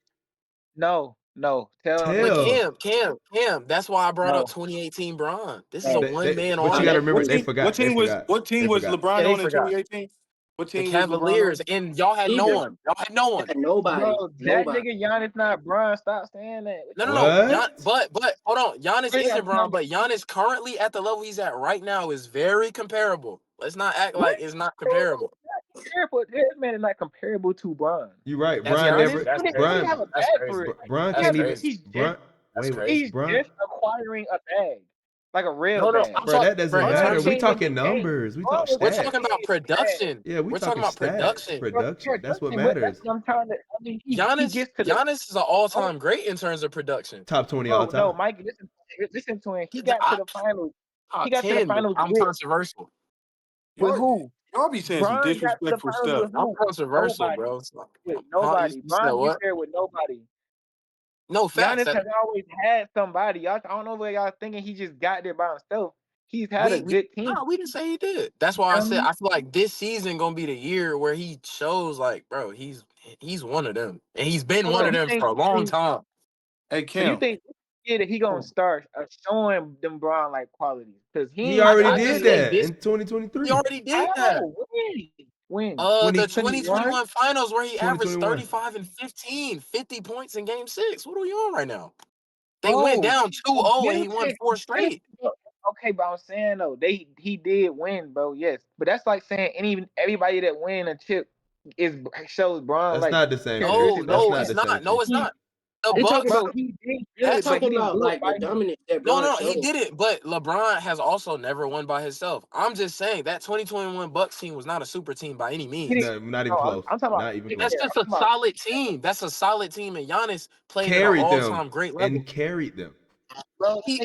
No. Tell But Cam, that's why I brought No. up 2018 Bron. This is No. a one-man But you army. got to remember, What they team- forgot. What team was They forgot. LeBron they on in forgot. 2018? What The team was LeBron on? Cavaliers, and y'all had no one. Y'all had no one. Nobody. Bro, that Nobody. nigga Giannis not Bron. Stop saying that. No. What? But hold on. Giannis Wait, isn't Bron, no. but Giannis currently at the level he's at right now is very comparable. Let's not act like it's not comparable. Comparable. This man is not comparable to Bron. You're right. That's Brian crazy. never. That's He Brian. have a That's bag crazy. for it. Brian That's can't even. crazy. Brian. That's Wait, crazy. He's Brian. just acquiring a bag. like a real No, bad. I'm Bro, that talking, doesn't bro. In matter. terms We of, King was talking just hey, numbers. We Bron talk was we're just talking stats. about getting bad. production. Yeah, we We're talking talking about stats. production. Bro, Production. That's what production, but that's matters. what I'm trying to. I mean, he Giannis, gets to the. Giannis is an Oh, all-time great in terms of production. Top 20 all bro, no, time. Mike, listen to him. He He's got to I, the finals. He top got to the 10, but finals I'm controversial. with Y'all, who? y'all be saying some Bron got to the disrespectful finals stuff. with I'm who? controversial, Nobody. bro. It's like, With huh? nobody. You said Bron gets what? there with nobody. No facts. Giannis has always had somebody. Y'all, I don't know where y'all thinking he just got there by himself. He's had a good team. No, we didn't say he did. That's why I said I feel like this season gonna be the year where he shows like, bro, he's one of them, and he's been one of them for a long time. Hey, So you Kim. think that he gonna start showing them Bron like qualities? Because He ain't already I out did just here. say that this. in 2023. He already did that. How? When? The 20 2021 finals where he averaged 2021. 35 and 15, 50 points in game 6. What are we on right now? They Bro, went down 2-0 and he won 4 straight. Okay, but I'm saying though, he did win, bro. Yes, but that's like saying everybody that win a chip shows Bron That's like not the same thing. characteristics. That's No, not it's the same not. No, thing. it's not. The They talking Bucks. Bro, about he did That's good, but he talking didn't about do it like by the dominance that No, Bron he showed. did it, but LeBron has also never won by himself. I'm just saying that 2021 Bucks team was not a super team by any means. No, not even No, close. I'm talking about. Not even Yeah, close. That's I'm just a talking about. solid team. That's a solid team, and Giannis played at an Carried them all-time great level. and carried them. Bro, If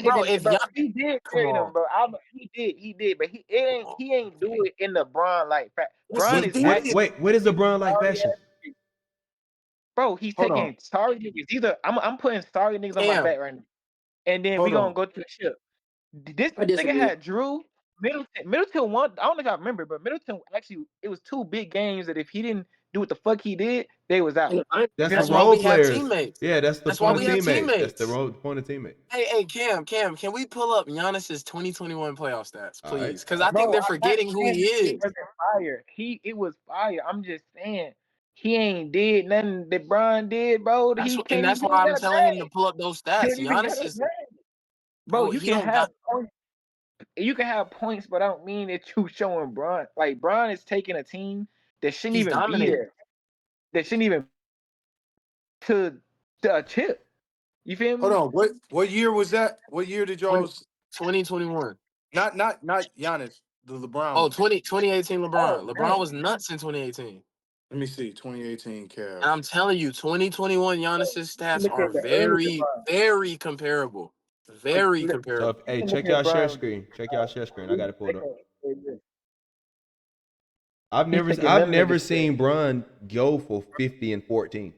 he did come carry them, on, bro. He did, but he ain't do it in the Bron like. yes, Bron he is What? acting. did. What is LeBron like Sorry fashion? ass niggas. Bro, he's Hold on. taking sorry niggas. I'm putting sorry niggas on my Damn. back right now. And then we Hold gonna on. go to the ship. This I nigga disagree. had Drew, Middleton won. I don't know if I remember, but Middleton actually it was 2 big games that if he didn't do what the fuck he did, they was In out. the finals, That's the That's why role we have players. teammates. Yeah, that's the That's why point of we have teammate. That's the teammates. point of teammate. Hey, Cam, can we pull up Giannis's 2021 playoff stats, All right. please? Because I think Bro, they're I'm not forgetting who saying he it is. wasn't fire. It was fire. I'm just saying he ain't did nothing that Bron did, bro. He can't That's even why get I'm that telling him to bag. pull up those Can't stats. even get Giannis that is, bag. Bro, bro, you he can don't have got. points. You can have points, but I don't mean that you showing Bron. Like Bron is taking a team that shouldn't He's even be dominating. there. That shouldn't even to a chip. You feel me? Hold on. What year was that? What year did y'all 2021. not Giannis, the LeBron Oh, one. 2018 LeBron. Oh LeBron man. was nuts in 2018. Let me see. 2018 And I'm Cavs. telling you, 2021 Giannis's stats Look are at the early very, LeBron. very comparable. Like, Very look, So, comparable. hey, you can look check at y'all share Bron. screen. Check y'all share screen. I got it pulled up. He's I've taking them never niggas seen Bron go for 50 and 14.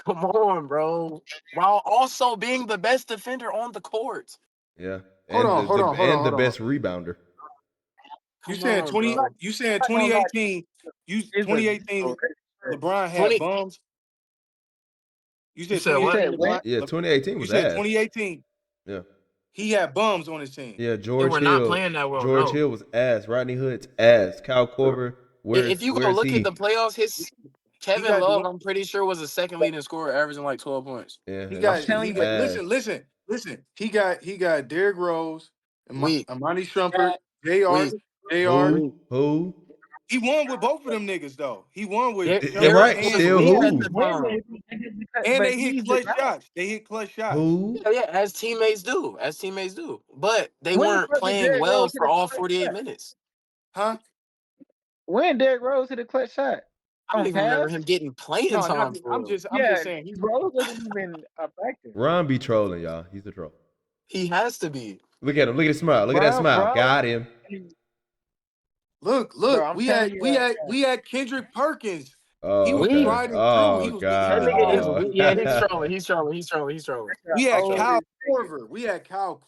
Come on, bro. While also being the best defender on the court. Yeah, Hold and on. the best rebounder. You Come saying on, bro. You saying not gonna lie, 2018? it's a 2018 LeBron had 20. bums. You You said said what? 2018 said what? LeBron. Yeah, 2018 You was said ass. 2018 Yeah, he had bums on his team. yeah. They were not playing that well. George No. Hill was ass. Rodney Hood's ass. Kyle Korver. If you go Where's look at the he? playoffs, He Kevin got Love, I'm pretty sure, was the second leading scorer, averaging like 12 points. Yeah, he that got shit he was got ass. listen. He got Derrick Rose, Weak. Amani Shumpert, JR, Weak. JR. Who? He won with both of them niggas though. He won with Yeah, Shumpert Derrick right. was and Still weak JR. at who? the time. And But they hit he's the clutch guy. shots. They hit clutch shots. Who? Yeah, as teammates do. As teammates do. But they When the weren't fuck did playing Derrick well Rose hit for a all clutch 48 shot? minutes. Huh? When Derrick Rose hit a clutch shot? I don't On even remember pass? him getting playing No, not time me. for real. I'm Yeah, just saying he Rose wasn't even a factor. Ron be trolling, y'all. He's a troll. He has to be. Look at him. Look at his smile. Look at that Brown, smile. Brown, Got him. look. bro, I'm telling you right now. We had Kendrick Perkins. He Oh, was Weak. okay. riding through. Oh, He That was nigga It's, is God. balling. yeah, he's trolling. He's trolling. He's trolling. We the had Kyle oldest nigga.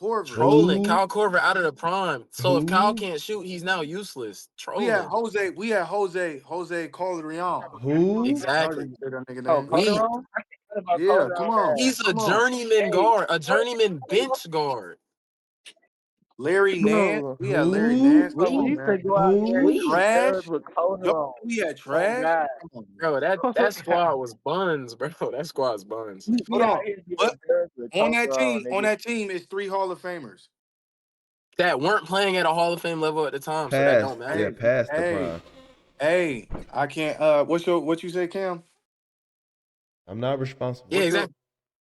Korver. Trolling. Who? Kyle Korver out of the prime. So if Kyle Who? can't shoot, he's now useless. We had Trolling. Jose Calderon. Who? Y'all didn't Exactly. say that nigga Oh, name. Weak. Calderon? I can't about Yeah, come Calderon on. bad. He's a Come on. journeyman Hey, guard, a journeyman bench guard. Larry Nance. bro, We had Larry Who? Nance. Come bro, we on, Weak. used to man. go out there and Who? shoot Weak. dubs Trash. with Y'all, Calderon. we had Oh trash. God. Come on, man. Bro, that Oh God. squad was buns, bro. That squad's buns. We Hold out on. here getting But dubs with Calderon, on nigga. that team is 3 Hall of Famers. That weren't playing at a Hall of Fame level at the time, so that Past. don't Yeah, matter. past the Hey, prime. hey, I can't. What you say, Cam? I'm not responsible. Yeah, What's your exactly.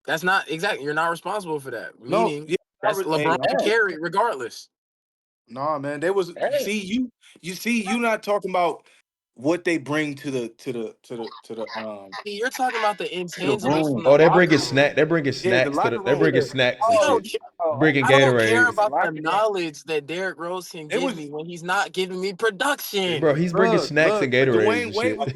That's not exactly. You're not responsible for that. no? Meaning, Yeah, That's Hey, LeBron carried regardless. nah, man, they was Hey. you not talking about what they bring to the You're talking about the intangibles from room. the Oh, locker room. they're bringing Yeah, the snacks locker they're room. bringing snacks and I Oh, don't shit. care. Bringing I don't care Gatorades. about the Locker room. knowledge that Derrick Rose can It give was, me when he's not giving me production. Bro, he's bringing snacks and but Gatorades and Dwayne Wade was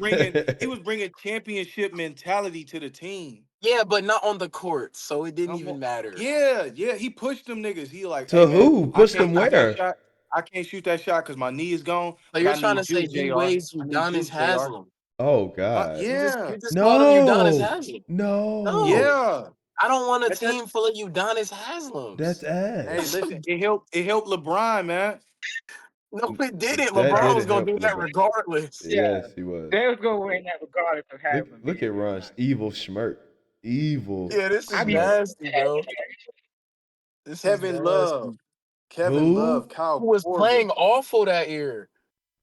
shit. bringing championship mentality to the team. Yeah, but not on the court, so it didn't Come even on. matter. Yeah, he pushed them niggas. He like, hey To man, who? I Pushed can't them shoot that where? shot. I can't shoot that shot because my knee is gone. So But you're I trying to need you, say D Jr. Wade's I need you, Udonis Jr. Haslam. Oh God. Yeah, You just called him Udonis No. Haslam. No. yeah. I don't want a That's team full of Udonis Haslams. That's Hey, ass. listen, it helped LeBron, man. No, it didn't. That LeBron was didn't gonna help do that LeBron. regardless. Yeah. Yes, he was. They was gonna win that regardless of having Look at Ron's evil schmirk. Evil Yeah, this is I mean, schmirk. nasty, bro. This is Kevin Love, nasty. Who? Kyle Who was Korver. playing awful that year.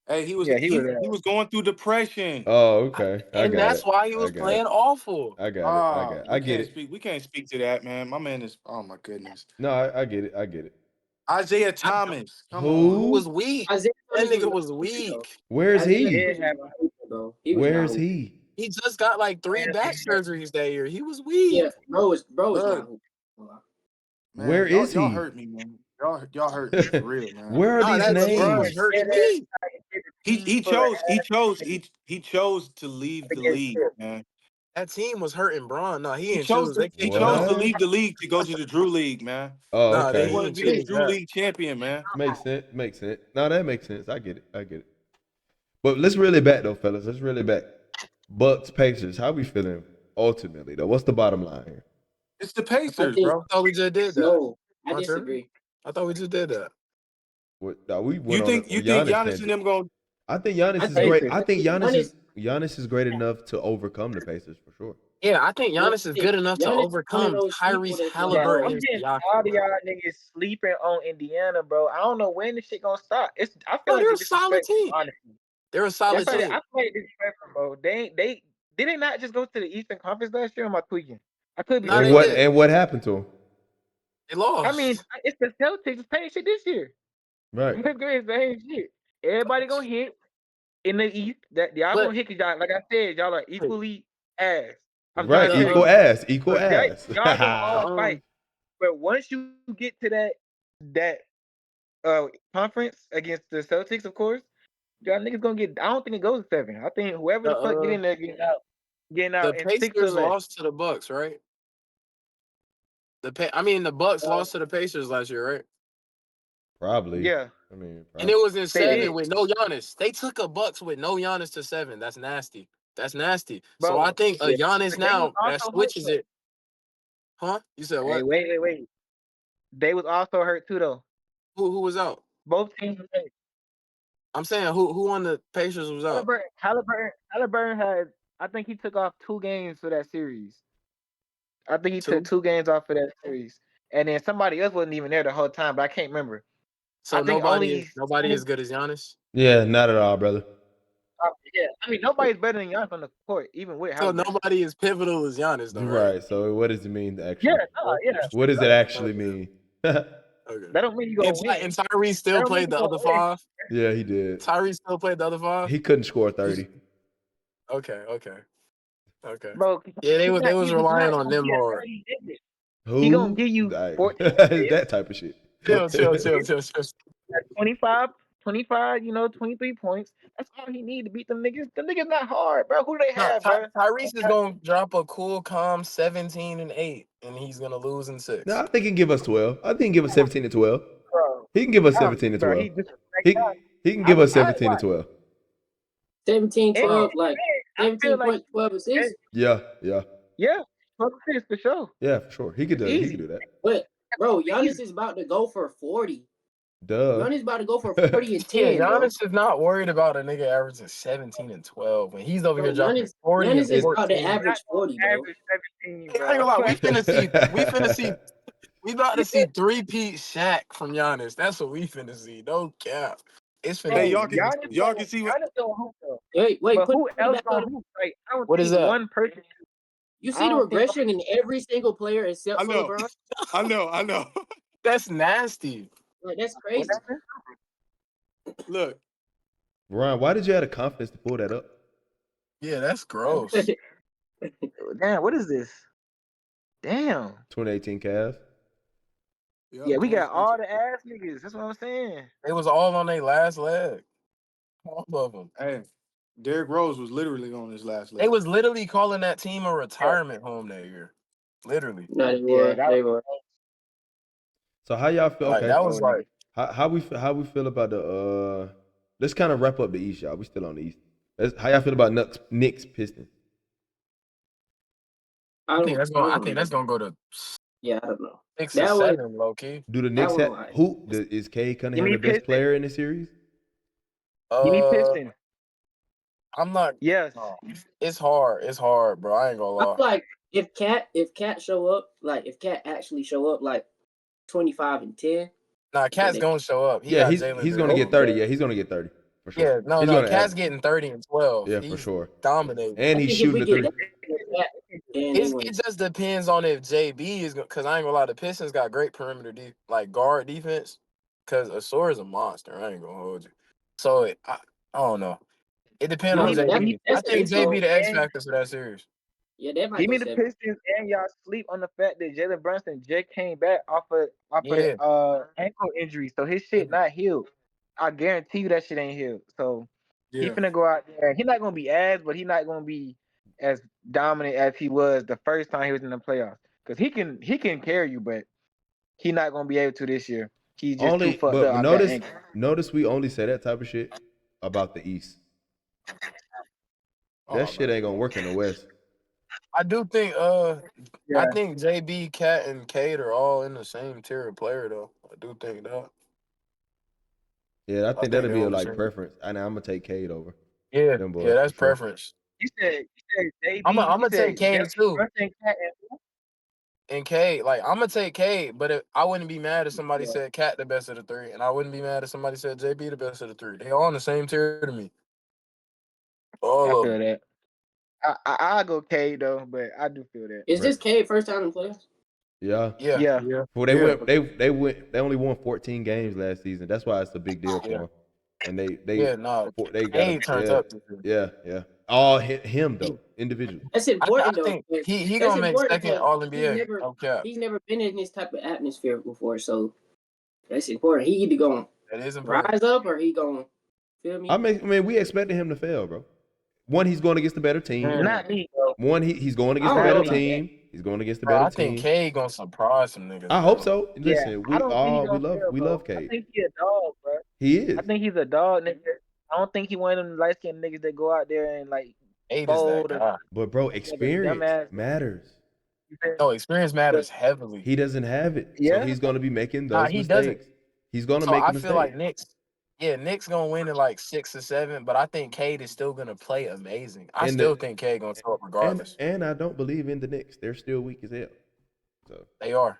Hey, he was yeah, he was. he was going through depression. Oh, okay. I And got that's it. why he I was got it. playing awful. I got it. I got it. I get it. We can't speak to that, man. My man is, oh my goodness. No, I get it. I get it. Isaiah Thomas. Come Who was Who? weak? Isaiah That Thomas nigga was was not hooping, though. weak. Where's Isaiah he? Did Thomas have was not hooping, bro. He was not Where's hooping. he? He just got like 3 back surgeries that year. He was weak. Yeah, bro is not Look, hooping. man, Where is y'all he? hurt me, man. Y'all hurt me for real, man. Where are Nah, these that team LeBron was names? hurting did have me. He chose to leave the against league, Chip. man. That team was hurting Braun. No, he He didn't chose choose. to They he kicked him chose out. to What? leave the league to go to the Drew League, man. Oh, Nah, He he okay. wanted didn't to be the choose Drew that. League champion, man. Makes sense. Makes sense. No, that makes sense. I get it. I get it. But let's reel it back though, fellas. Let's reel it back. Bucks, Pacers. How we feeling ultimately though? What's the bottom line here? It's the I Pacers, think bro. I thought we just did that. no, I Hunter? disagree. I thought we just did that. What? We You went on think a Giannis Giannis and tangent. them going? I think Giannis I is think great. I think Giannis- Giannis is great enough to overcome the Pacers for sure. Yeah, I think Giannis is good enough to Giannis is one of overcome those people Tyrese that's Yeah, like, Halliburton I'm and getting Siakam. tired of bro. y'all niggas sleeping on Indiana, bro. I don't know when this shit gonna stop. I feel No, like they're a it's solid disrespectful, team. honestly. They're a solid I team. feel like it's disrespectful, bro. They did they not just go to the Eastern Conference last year? Or am I tweaking? I could be. No, they And did. what happened to him? They lost. I mean, it's the Celtics. It's paying shit this year. Right. It's the same shit. Everybody gonna hit in the East. That y'all But- gonna hit because y'all, like I said, y'all are equally ass. I'm Right. trying to Equal tell you. ass. Equal But ass. y'all gonna all fight. But once you get to that conference against the Celtics, of course, y'all niggas gonna get. I don't think it goes to 7. I think whoever the fuck get in there getting out The in 6 or Pacers less. lost to the Bucks, right? The Bucks lost to the Pacers last year, right? Probably. Yeah. I mean, And it was in They 7 did. with no Giannis. They took a Bucks with no Giannis to 7. That's nasty. That's nasty. So Bro, I think a yeah. Giannis But they now was that also switches hurt, it. Huh? You said though. what? Hey, wait. They was also hurt too, though. Who was out? Both teams were hurt. I'm saying who on the Pacers was out? Halliburton had. I think he took off 2 games for that series. I think he took 2? 2 games off for that series, and then somebody else wasn't even there the whole time, but I can't remember. So I think nobody only as good as Giannis. yeah, not at all, brother. Yeah, I mean nobody's better than Giannis on the court, even with So Halliburton. nobody is pivotal as Giannis, though, right? Right. So what does it mean actually? Yeah. What does it actually mean? Okay. That don't mean you gonna win. And Tyrese still That don't played mean the you other gonna win. 5. Yeah, he did. Tyrese still played the other 5. He couldn't score 30. Okay. Bro, Yeah, they was he's relying not on gonna them be a hard. 30 digit. Who? He gonna give you Like, 14 that type of shit. Chill. 25, 23 points. That's all he need to beat them niggas. Them niggas not hard, bro. Who do they No, have, bro? Tyrese is gonna drop a cool, calm 17 and 8, and he's gonna lose in 6. No, I think he can give us 12. I think he can give us 17 and 12. Bro, He can give us 17 and bro, 12. he just He can give us 17 and 12. 17, And 12, like I feel 17 like points, 12 assists. Yeah. 12 assists for sure. Yeah, for sure. He could do Easy. that. But bro, Giannis is about to go for 40. Duh. Giannis about to go for 40 and 10. Yeah, bro. Giannis is not worried about a nigga averaging 17 and 12 when he's over Bro, here dropping 40 Giannis and is about to 14. average 40, bro. Average 17, Hey, bro. I ain't gonna lie, we about to see 3-peat Shaq from Giannis. That's what we finna see. No cap. It's finna Hey, be y'all can Giannis see what Giannis don't hoop though. Wait, But put who it else back gonna on. hoop? Like I don't What see is that? one person. You I see the don't think- regression in every single player except I for know. LeBron? I know. That's nasty. Like that's What crazy. happened? Look, Ryan, why did you have the confidence to pull that up? Yeah, that's gross. Damn, what is this? Damn. 2018 Cavs. Yeah, we got all the ass niggas. That's what I'm saying. It was all on their last leg. All of them. hey, Derrick Rose was literally on his last leg. They was literally calling that team a retirement home that year. Literally. No, they Yeah, were. They were. So how y'all feel? Like Okay, that was like how we feel about the let's kind of wrap up the East, y'all. We still on the East. How y'all feel about Knicks Pistons? I think that's gonna go to Yeah, I don't know. 6 That or was 7, low key. Do the Knicks one have was- who is Cade Cunningham me the best Pistons. player in the series? Give me Pistons. I'm not. Yes. No, it's hard. It's hard, bro. I ain't gonna I'm lie. like if Cat show up, like if Cat actually show up like 25-10. Nah, Cat's gonna show up. Yeah, got he's Jalen gonna get Green. 30. Yeah, he's gonna get 30 for sure. Yeah, no, he's no. gonna Cat's average. getting 30 and 12. Yeah, He's for sure. dominating. And he's I think shooting if the we three. get Cat, then they win. It just depends on if JB is because I ain't gonna lie. The Pistons got great perimeter guard defense. Because Asor is a monster. I ain't gonna hold you. So I don't know. It depends on JB. I think JB the X factor for that series. Yeah, that might Give go me the 7. Pistons, and y'all sleep on the fact that Jalen Brunson just came back off of Yeah. the ankle injury, so his shit not healed. I guarantee you that shit ain't healed. So he Yeah. finna go out there. He's not gonna be but he not gonna be as dominant as he was the first time he was in the playoffs. Cause he can carry you, but he not gonna be able to this year. He's just too fucked up. Off that ankle. Notice we only say that type of shit about the East. That shit ain't gonna work in the West. I do think Yeah. I think JB, Cat, and Cade are all in the same tier of player though. I do think that. Yeah, I think they're that'll be a on the same. preference. And I'm gonna take Cade over. Yeah, them boys, yeah, that's for sure. preference. You said JB. I'm gonna take Cade too. Brunson, Cat, And Cade, like I'm gonna take Cade, but I wouldn't be mad if somebody said Cat the best of the 3, and I wouldn't be mad if somebody said JB the best of the 3. They all on the same tier to me. All I of feel them. that. I go Cade though, but I do feel that. Is this Cade first time in playoffs? Yeah. Yeah. Well, they only won 14 games last season. That's why it's a big deal for them. And they Cade turns up. Yeah. All him though, individually. That's important I think though. he That's gonna make important second because All NBA. He's never been in this type of atmosphere before, so that's important. He either gonna That is important. rise up or he gonna feel me. I mean, we expected him to fail, bro. One, he's going against the better team. Not me, bro. One, he's going against I the don't know better about team. He's going against the Bro, better I think team. Cade gonna surprise some niggas. I hope so. Yeah, Listen, I don't think he we bro. love Cade. I think he a dog, bro. He is. I think he's a dog, nigga. I don't think he one of them light skinned niggas that go out there and like Cade is that guy. But bro, experience matters. No, experience matters heavily. He doesn't have it. So Yeah. he's gonna be making those Nah, he mistakes. doesn't. He's gonna So make a I mistake. feel like Knicks gonna win in like 6 or 7, but I think Cade is still gonna play amazing. I still think Cade gonna show up regardless. And I don't believe in the Knicks. They're still weak as hell. So They are.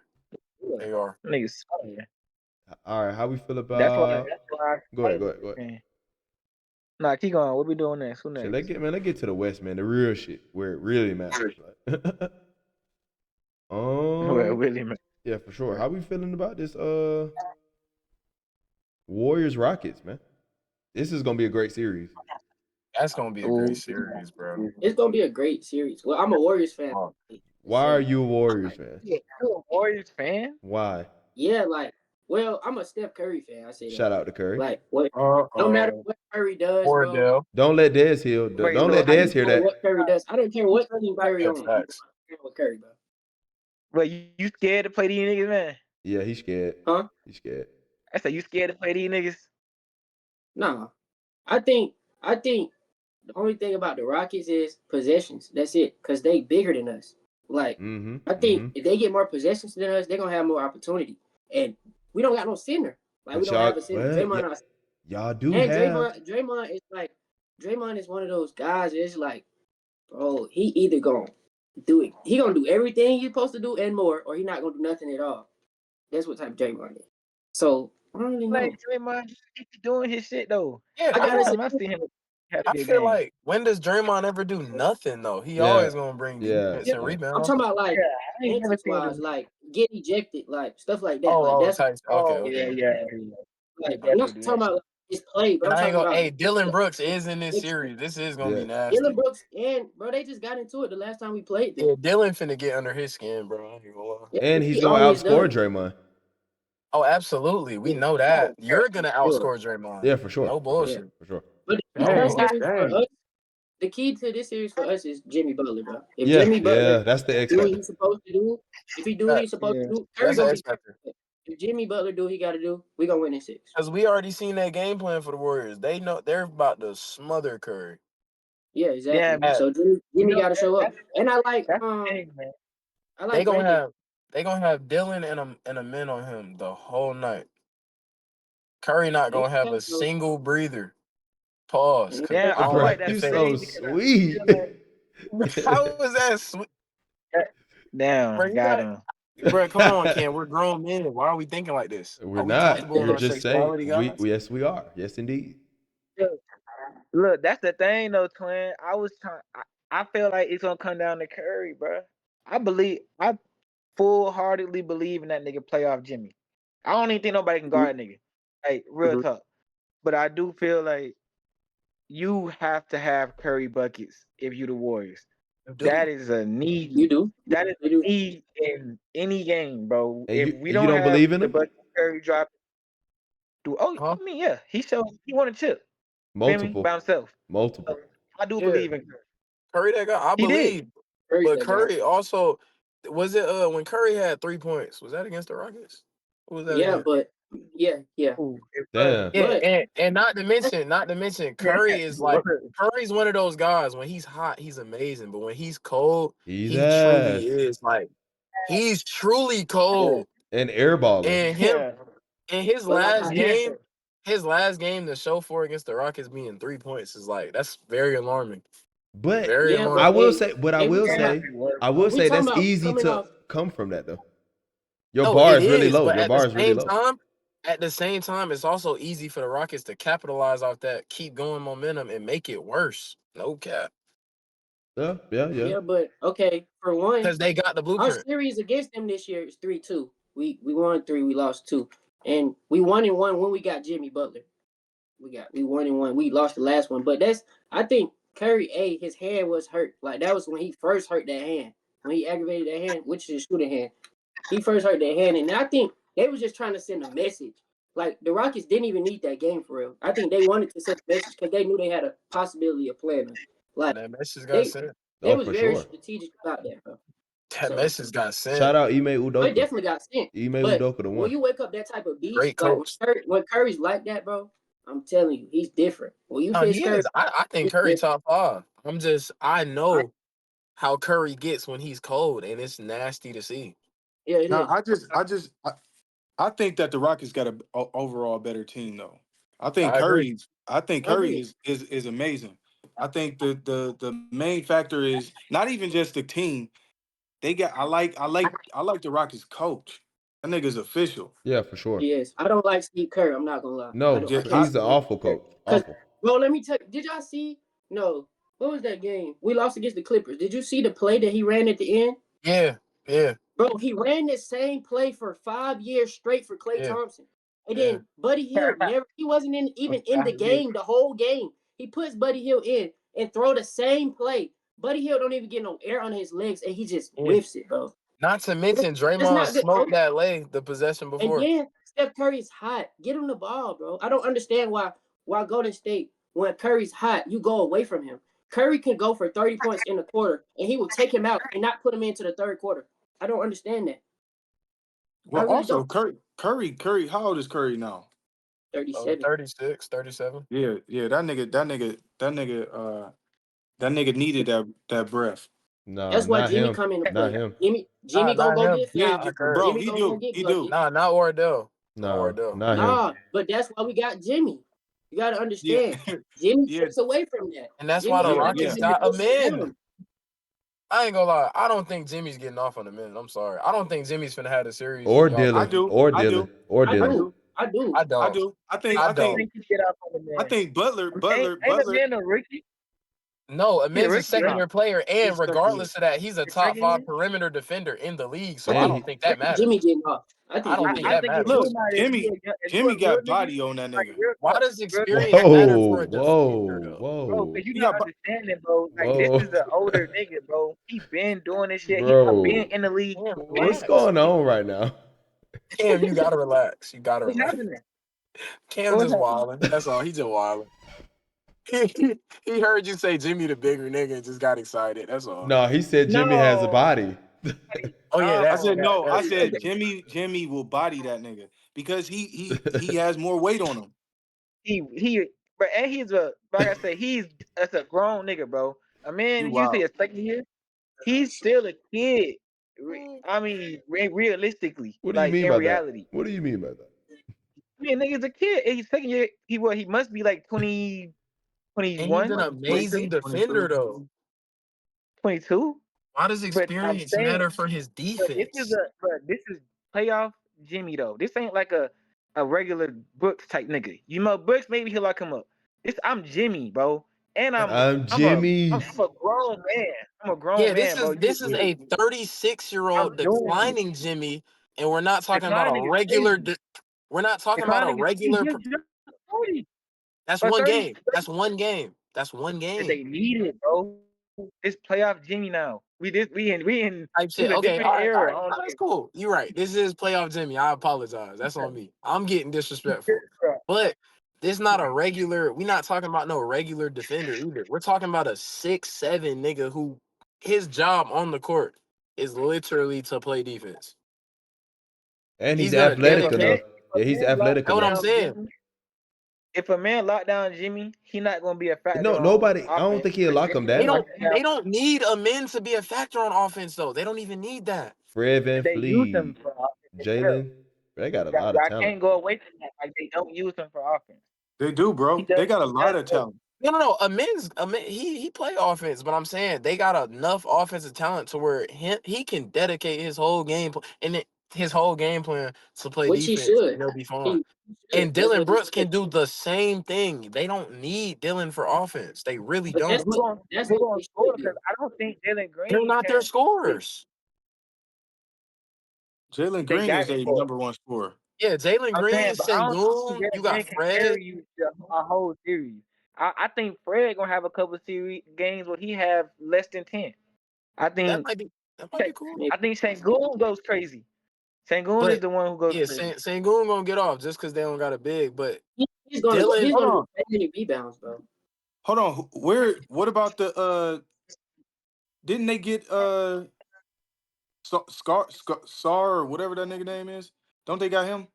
They are. Niggas. all right, how we feel about That's why Go ahead. Nah, keep going. What we doing next? Who next? Shit, let's get to the West, man. The real shit, where it really matters. Really, man. Yeah, for sure. How we feeling about this Warriors Rockets, man? This is gonna be a great series. That's gonna be a great series, bro. It's gonna be a great series. Well, I'm a Warriors fan. Why are you a Warriors fan? You a Warriors fan? Why? Yeah, well, I'm a Steph Curry fan. I say that. Shout out to Curry. Like what? No matter what Curry does, bro. Don't let Dez hear. Don't let Dez hear that. What Curry does, I don't care what team Curry on. With Curry, bro. But you scared to play these niggas, man? Yeah, he's scared. Huh? He's scared. I said you scared to play these niggas? Nah, I think the only thing about the Rockets is possessions. That's it, cause they bigger than us. Like I think if they get more possessions than us, they're gonna have more opportunity. And we don't got no center. Like we don't have a center. Y'all do and have. Draymond is one of those guys. It's like, bro, he either gonna do it. He gonna do everything he's supposed to do and more, or he not gonna do nothing at all. That's what type of Draymond is. So I don't really know. Like Draymond, he doing his shit though. Yeah, I see him. I feel like when does Draymond ever do nothing though? He always gonna bring defense and rebound. I'm talking about like I ain't never seen wise, him. like get ejected, like stuff like that. Like that's type. Oh Okay. yeah. like They I'm not definitely do talking that about shit. like, his play, but And I'm I ain't talking gonna. about Hey, Dylan the Brooks is in this extra. series. This is gonna Yeah. be nasty. Dylan Brooks and bro, they just got into it the last time we played them. Yeah, Dylan finna get under his skin, bro. I ain't gonna lie. Yeah, And he's he gonna always outscore does. Draymond. Oh, absolutely. We Yeah. know that. You're gonna Sure. outscore Draymond. Yeah, for sure. No For bullshit. sure. For sure. But the key to this Dang, series for dang. us, the key to this series for us is Jimmy Butler, bro. If Yeah, Jimmy Butler that's the X do what factor. he's supposed to do, if he do what he's supposed Yeah. to do, Curry That's an gonna X be factor. if Jimmy Butler do what he gotta do, we gonna win in 6. Because we already seen that game plan for the Warriors. They know they're about to smother Curry. Yeah, exactly. Yeah, man. So Jimmy gotta show up. And I like That's the thing, man. I They like gonna Brandon. have Dylan and a man on him the whole night. Curry not gonna have a single breather. Pause. 'Cause Yeah, I I don't feel Bro, like like that's you to so crazy. sweet. How was that sweet? Damn, Bro, you got got him. Bro, come on, Ken. We're grown men. Why are we thinking like this? We're Are we not. comfortable in We're our just saying sexuality, guys? yes, we are. Yes, indeed. Look, that's the thing though, twin. I feel like it's gonna come down to Curry, bro. I full-heartedly believe in that nigga playoff Jimmy. I don't even think nobody can guard that nigga. Like real Mhm. talk. But I do feel like you have to have Curry buckets if you the Warriors. That is a need. You do. That is You a do. need in any game, bro. And If we you don't don't have believe in the him? bucket Curry drop, Huh? I mean, yeah, he won a chip. Feel me? Multiple. By himself. Multiple. I do Yeah. believe in Curry. Curry that guy. I He did. believe. Curry's But that guy. Curry also was it when Curry had 3 points, was that against the Rockets? What was that Yeah, against? but yeah. Ooh, it Damn. Yeah, But and not to mention, Curry is like was. Curry's one of those guys. When he's hot, he's amazing, but when he's cold, He's he truly ass. is like he's truly cold. And airballing. And him Yeah. in his But like last I, Yeah. game, the show for against the Rockets being 3 points is like that's very alarming. But Very yeah, I but alarming. will hey, say, hey, we talking about we talking that's about easy coming to off. come from that though. Your No, bar it is really is, low. but Your bar is really low. at the same time, it's also easy for the Rockets to capitalize off that, keep going momentum, and make it worse. No cap, Yeah. Yeah, but okay, for one, because they got the our blueprint. series against them this year is 3-2. We won 3, we lost 2, and we won in 1 when we got Jimmy Butler. We won in 1. We lost the last one, but that's I think Curry his hand was hurt. Like that was when he first hurt that hand. When he aggravated that hand, which is his shooting hand. He first hurt that hand, and I think they was just trying to send a message. Like the Rockets didn't even need that game for real. I think they wanted to send a message because they knew they had a possibility of playing them. Like That message got they sent. they Oh, was for very sure. strategic about that, bro. That So message got sent. Shout out Ime it Udoka. definitely got sent. Ime But Udoka the when one. you wake up that type of beast, Great like coach. when Curry's like that, bro, I'm telling you, he's different. When you No, face he Curry, is. I think he's Curry different. top 5. I know how Curry gets when he's cold, and it's nasty to see. Yeah, it Now, is. I think that the Rockets got a overall better team though. I think I agree. Curry is amazing. I think the main factor is not even just the team. They got I like the Rockets coach. That nigga's official. Yeah, for sure. He is. I don't like Steve Kerr. I'm not gonna lie. No, I Yeah, can't he's stand an awful coach. because, Awful. bro, let me tell you. Did y'all see? No. What was that game? We lost against the Clippers. Did you see the play that he ran at the end? Yeah. Bro, he ran the same play for 5 years straight for Klay Yeah. Thompson. And Yeah. then Buddy Hield he wasn't even in the game the whole game. He puts Buddy Hield in and throw the same play. Buddy Hield don't even get no air on his legs and he just Yeah. whiffs it, bro. Not to mention That's Draymond not good. smoked that leg the possession And before. then Steph Curry's hot. Get him the ball, bro. I don't understand why Golden State, when Curry's hot, you go away from him. Curry can go for 30 points in the quarter, and he will take him out and not put him into the third quarter. I don't understand that. Well, really also don't. Curry. How old is Curry now? 37. 36, 37. Yeah. That nigga needed that breath. No, That's why not Jimmy him. come into Not play. him. Jimmy gonna Not go him. get Yeah, fouled. Not Curry. bro, Jimmy gonna go get he do. buckets. Not Wardell. Not No, Wardell. not him. Nah, but that's why we got Jimmy. You gotta Yeah, understand. Jimmy yeah, takes away from that. And that's why Jimmy the ain't got Rockets nothing yeah. to got a push it man. down. I ain't gonna lie. I don't think Jimmy's getting off on a minute. I'm sorry. I don't think Jimmy's finna have a series. Or y'all Dylan. I think. do. Or I Dylan. do. Or I Dylan. do. I do. I I don't. do. I I I don't. think he get out on the man. think Butler. Ain't the man a rookie? No, He a Amen's a rookie, second right? year player, and He's second year. regardless of that, he's a His top second 5 year? perimeter defender in the league. So I And don't he, think I that think Jimmy matters. getting off. I I think don't Jimmy think I getting that off. think it matters. will Look, matter if you a Jimmy real got nigga. body on that Like nigga. real Why talk, does real talk. experience matter for whoa, a defender whoa, though? Bro, whoa, because you He not got understanding, bro. Like this whoa, is an older nigga, bro. He been doing this shit. He been bro. in the league. Cam, Been What's relax. going on right now? Cam, you gotta relax. You gotta what's relax. happening? Cam What's just happening? wilding. That's all. He just wilding. He heard you say Jimmy the bigger nigga and just got excited. That's all. No, he said Jimmy has a No, body. Oh yeah, I that no. said that no. I that's said crazy. Jimmy will body that nigga because he has more weight on him. But and he's a like I said, that's a grown nigga, bro. A You man, you say wild. a second year, he's still a kid. I mean, realistically, What do you like mean in by that? reality. What do you mean by that? I mean, nigga's a kid. He's second year. He must be like 20, And he's 21, an 22, amazing defender though. 22. Why does But I'm experience saying, matter for his defense? but this is playoff Jimmy though. This ain't like a regular Brooks type nigga. You know, Brooks maybe he'll lock him up. I'm Jimmy, bro, and I'm I'm a Jimmy. I'm a grown man. I'm a grown Yeah, man, bro. this is a 36-year-old I'm doing it. declining Jimmy, and we're not talking about a Declining is regular. crazy. We're not talking about a Declining is he regular. just dropped 40 That's or one 30. game. That's one game. That's one That game. they need it, bro. It's playoff Jimmy now. We in Type this is shit. a Okay, different all right, all era. right. I don't Oh, that's cool. You're right. This is playoff Jimmy. I apologize. That's on me. I'm getting disrespectful. But this not a regular. We're not talking about no regular defender either. We're talking about a 6'7" nigga who his job on the court is literally to play defense. And he's He's gonna athletic If a dedicate. man, enough. Yeah, he's athletic That's what I'm enough. saying. If a man lock down Jimmy, he not gonna be a factor No, on nobody. I don't offense. think he'll lock him They down. don't. They don't need a man to be a factor on offense though. They don't even need that. Fred Van They use him Fleet, for offense as well. Jalen. They got a Y'all, lot of y'all talent. can't go away from that. Like they don't use him for offense. They do, He bro. does. They got a He lot does of both. talent. No. He play offense, but I'm saying they got enough offensive talent to where he can dedicate his whole his whole game plan to play Which he defense, should. and they'll be fine. He And should. That's Dylan what he Brooks can should. do the same thing. They don't need Dylan for offense. They really But don't. that's Who what gonna they score? should Because do. I don't think Jalen They're Green not their can. scorers. Jalen They Green got is it a for. number one scorer. Yeah, Jalen I'm Green, saying, but I don't think Sengun. You Jalen got Green can Fred. carry you a whole series. I think Fred gonna have a couple series games where he have less than 10. I That think might be that might be cool. Maybe. I think Sengun goes crazy. Sengun is But the one who goes yeah, crazy. Sengun gonna get off just because they don't got a big. But He's Dylan, Hold gonna on. get so many rebounds, bro. Hold on. What about the didn't they get Sar or whatever that nigga name is? Don't they got him?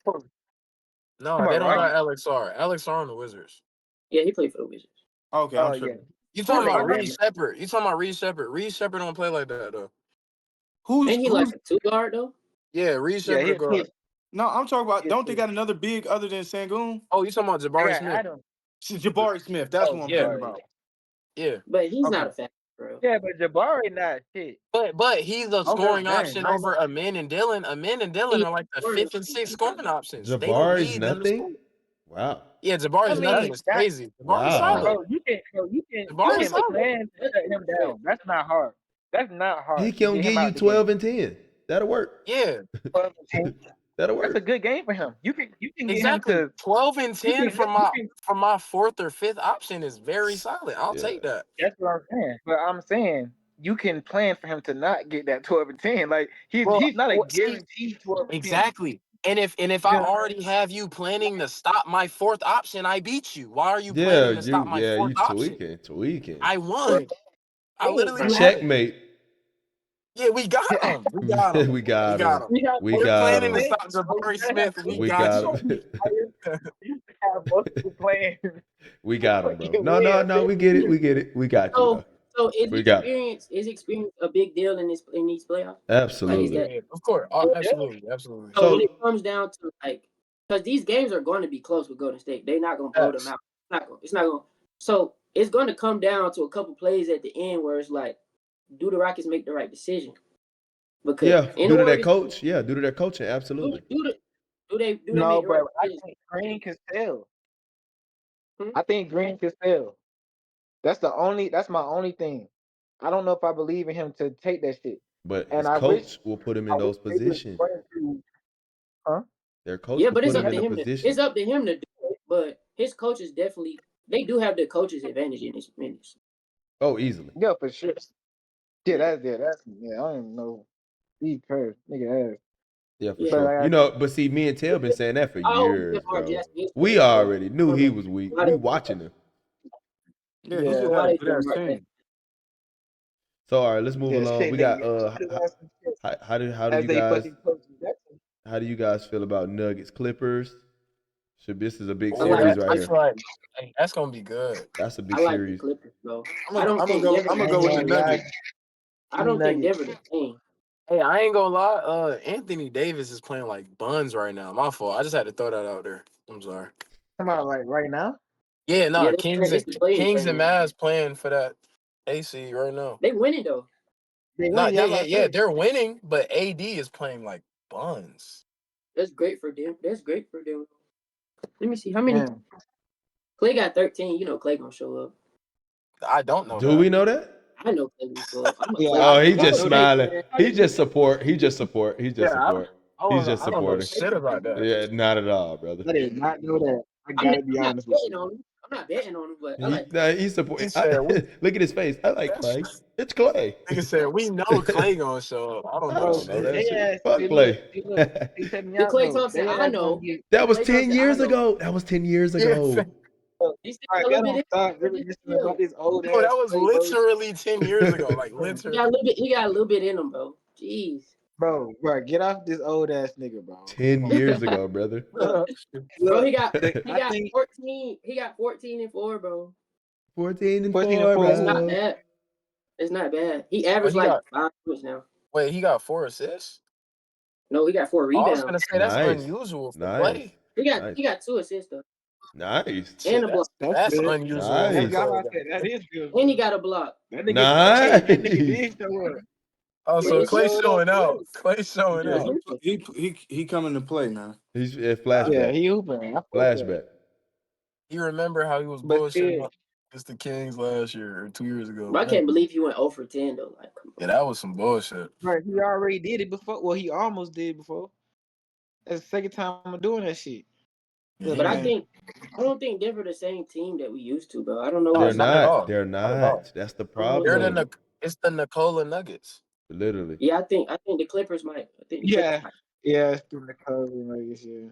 no, Come they on, don't got Rocky. Alex R. Alex R on the Wizards. Yeah, he played for the Wizards. Okay, I'm Oh yeah. tripping. You Who talking they about got? Reed Shepard? You talking about Reed Shepard? Reed Shepard don't play like that though. Who's Ain't he like who's a 2 guard though? Yeah, Reed Yeah, Shepard a guard. no, I'm talking about he don't they got another big other than Sangoon? Oh, you talking about I Jabari got Smith? Adam. Jabari Smith, that's Oh, what I'm Yeah, thinking Jabari. about. yeah. But he's not Okay. a factor, bro. Yeah, but Jabari not shit. But he's a Okay, scoring dang. option over Amin and Dylan. Amin and Dylan He are like the scoring. 5th and 6th scoring options. They don't Jabari's need them to score. nothing. Wow. Yeah, I Jabari's mean, nothing. It's that crazy. Jabari's Wow. solid. bro, you Jabari's can solid. plan to shut him down. That's not hard. That's not He hard to can get give him you out the game. 12 and 10. That'll work. Yeah, 12 and 10. That'll That's a work. good game for him. You can get him exactly. to 12 and 10 from you my can from my 4th or 5th option is very solid. I'll Yeah. take that. that's what I'm saying. But I'm saying you can plan for him to not get that 12 and 10. Like Well, he's not a see, guaranteed 12 and 10. exactly. And if You I know what I'm already have you planning to stop my 4th option, I beat you. Why are you Yeah, planning to stop my 4th you option? tweaking. I won. I literally saying? won. Checkmate. Yeah, we got him. We got him. We We got him. got him. We have We You're got planning to him. stop Jabari Smith. We We got got you. him. You have multiple plans. We got him, bro. You No, win, we get it. We get it. We got you, though. So We got it. is experience a big deal in these playoffs? Absolutely. Like, Yeah, of course. Yeah. Absolutely. Absolutely. so when So, it comes down to like, because these games are going to be close with Golden State, they're not going to blow them Facts. out. It's not going. So it's going to come down to a couple plays at the end where it's like, do the Rockets make the right decision? Because yeah, in due to order that coach. Yeah, due to that coaching. Absolutely. do they No, make the right bro. I decision? think Green can sell. Hmm? I think Green can sell. That's my only thing. I don't know if I believe in him to take that shit. But And his I wish coach will put him I in wish those they would positions. explain to, huh? Their coach Yeah, will but put it's him up in to a him. It's position. up to him to do it. But his coaches definitely they do have the coaches advantage in this minutes. Oh, easily. Yeah, for sure. Yeah. That's I don't even know. Steve Kerr, nigga ass. Yeah, for Yeah. But sure. like But see, me and Tail been saying that for I always years, give Mark bro. Jackson his We credit, bro. already knew he was weak. We watching him. Yeah, I, he yeah, just Why had a they good give ass Mark team. Jackson? So all right, let's move yeah, along. shit, We nigga. got how do As you they guys fucking coach Jackson. feel about Nuggets Clippers? This is a big I like series the right I here. feel like that's gonna be good. That's a big I like the series. Clippers, bro. I'm I gonna don't think go. Denver. I'm gonna I go ain't with the gonna lie. Nuggets. I don't think Nuggets. Denver the same. Hey, I ain't gonna lie. Anthony Davis is playing like buns right now. My fault. I just had to throw that out there. I'm sorry. Come out like right now. Yeah, no, Yeah, Kings it's and the players right now. Mavs playing for that AC right now. They winning though. They Nah, win, yeah, they're winning, but AD is playing like buns. That's great for them. That's great for them. Let me see how many. Man. Clay got 13. You know Clay gonna show up. I don't know Do that. we know that? I know Clay gonna show up. I'm a Yeah, Clay. Oh, he I just know Clay smiling. fan. He just support. He just support. He just Yeah, support. He's just I don't know supporting. shit about that. Yeah, not at all, brother. I did not know that. I I'm gotta be not honest with betting you. on him. I'm not betting on him, but I like. He support. He said, Look at his face. I like Clay. It's Clay. nigga said, we know Clay gonna show up. I don't I know don't shit. know that They shit. ass, Fuck see, Clay. look, see, check me The out Clay though. Thompson, They I ass gonna know. get. That was Clay 10 Thompson, I years know. ago. That was 10 years Yeah, ago. He still All right, got a y'all little don't bit. stop really In him. listening about this old bro, that ass was Clay, bro. literally 10 years ago. Like He literally. got a little bit. He got a little bit in him, bro. Jeez. Bro, get off this old ass nigga, bro. 10 Come on. years ago, brother. Bro, Look, he got I think 14. He got 14 and 4, bro. 14 and 14 and 4, 4 It's who? not bro. bad. It's not bad. He Oh, averaged he like got 5 points now. wait, he got 4 assists? No, he got 4 Oh, I was gonna rebounds. say that's Nice. unusual for Nice. Clay. He got 2 assists though, Nice. and Shit, a block. That's that's good. unusual for That's Nice. y'all Clay. about to say that is good. And he got a block. That nigga, hey, that nigga Nice. did show up. Oh, Yeah, so he Clay showed up. showing out. Clay showing Yeah, Yeah. out. he coming to play, man. He's a Yeah, flashback. he hooping. I fuck that. Flashback. You remember how he was But bullshitting still, against the Kings last year or 2 years ago? But I can't believe he went 0 for 10 though. Like, come Yeah, on. that was some bullshit. right, he already did it before. Well, he almost did before. That's the second time I'm doing that shit. Yeah, Look, But man. I don't think Denver the same team that we used to, bro. I don't know No, They're what's not at all. They're Not at all. not. That's the I don't know what's They're going problem. on. it's the Nikola Nuggets. Literally. Yeah, I think the Clippers might. I think the Clippers Yeah, might. yeah, it's through the cover, Nuggets, yeah.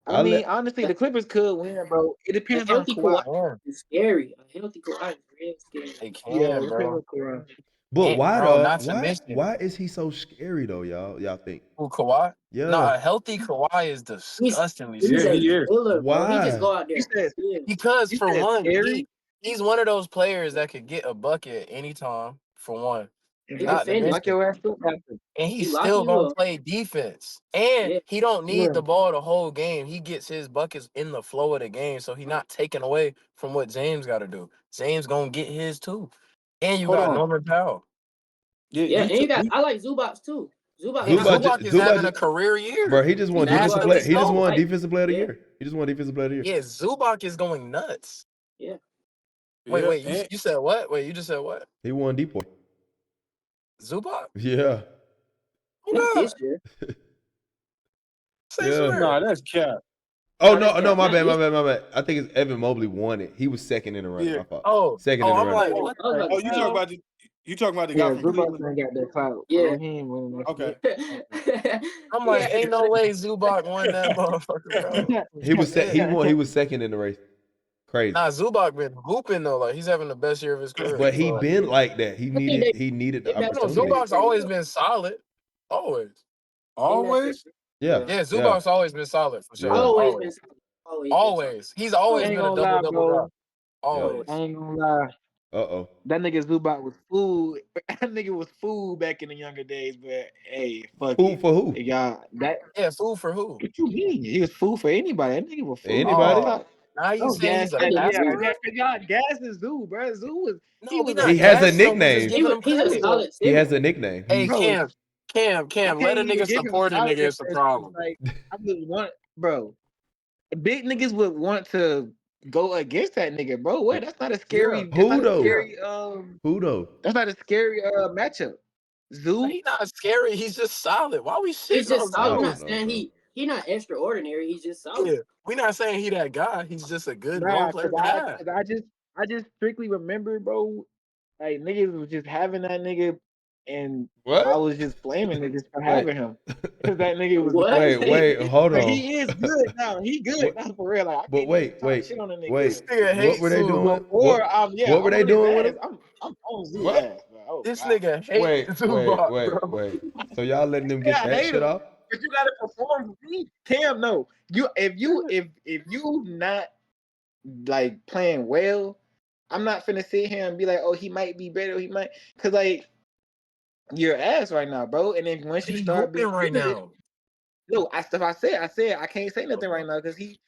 I I mean, let honestly, the Clippers could win, bro. It A depends on healthy Kawhi Kawhi. Yeah, is scary. A healthy Kawhi is real scary. they Yeah, can, it depends bro. on Kawhi. but And, why bro, though? not to mention Why is he so scary though, y'all think? who Kawhi. No, Yeah. a healthy Kawhi is He's disgustingly he's Yeah, a scary. he is. killer, bro. He just Why? go out there. You said Yeah. Because you for said one, scary he's one of those players that could get a bucket at any time. For one, and He not to defended. lock mention, your ass up after. and He he's lock still you gonna up. play defense. And Yeah. he don't need Yeah. the ball the whole game. He gets his buckets in the flow of the game, so he not taken away from what James got to do. James gonna get his too. And you Hold got on. Norman Powell. Yeah, Yeah, and you got I like Zubats too. Zubac And got Zubac, Zubac like is having a Zubac, career year. bro, he just won Zubac defensive National player. is He just so. won right. defensive player of the Yeah. year. He just won defensive player of the year. Yeah, Zubac is going nuts. Yeah. yeah, Wait, and you said what? Wait, you just said what? He won Depoy. Zubac? Yeah. Who Not got? this year. Say Yeah. swear. nah, that's cap. Oh Nah, no, my not bad, this my bad. I think it's Evan Mobley won it. He was second in the running. Yeah. My fault. Oh, Second in the I'm running. like, year. what I was the about to Oh, say. you talking about the guy Yeah, from Zubac Cleveland? ain't got that clout. Yeah. Bro. He ain't winning that Okay. I'm He like, had ain't no way Zubac won that motherfucker, bro. shit. He was second in the race. Crazy. Nah, Zubac been hooping though. Like he's having the best year of his career. But he So, been like that. He I think needed the they you know, opportunity. Zubac's always been solid. Always. Always? Yeah. Yeah, Yeah. Zubac's always been solid for sure. Yeah. always been Always. solid. Always been solid. Always. He's always I ain't been a gonna lie, double-double guy. bro. Always. I ain't gonna lie. Uh-oh. That nigga Zubac was fooled. That nigga was fooled back in the younger days, but hey, fuck Who it. for who? Y'all, that Yeah, fool for who? what you mean? He was fooled for anybody. That nigga was fooled. Anybody? Oh, now you Oh, saying gas, he's a I think yeah, passer? gas, y'all gas is Zoo, bro. Zoo was No, we was a He not has a gassing him. We just nickname. giving him he's a credit. solid He center. has a nickname. Hey, bro. Cam, I let can't a even nigga give him support a solid nigga. It's a because problem. like I would want, bro. Big niggas would want to go against that nigga, bro. What? That's not a scary. That's Who not a though? scary. Who though? That's not a scary matchup. Zoo. He's not scary. He's just solid. Why we He's shitting just on I solid. We're Zoo? not don't know, saying bro. he not extraordinary. He's just solid. Yeah, we're not saying he that guy. He's just a good role Nah, player cause to have. I just strictly remember, bro. Like niggas was just having that nigga, and What? I was just blaming niggas for Wait. having him because that nigga was. What? Wait, hold But on. he is good now. He good. What- That's for real. Like I But can't even talk shit on the nigga. wait. This nigga What hates were they Zoo. doing? Before, yeah, what were I'm they on his doing with ass. him? I'm on Zoo What? ass, bro. Oh, This God. nigga hates Zubac, bro. So y'all letting them Yeah, get I that hate shit him. off? But you gotta perform for me. Cam, no. If you not like playing well, I'm not finna sit here and be like, oh, he might be better, he might, cause like you're ass right now, bro. And then once you He start hooping being right good, now. no, I said I can't say nothing right now because he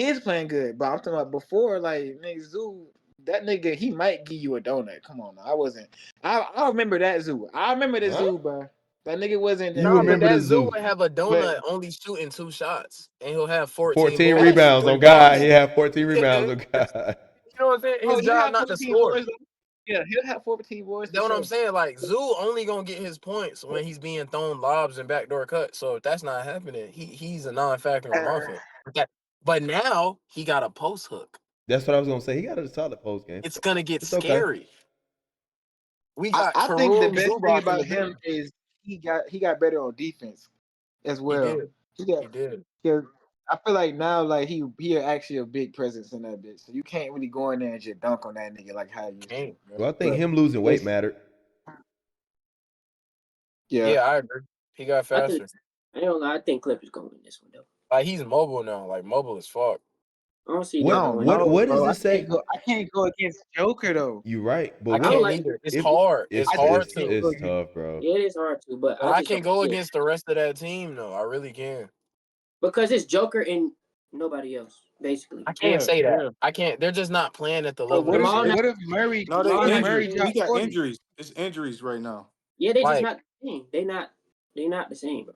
is playing good. But I'm talking about before, like nigga Zoo, that nigga he might give you a donut. Come on, now. I remember that Zoo. I remember the Huh? Zoo, bro. That nigga wasn't that You Nah, good. but remember the that Zoo Zoo? would have a But donut only shooting 2 shots, and he'll have 14 14 boards and rebounds 3 on God. blocks. He had 14 rebounds Yeah, on God. you know what I'm saying? His he'll job have not to 14 score. boys. Yeah, he'll have 14 boys for That's what I'm sure. saying. Like Zoo only gonna get his points when he's being thrown lobs and backdoor cuts. So if that's not happening, he's a non-factor on offense. But now he got a post hook. That's what I was gonna say. He got a solid post game. It's gonna get It's okay. scary. We I, got I think the Kareem best thing Zubac in about the him building. is he got better on defense as He well. did. He got He did. because I feel like now like he actually a big presence in that bitch. So you can't really go in there and just dunk on that nigga like how you used to. Ain't. Bro. Well, I think But him losing weight it's mattered. yeah. Yeah, I agree. He got I think faster. I don't know. I think Clippers gonna win this one though. Like he's mobile now. Like mobile as fuck. I don't see I them What don't going. what know, what does bro. it say? I can't go against Joker though. You right, but I I don't can't what like. either. It's if hard. It's I hard just can't to. go it's against. tough, bro. Yeah, it is hard to, but But I I just can don't go see it against the rest of that team though. I really can. because it's Joker and nobody else basically. I can't Yeah, say that. yeah. I can't. They're just not playing at the But level they Jamal should. not. what if Murray No, they Jamal not injured. Murray the same. He dropped got 40? injuries. It's injuries right now. Yeah, they just Like not the same. They not the same, bro.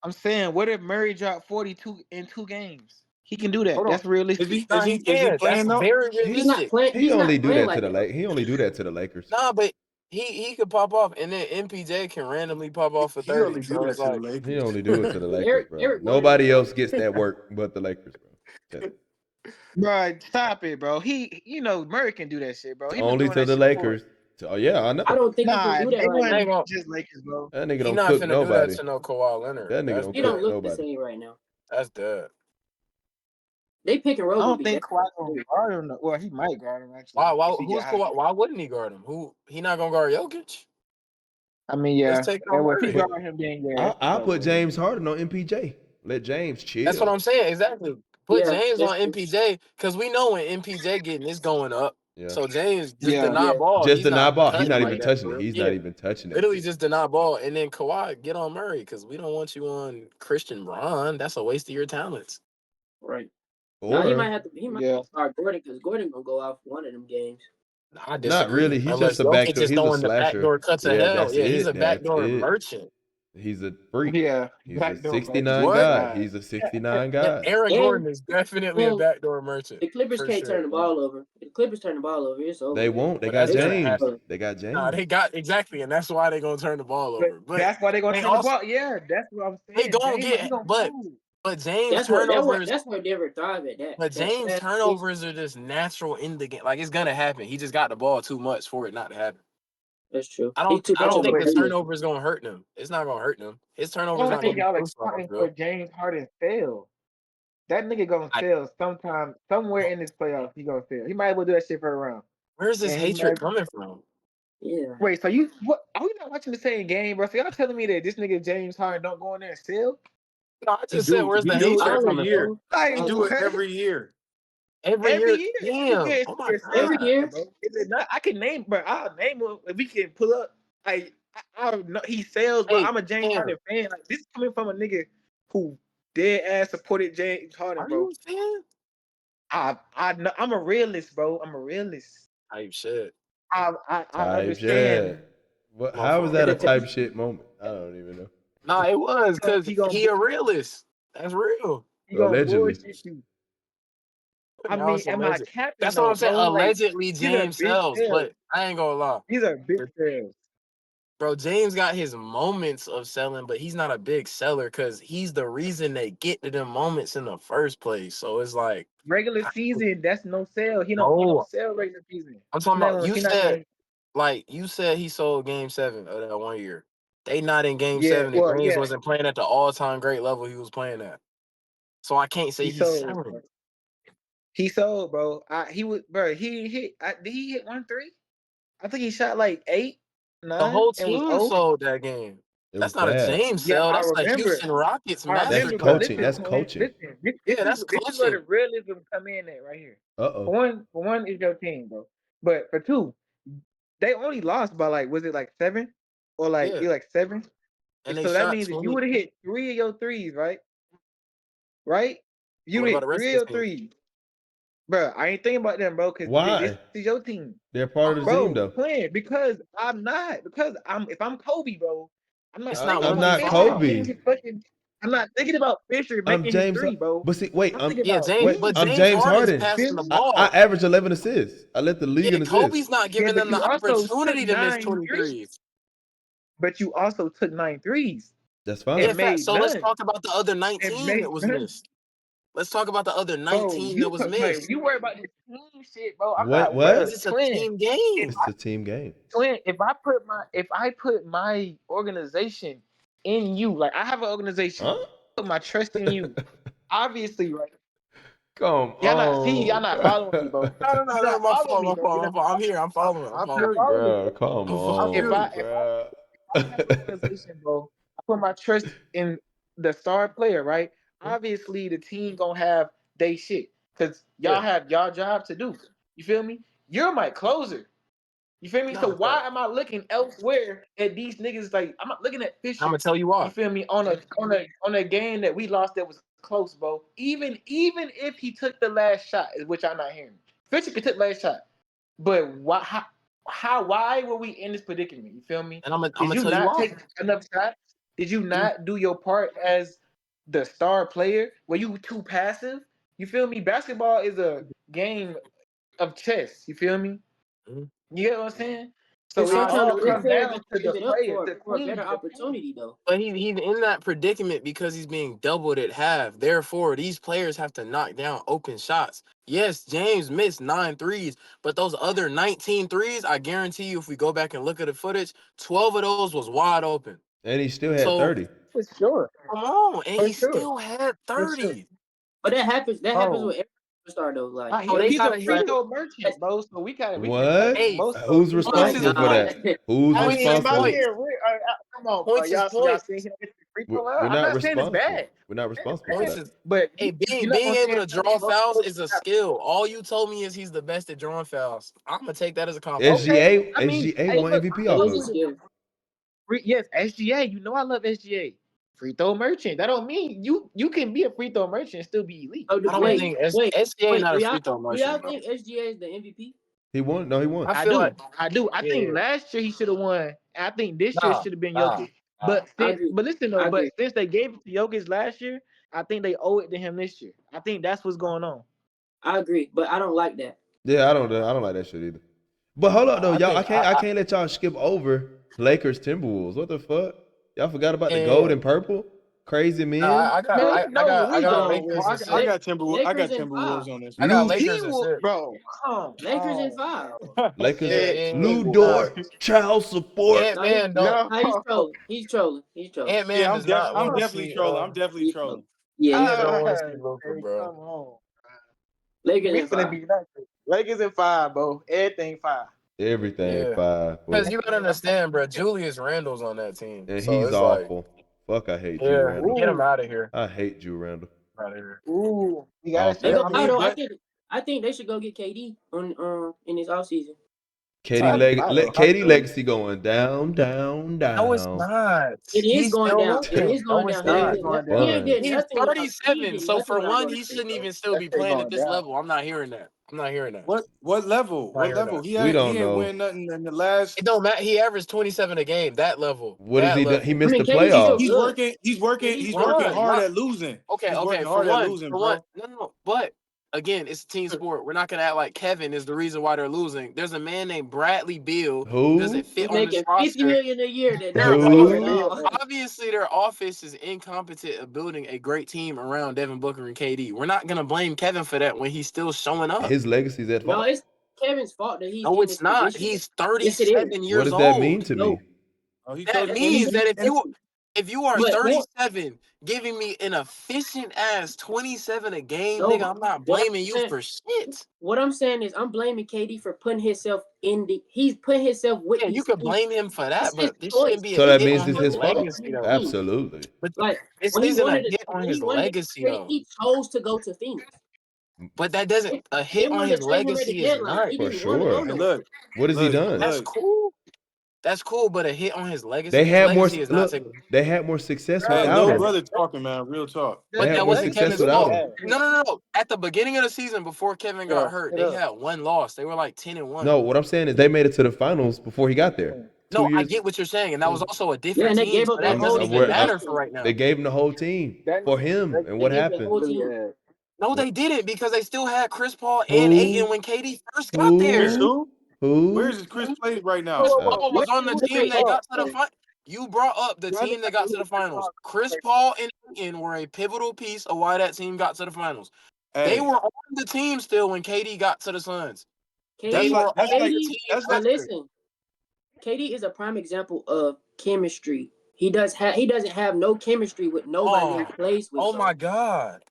I'm saying, what if Murray dropped 42 in 2 games? He can do that. Hold on. That's realistic. nah, he Is he can. That's playing though? very He's He not realistic. playing. he He's only not do playing that to like the that though. He only do that to the Lakers. Nah, but he could pop off, and then MPJ can randomly pop off for He 30. only do So that it's to the like, He Lakers. only do it to the Lakers, Eric bro. Gordon is Nobody trash. else gets that work but the Lakers, bro. Tell you. Bro, stop it, bro. Murray can do that shit, bro. He been Only doing to that the shit before. Lakers. Oh yeah, I I know. don't think he can Nah, do that they right wasn't now. I ain't even gonna, just Lakers, bro. That nigga he don't not cook finna do that nobody. to no Kawhi Leonard. That nigga That's don't He cook don't dead. look the nobody. same right now. That's dead. They pick and roll I gonna don't be think different. Kawhi gonna guard him. Well, he might guard him actually Why? if he Who's get hot. Kawhi? Why wouldn't he guard him? He not gonna guard Jokic? I mean, Let's yeah. take it And on if he Murray. guard him, then yeah, it's I'll put over. James Harden on MPJ. Let James That's what chill. I'm saying. Exactly. Put Yeah, James that's on true. MPJ because we know when MPJ getting this going up. Yeah. So James just Yeah. deny Yeah, ball. Just He's deny not ball. He's cutting not like even that touching for it. real. He's Yeah. not even touching that Literally shit. just deny ball. And then Kawhi, get on Murray because we don't want you on Christian Braun. That's a waste of your talents. right. Now he might Or have to. He might Yeah. have to start Gordon because Gordon gonna go off one of them games. I not disagree. really. He's just Unless a Jokic backdoor. is He's a throwing the slasher. backdoor cuts of Yeah, hell. that's Yeah, he's it. a That's backdoor it. merchant. He's a freak. Yeah. He's a Backdoor merchant. 69 What? guy. God. He's a 69 guy. Aaron And Gordon is definitely a and backdoor merchant the Clippers for can't turn sure. the ball over. If the Clippers turn the ball over, it's over They with. won't. They But got that's They gonna got James. happen. They got Nah, James. they got exactly, and that's why they're gonna turn the ball But over. But that's why they're gonna they turn the also ball. Yeah, that's what I'm they saying. gonna He get gonna but move. James turnovers that's where Denver thrive at but that James fast pace. turnovers are just natural in the game. Like it's gonna happen. He just got the ball too much for it not to happen. That's true. I He's don't too I much No, don't of a think the but bully. turnover is gonna hurt him. It's not gonna hurt him. His turnovers I not think gonna be y'all are too strong, accounting for bro. James Harden fail. That nigga gonna I, fail sometime, somewhere in this playoffs. He gonna fail. He might as well do that shit for a round. where's this And he hatred might. coming from? Yeah. Wait, so you what? Are we not watching the same game, bro? So y'all telling me that this nigga James Harden don't go in there and fail? No, I He just said do. where's He the do hatred every coming Solid, from? year. bro. He Like do Solid. it what? every year. Every Every year. year, Damn. it's Oh my Every god. year. bro. Is it not? I can name, bro. I'll name him if we can pull up. Like I don't know, he fails, but Hey, I'm a James Tanner, Harden fan. Like this coming from a nigga who dead ass supported James Harden, are bro. you a fan? I know I'm a realist, bro. I'm a realist. Type shit. I Type understand. shit. What? My How was fault. that a type shit moment? I don't even know. Nah, it was because He gonna he a realist. That's real. he gonna Allegedly. bullshit you. I Now mean, it's am I alleged. capping That's what though, I'm saying. bro? Like Allegedly, these are James big sells, sales. but I ain't gonna lie. These are big sales. Bro, James got his moments of selling, but he's not a big seller because he's the reason they get to them moments in the first place. So it's like, Regular season, that's no sale. He don't no, sell regular season. I'm talking about you He not said, gonna, like, you said he sold game 7 of that 1 year. They not in game yeah, 7 and well, James yeah, wasn't playing at the all-time great level he was playing at. So I can't say he he's sold. selling. He sold, bro. He was, bro. He hit. Did he hit 1 3? I think he shot like 8, The 9, whole and was team 0. sold that game. It was That's not a bad. James Yeah, sell. I That's a remember. Houston Rockets I That's remember, but coaching. listen, That's man, coaching. listen. Yeah, that's This is where the coaching. realism come in at right here. Uh-oh. For one is your team, bro. But for two, they only lost by like, was it like 7 or like Yeah. 7? And they So that shot means if you 20. would have hit 3 of your threes, right? Right? You What about hit the rest 3 of of the your team? threes, bro. I ain't thinking about them, bro, because this Why? is your team. They're part of the team, Bro, though. playing because I'm not. Because if I'm Kobe, bro, I'm not It's thinking not I'm about 1 through not Fisher 5. getting Kobe. his fucking. I'm not thinking about Fisher I'm making his James. 3, bro. But see, wait. I'm I'm thinking Yeah, about James, wait. but I'm James James Harden's Harden. passing the I ball. average 11 assists. I led the league Yeah, in assists. Kobe's not yeah, giving but them you the also took opportunity to miss 9 23s. threes. But you also took 9 threes That's Yeah, fine. and fact. made So let's none. talk about the other And 19 that made was none. missed. Let's talk about the other Bro, 19 that was missed. you worry about this team shit, bro. I'm What? not, Because bro. What? it's a Twin. team If game. It's a team game. if I put my organization in you, like I have an organization, Huh? put my trust in you. Obviously, right? Come Y'all on, not following me, bro. No, You're no, not my following fault, me, my bro. fault, You're my not, fault. I'm here. I'm following. I'm I you're not feel following. you. following me, bro. bro. Come I'm If on, I following. bro. I have an organization, bro, I put my trust in the star player, right? Obviously, the team gonna have they shit because Yeah. y'all have y'all job to do. You feel me? You're my closer. You feel me? So No, why fact. am I looking elsewhere at these niggas? Like I'm not looking at I'm gonna Fisher. tell you You why. feel me? On a game that we lost that was close, bro. Even if he took the last shot, which I'm not hearing. Fisher could take the last shot, but why? Why were we in this predicament? You feel me? And I'm Did gonna you tell you not why. take enough shots? Did you not do your part as the star player? Were you too passive? You feel me? Basketball is a game of chess. You feel me? Mhm. You get what I'm saying? But So it sometimes all the real comes players down just to give the it up player, for a the better team. opportunity though. But he's in that predicament because he's being doubled at half. Therefore, these players have to knock down open shots. Yes, James missed 9 threes, but those other 19 threes, I guarantee you, if we go back and look at the footage, 12 of those was wide open. And he still had So 30. For sure. come on, and For he sure. still had For sure. 30. But that happens. That happens Bro. with every superstar though. Like So they He's a gotta free hit. throw merchant, bro. So we can What? take Hey, most of Who's those. oh responsible for my that? god. Who's I points mean, is if I'm responsible? points. here, come on, bro. Points is Y'all points. saying he don't get the free We're, throw? we're I'm not not saying it's responsible. bad. We're not responsible for Points that. is. But Hey, you're being not able gonna to say draw most fouls of is a those. skill. All you told me is he's the best at drawing fouls. I'm gonna take that as a compliment. Okay, SGA, I mean, SGA hey, won look, MVP I off It fuck is a of with it. it. skill. Yes, SGA. You know I love SGA. Free throw merchant. That don't mean you can be a free throw merchant and still be elite. Oh, I don't Like think SGA wait. not a free throw Do y'all merchant, bro. think SGA is the MVP? He won. No, he won. I I feel do, like I do. I think yeah, last year he should have won. I think this year nah, should have been nah, Jokic. But I agree. listen though, but since they gave it to Jokic last year, I think they owe it to him this year. I think that's what's going on. I agree, but I don't like that. Yeah, I don't like that shit either. But hold up though, I y'all. think I can't let y'all skip over Lakers Timberwolves. What the fuck? Y'all forgot about the yeah. gold and purple? Crazy men. I got Man, I, you I know got I we got going with Lakers and I six. got Lakers in Timberwolves 5. on this I one. got Lou Lakers and six. bro. Come Lakers in on, 5. bro. Lakers. Yeah, Lou Nah, Dort. Child support. Ant No, he's Man don't. no. he's trolling. He's trolling. He's trolling. Ant Man Yeah, does not I'm want to definitely see. trolling. I'm definitely He's trolling. trolling. Yeah, Ant he's Man don't trolling. want to see Luka, Hey, bro. come on. Lakers We in finna 5. be nice. Lakers in 5, bro. Everything 5. Everything Yeah, 5. because Fool. you gotta understand, bro. Julius Randle's on that team, And so he's it's like, awful. Fuck, I hate Jew yeah, Randall. get him Ooh, out of here. I hate Jew Randall. Out of here. ooh. You gotta Awful. Ain't shut gonna I me. lie mean though. that I think they should go get KD on in this offseason. Katie I don't. Katie legacy going down, down, No, it's down. not. It is He's going still down. It looking. is No, going it's down. He ain't It not. is did going nothing. He down. ain't Fun. did He's nothing. He ain't 37. did So nothing for without one, Golden he State, shouldn't bro. even still That be shit playing at going this down. level. I'm not hearing that. I'm not hearing that. what level? I'm not What hearing level? that. We He don't ain't know. win nothing in the last. It don't matter. He averaged 27 a game. That level. What has That he done? He level. I missed mean, the KD's still playoffs. He's good. working. KD's He's still working One, good. hard not at losing. okay. He's Okay, working for hard at one, losing, for one. bro. No. But again, it's a team sport. We're not gonna act like Kevin is the reason why they're losing. There's a man named Bradley Beal who doesn't Who? fit He's on this making $50 roster. million a year. That They're don't score at Who? all. obviously their offense is incompetent at building a great team around Devin Booker and KD. We're not gonna blame Kevin for that when he's still showing up. His legacy's at No, fault. it's Kevin's fault that he's No, in it's this not. position. He's Yes, it is. 37 What years does that mean old. to No. me? Oh, he That told you. means that Listen, if you are But no, 37, giving me an efficient ass 27 a game, no, nigga, I'm not what I'm blaming you saying, for shit. what I'm saying is I'm blaming KD for putting himself he's putting himself with Yeah, you these could teams. blame him for It's that, his but this choice. shouldn't be a So that hit means on it's his his fault? legacy, though. Absolutely. But Like this when he isn't a wanted hit on his legacy, though. he chose to go to Phoenix. But that doesn't a They hit on wanted his to trade him at the legacy is deadline. He For nuts. didn't want to go sure. Hey, nowhere. What has he done? That's cool. That's cool, but a hit on his They legacy. His had more. legacy is not Look, to. they had more success Hey, without little him. brother talking, man. Real talk. They But had that more wasn't success Kevin's without fault. him. No. At the beginning of the season, before Kevin got hurt, they had one loss. They were like 10-1. No, what I'm saying is they made it to the finals before he got there. 2 No, I years. get what you're saying, and that was also a Yeah, different and they team, gave so up their that whole doesn't even team. matter for right now. They gave him the whole team for him, and They what gave the happened? whole team. No, they didn't because they still had Chris Paul and Who? Ayton when KD first got there. Chris who? Who? Where's Chris played right now? Chris Uh, Paul was on the team that got to the final. You brought up the team that got to the finals. Chris Paul and Ayton were a pivotal piece of why that team got to the finals. They Hey, were on the team still when KD got to the Suns. that's KD, like that's like KD, that's but like listen, KD is a prime example of chemistry. He doesn't have no chemistry with nobody that he plays with. Oh So my God.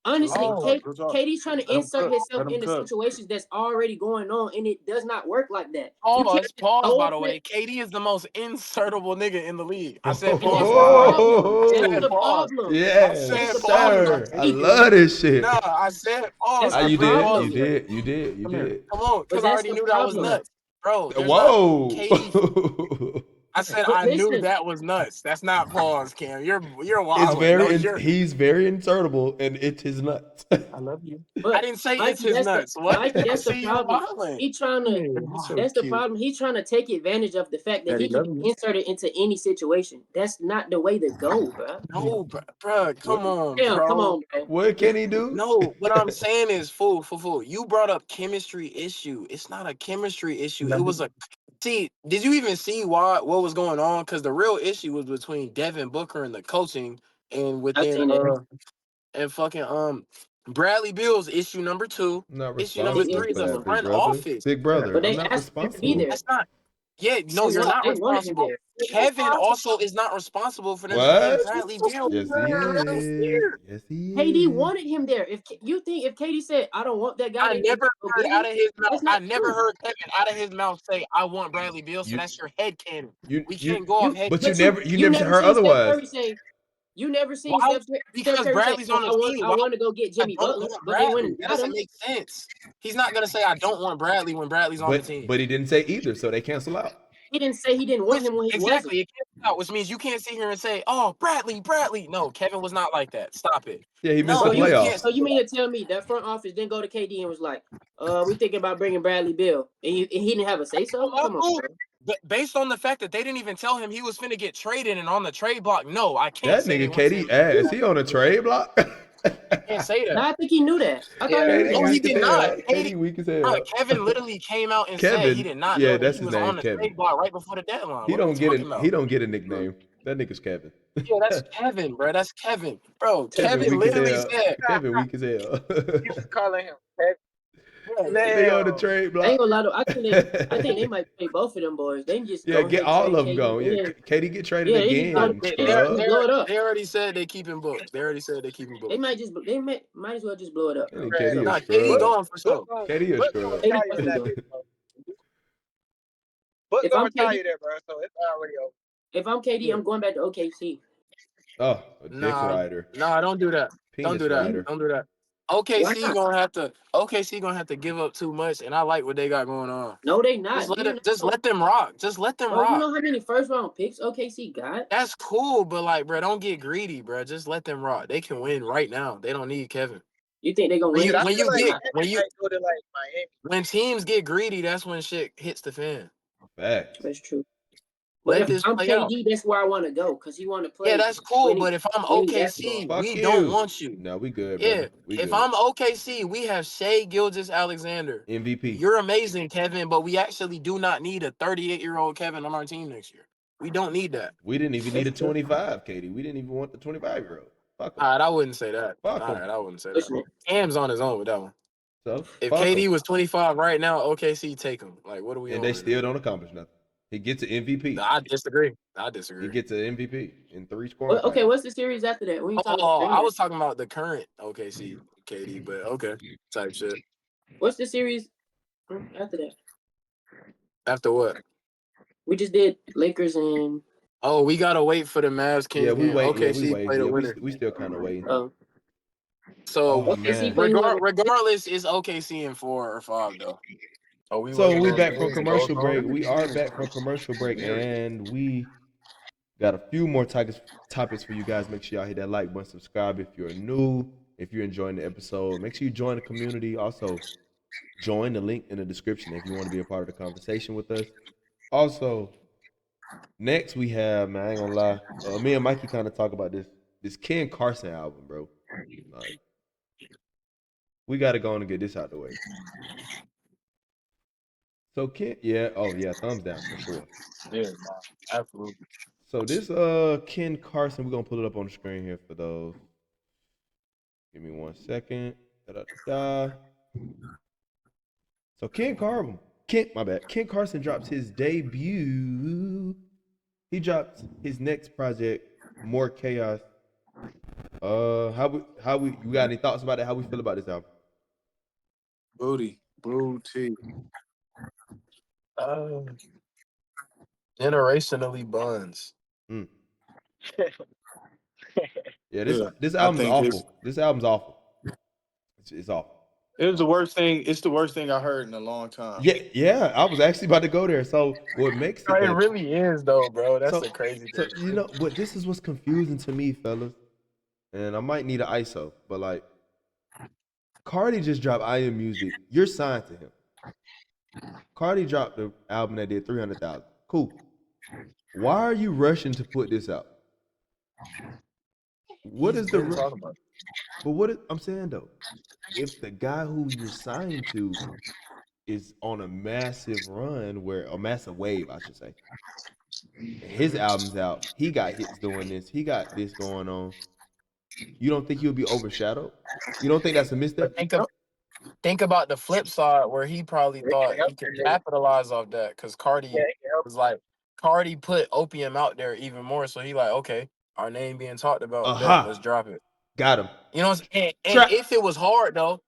honestly, real talk, real talk. KD's trying to Let him insert cook. himself Let him into cook. situations that's already going on, and it does not work like that. You can't Pause, by the throw way. KD is the most insertable nigga in the league. I said and pause, that's the by the way. problem. I That's said the pause. problem. I yes, That's said the pause. problem. sir. I love this shit. Nah, I said pause. That's I the You said did. problem. You pause. did. You did. You Come here. did. Come on, But because I that's already the knew that was problem. nuts. Bro, there's Whoa. not KD. I said But I knew listen, that was nuts. That's not pause, Cam. You're It's wild. No, very. you're. He's very insertable, and it is nuts. I love you. I but didn't say it's Mikey, his nuts. What? Mikey, I that's the see you problem. wilding. He trying to. That's so That's the cute. problem. He's trying to take advantage of the fact that Daddy, he can love be you. inserted into any situation. That's not the way to go, bro. No, bro, come on, Damn, bro. come on, bro. What can he do? No, what I'm saying is, fool. You brought up chemistry issue. It's not a chemistry issue. It was a. See, did you even see what was going on? Because the real issue was between Devin Booker and the coaching, and I within seen it. and fucking Bradley Beal's issue number 2. I'm not Issue number responsible 3 is for a that, big front brother. office. Big brother, But I'm they not asked him to be responsible. there. That's not. Yeah, no, you're not They wanted him responsible. there. Kevin also is not responsible for them having What? Bradley Beal. Yes, he is. Yes, he KD is. wanted him there. If you think if KD said, "I don't want that guy," I then never go heard get out him, of his mouth. that's I not never true. heard Kevin out of his mouth say, "I want Bradley Beal." So You- that's your head canon. You, We you, can't go off head. but canon. you never heard seen Steph otherwise. Curry say. You never seen Why? Steph Because Curry Bradley's say, on the team. I Why want to go get I Jimmy don't Butler," want but they went Bradley? and That got doesn't him. make sense. He's not gonna say I don't want Bradley when Bradley's on the team. But he didn't say either, so they cancel out. He didn't say he didn't want him when he Exactly, wasn't. it can't out, which means you can't sit here and say, "Oh, Bradley." No, Kevin was not like that. Stop it. Yeah, he missed No, the you playoffs. can't. So you mean to tell me that front office didn't go to KD and was like, we thinking about bringing Bradley Beal," and he didn't have a say so? Come on, bro. But based on the fact that they didn't even tell him he was finna get traded and on the trade block, no, I can't That say they nigga went to KD him. ass. He on a trade block. I can't say that. Nah, I think he knew that. I thought he knew No, that. he did not. KD weak as hell. Kevin literally came out and said he did not know that that's he his was name, on the Kevin. trade block right before the deadline. He What are don't you get talking about? he don't get a nickname. That nigga's Kevin. Yeah, that's Kevin, bro. That's Kevin. Bro, weak Kevin literally as hell. said. Kevin weak as hell. calling him Kevin. They on the trade I block. ain't gonna lie though. I think they might pay both of them boys. They can just Yeah, go get ahead and all trade of them KD. going. Yeah, KD get traded they just again. blow it up. They already said they keep him booked. They already said they keep him booked. They might as well just blow it up. And then KD Nah, a KD scrub. gone for sure. KD a scrub. KD fucking go. But If gonna I'm retire KD, there, bro. So it's already over. if I'm KD, I'm going back to OKC. Oh, a dick rider. Nah, don't do that. Penis Don't do that. rider. Don't do that. Why OKC not? gonna have to give up too much, and I like what they got going on. No, they not. Just let them rock. Just let them Bro, rock. you know how many first round picks OKC got? That's cool, but like, bro, don't get greedy, bro. Just let them rock. They can win right now. They don't need Kevin. You think they gonna win? When teams get greedy, that's when shit hits the fan. Facts. That's true. But Let if this I'm play out. KD, that's where I want to go because he want to play. Yeah, that's cool. winning- But if I'm winning OKC, basketball. we Fuck don't you. want you. No, we good, Yeah, brother. We if good. I'm OKC, we have Shea Gilgeous-Alexander. MVP. You're amazing, Kevin, but we actually do not need a 38-year-old Kevin on our team next year. We don't need that. We didn't even need a That's true. 25, Katie. We didn't even want the 25-year-old. Fuck him. All right, I wouldn't say that. Fuck All him. right, I wouldn't say Listen, that. Cam's on his own with that one. So If fuck KD him. was 25 right now, OKC take him. Like, what are we on? And they right still now? don't accomplish nothing. He gets an MVP. I disagree. He gets an MVP in 3 scoring. okay, titles. what's the series after that? We talking Oh, about I was talking about the current OKC KD, but okay, type shit. What's the series after that? After what? We just did Lakers and Oh, we gotta wait for the Mavs Kings Yeah, we game. wait. Yeah, OKC we wait. play the Yeah, winner. we still kind of waiting. So Oh man. play whoever. regardless, it's OKC in 4 or 5 though. Oh, we So wasn't we on back the from Kings commercial both break. on? We are back from commercial break, and we got a few more topics for you guys. Make sure y'all hit that like button, subscribe if you're new. If you're enjoying the episode, make sure you join the community. Also, join the link in the description if you want to be a part of the conversation with us. Also, next we have, man, I ain't gonna lie, me and Mikey kind of talk about this Ken Carson album, bro. Like, we got to go on and get this out the way. So Ken, thumbs down for sure. Yeah, absolutely. So this Ken Carson, we're gonna pull it up on the screen here for those. Give me 1 second. Da-da-da. So Ken Carson drops his debut. He drops his next project, More Chaos. You got any thoughts about it? How we feel about this album? Booty. Generationally buns. Yeah, Yeah, this I album's think awful. This album's awful. It's awful. It was the worst thing. It's the worst thing I heard in a long time. Yeah. I was actually about to go there. So what makes it? It really is though, bro. That's the crazy thing. So you know what? This is what's confusing to me, fellas. And I might need an ISO, but like, Cardi just dropped I Am Music. You're signed to him. Cardi dropped the album that did 300,000. Cool. Why are you rushing to put this out? What is the talking about? But I'm saying though, if the guy who you're signed to is on a massive wave, I should say, his album's out, he got hits doing this, he got this going on. You don't think he'll be overshadowed? You don't think that's a misstep? Think about the flip side where he probably thought he could capitalize off that because Cardi was like, Cardi put Opium out there even more. So he like, okay, our name being talked about, let's drop it. Got him. You know what I'm saying? And if it was hard though,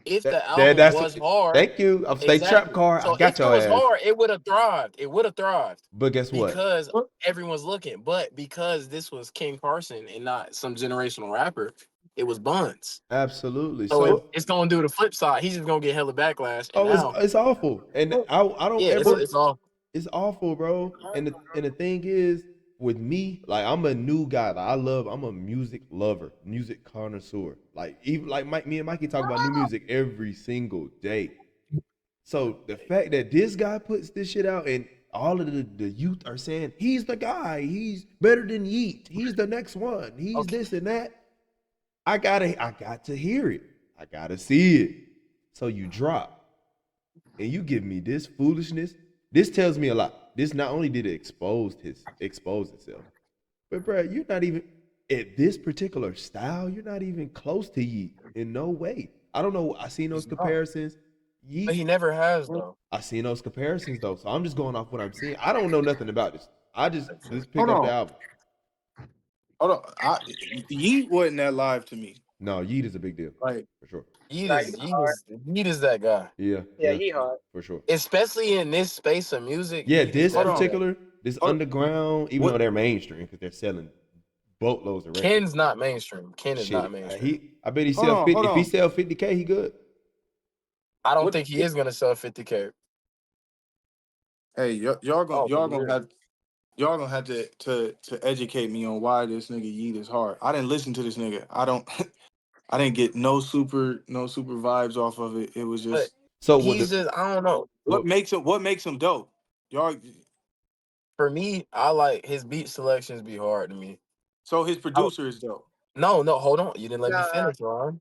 if the album was hard. Thank you. I'm stay trap card. So I got your ass. If it was hard, it would have thrived. It would have thrived. But guess what? Because everyone's looking. But because this was King Carson and not some generational rapper, it was buns. Absolutely. So it's gonna do the flip side. He's just gonna get hella backlash. It's awful. And I don't ever. It's awful. It's awful, bro. And the thing is, with me, like, I'm a new guy. Like, I'm a music lover, music connoisseur. Like, even like me and Mikey talk about new music every single day. So the fact that this guy puts this shit out and all of the youth are saying he's the guy, he's better than Yeet, he's the next one, he's this and that. I got to hear it. I gotta see it. So you drop and you give me this foolishness. This tells me a lot. This not only did it expose itself, but bro, you're not even at this particular style. You're not even close to Yeet in no way. I don't know. I seen those comparisons. Yeet, but he never has though. I seen those comparisons though, so I'm just going off what I'm seeing. I don't know nothing about this. I just pick Hold up on. the album. Hold on. Yeet wasn't that live to me. No, Yeet is a big deal, Like, for sure. Yeet is that guy. Yeah, he hard. for sure. Especially in this space of music. Yeah, Yeet this is that guy. particular, this underground, even though they're mainstream because they're selling boatloads of records. Ken's not mainstream. Ken is not mainstream. I bet he sell 50. If he sell 50K, he good. I don't think he is gonna sell 50K. hey, y'all gonna have to educate me on why this nigga Yeet is hard. I didn't listen to this nigga. I didn't get no super vibes off of it. It was just I don't know. what makes him dope. Y'all For me, I like his beat selections be hard to me. So his producer is dope. No, hold on. You didn't let me Nah. finish, Ron.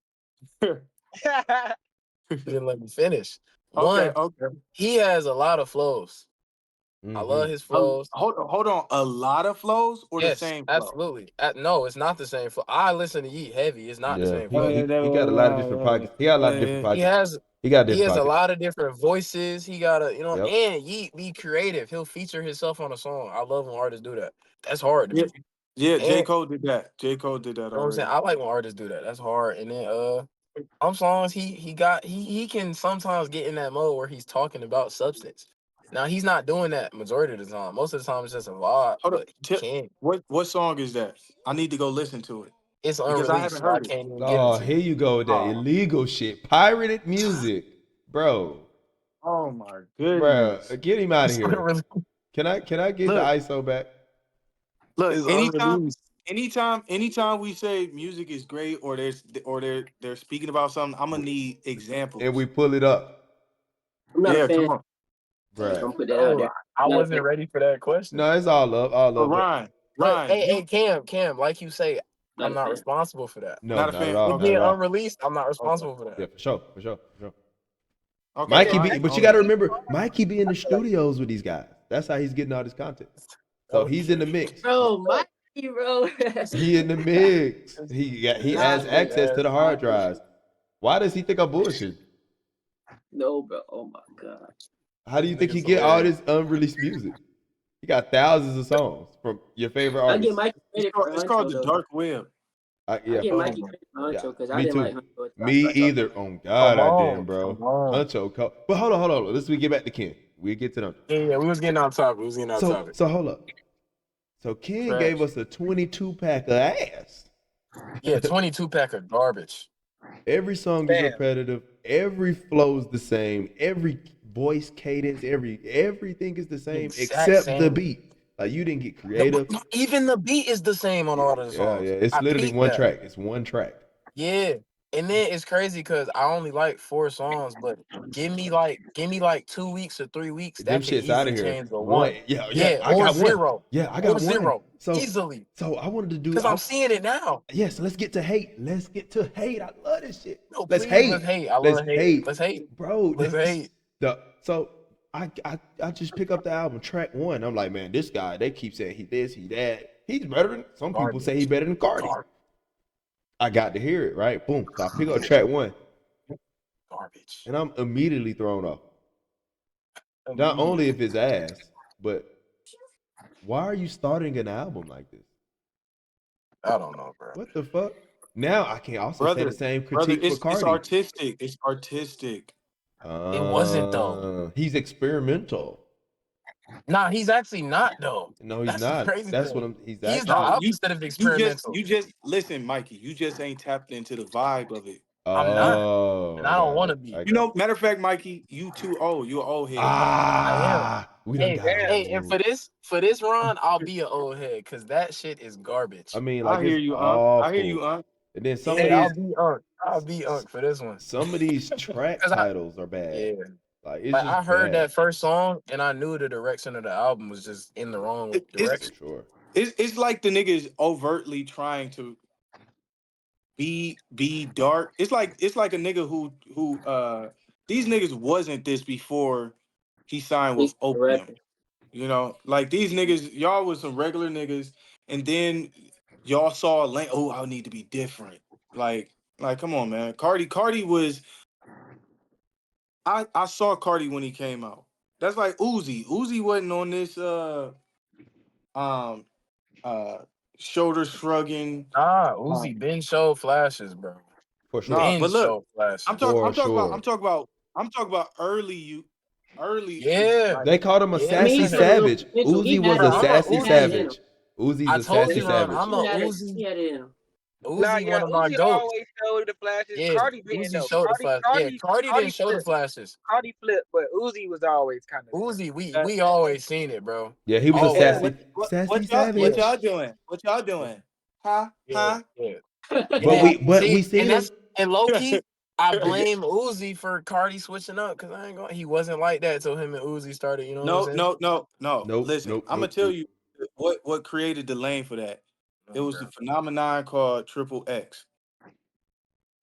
You didn't let me finish. Okay, One, okay. he has a lot of flows. I love his flows. Hold on. A lot of flows or the Yes, same flow? absolutely. No, it's not the same flow. I listen to Yeet heavy. It's not the same flow. He got a lot of different pockets. He got a lot of different pockets. He got has different a pockets. lot of different voices. He got a Yep. and Yeet be creative. He'll feature himself on a song. I love when artists do that. That's hard to me. Yeah, J. And- Cole did that. J. Cole did that You know what I'm already. saying? I like when artists do that. That's hard. And then some songs he can sometimes get in that mode where he's talking about substance. Now he's not doing that majority of the time. Most of the time it's just a vibe. Hold on. But he can. What song is that? I need to go listen to it. It's Because I unreleased, haven't so I heard it. can't even give it to Here you. you go with that illegal shit. Pirated music. Bro. Oh my Bro, goodness. get him out of It's here. unreleased. Can I get Look. the ISO back? Look, It's anytime unreleased. we say music is great or they're speaking about something, I'm gonna need examples. And we pull it up. I'm not a fan. Come on. Just Bruh. gonna put that out there. I wasn't ready for that question. No, it's all up. All up. Ryan, But hey, Cam, like you say, I'm not fan. responsible for that. No, Not a not fan. at all. It Not being at all. unreleased, I'm not responsible for that. Yeah, for sure. Okay, Mikey fine. but you got to remember, Mikey be in the studios with these guys. That's how he's getting all this content. So he's in the mix. Bro, Mikey, bro. He in the mix. He has access to the hard drives. Why does he think I'm bullshit? No, bro. Oh my god. How do you think he get all this unreleased music? He got thousands of songs from your favorite I get artists. Mikey credit for It's called Huncho, the though. dark web. I get Mikey credit for Huncho because I me didn't too. like Huncho. until I Me started talking either. about On God, Come I on, didn't, bro. come on. Huncho, but hold on. Let's get back to Ken. We'll get to them. Yeah, we was getting on topic. So hold up. So Ken Trash. gave us a 22 pack of ass. Yeah, 22 pack of garbage. Every song is repetitive. Every flow is the same. Every voice cadence, everything is the same Exact except same. the beat. Like you didn't get creative. Even the beat is the same on all of the songs. Yeah. It's I literally peeped one that. track. It's one track. Yeah. And then it's crazy because I only like 4 songs, but give me like 2 weeks or 3 weeks. Them That could shit's out easily of here. change the one. Yeah. I or got 0. one. Yeah, I got or 0. So Easily. So I wanted to do. Because I'm seeing it now. Yes, let's get to hate. I love this shit. No, Let's please, hate. let's hate. I love hate. Let's hate. Bro. Let's hate. So I just pick up the album track 1. I'm like, man, this guy. They keep saying he this, he that. He's better than some people say. He's better than Cardi. I got to hear it, right? Boom. So I pick up track 1. Garbage. And I'm immediately thrown off. Not only if it's ass, but why are you starting an album like this? I don't know, bro. What the fuck? Now I can also say the same critique for Cardi. It's artistic. It's artistic. It wasn't though. He's experimental. Nah, he's actually not though. No, he's That's not. the crazy That's thing. what he's He's the actually. opposite of experimental. You just listen, Mikey. You just ain't tapped into the vibe of it. I'm not, and I don't want to be. You know, matter of fact, Mikey, you too old. You're an old head. I am. We done got and for this run, I'll be an old head because that shit is garbage. I mean, like I hear you, awful. I hear you, And then some I'll be unk for this one. Some of these track titles are bad. Yeah. Like it's Like just I heard bad. that first song and I knew the direction of the album was just in the wrong direction. For sure. It's like the nigga is overtly trying to be dark. It's like a nigga who these niggas wasn't this before he signed with Opium. You know, like these niggas, y'all was some regular niggas, and then y'all saw oh, I need to be different. Like come on, man. Cardi was. I saw Cardi when he came out. That's like Uzi. Uzi wasn't on this shoulder shrugging. Uzi been showed flashes, bro. For sure. Nah, but look, flashes. I'm talking about early. Yeah. They called him a sassy savage. Uzi was a sassy savage. Uzi's a sassy savage. I'm a Uzi. Uzi, one of my Uzi goats. always showed the flashes. Yeah, Cardi didn't Uzi though. showed the flashes. Yeah, Cardi didn't show the flashes. Cardi flipped, but Uzi was always kind of Uzi. We always seen it, bro. Yeah, he was a sassy savage. What y'all doing? Huh? Yeah. But we seen him. And low key, I blame Uzi for Cardi switching up because he wasn't like that till him and Uzi started. You know what I'm saying? No. Nope, Listen, nope, I'm gonna nope, tell nope. you what created the lane for that. It was the Okay. phenomenon called Triple X.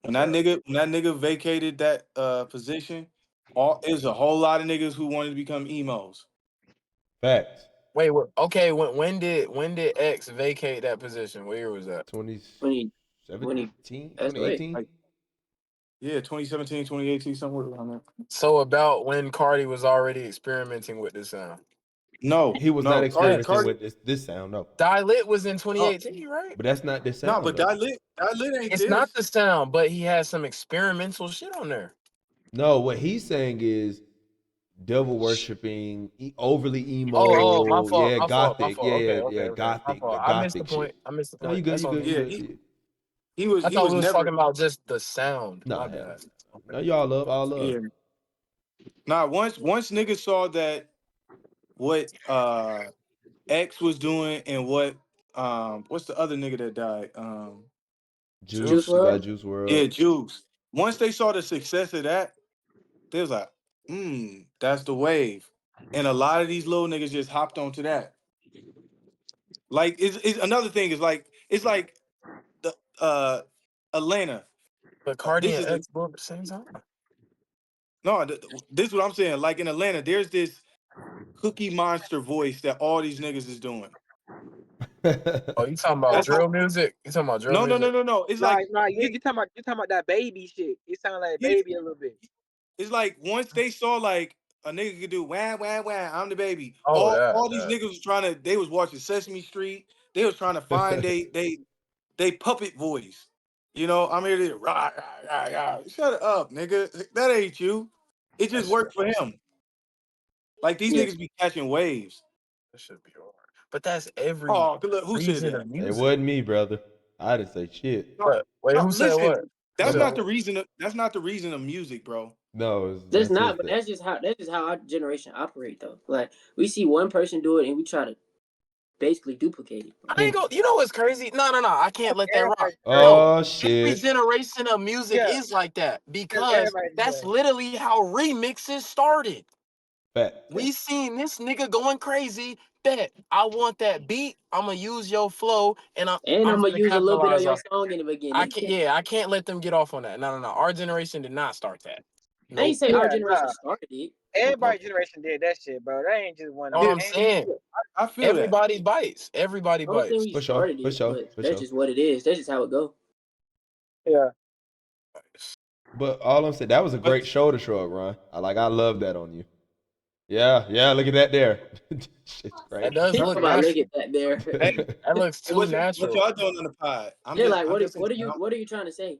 When Okay. that nigga vacated that position, it was a whole lot of niggas who wanted to become emos. Facts. Wait, okay. When did X vacate that position? What year was that? 2017, That's right. 2018. Like, yeah, 2017, 2018, somewhere around there. So about when Cardi was already experimenting with this sound. No, He was not Cardi, experimenting with this sound, no. Die Lit was in oh, 2018, right? But that's not this no, sound, but though. Lit ain't It's not this. the sound, but he has some experimental shit on there. No, what he's saying is devil worshiping, overly emo, Oh, my fault, yeah, my fault, my gothic, fault. Okay, yeah, my gothic, the fault. I missed the gothic point. shit. I missed the No, you point. good, That's you on good, you me. Yeah, good. Yeah. he I was thought we was never. talking about just the sound. No, My hell bad. no, y'all love, all love. Yeah. Nah, once niggas saw that what X was doing and what what's the other nigga that died? Juice Juice, you got WRLD. Juice World. Yeah, Juice. Once they saw the success of that, they was like, that's the wave. And a lot of these little niggas just hopped onto that. Like it's another thing is like it's like the Atlanta. But Cardi This and is a X broke at the same time. no, this is what I'm saying. Like in Atlanta, there's this Cookie Monster voice that all these niggas is doing. Oh, you talking about That's how drill music? You talking about drill music? no. It's Nah, like you talking about that baby shit. It sound like yeah, baby a little bit. it's like once they saw like a nigga could do wah wah wah, I'm the baby. Oh, All these that. niggas was they was watching Sesame Street. They was trying to find they puppet voice. You know, I'm here to rah, rah, rah, rah. Shut up, nigga. That ain't you. It just That shit, worked for him. Like these Yeah. niggas be catching waves. that should be hard. But that's every Oh, look, who said reason that? of It music. wasn't me, brother. I didn't say shit. No, But wait, no, who said listen, what? Who that's said not the what? reason. That's not the reason of music, bro. No, That's it's not, just but that. that's just how our generation operate though. Like we see one person do it and we try to basically duplicate it. I ain't go. You know what's crazy? No. I can't let that rock. Everybody, Yo, Oh every shit. generation of music yeah, is like that because everybody that's does. literally how remixes started. Fact. We seen this nigga going crazy. Bet I want that beat. I'm gonna use your flow, and I'm And I'm gonna finna use a little bit of capitalize your off. song in the I beginning. can't. Yeah, I can't let them get off on that. No. Our generation did not start that. I ain't Nope. say our Yeah, generation nah. started it. Everybody generation did that shit, bro. That ain't just one of All them. Yeah, I'm Ain't, saying, I feel that. everybody bites. Everybody I don't think bites. we For sure. started For it, sure. but For that's sure. just what it is. That's just how it go. yeah. But all I'm saying, that was a But great shoulder shrug, Ron. I love that on you. Yeah, look at that there. Shit's That crazy. does Talk look about look natural. at that there. hey, That looks too what natural. y'all doing on the pod? They're like, I'm just in town. what are you trying to say?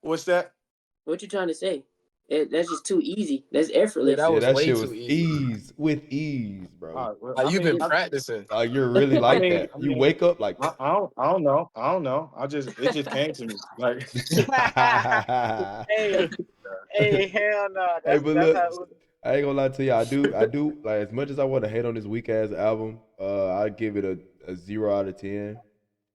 What's that? What you trying to say? That's just too easy. That's Yeah, effortless. that Yeah, was that way shit too was easy. ease, with ease, bro. All right, well, Like you've been practicing. You're really like I that. You wake up like. I don't know. It just came to me. Like, hey, hey, hell no. Hey, That's but that's look, how. I ain't gonna lie to you. I do like as much as I want to hate on this weak ass album. I give it a 0 out of 10.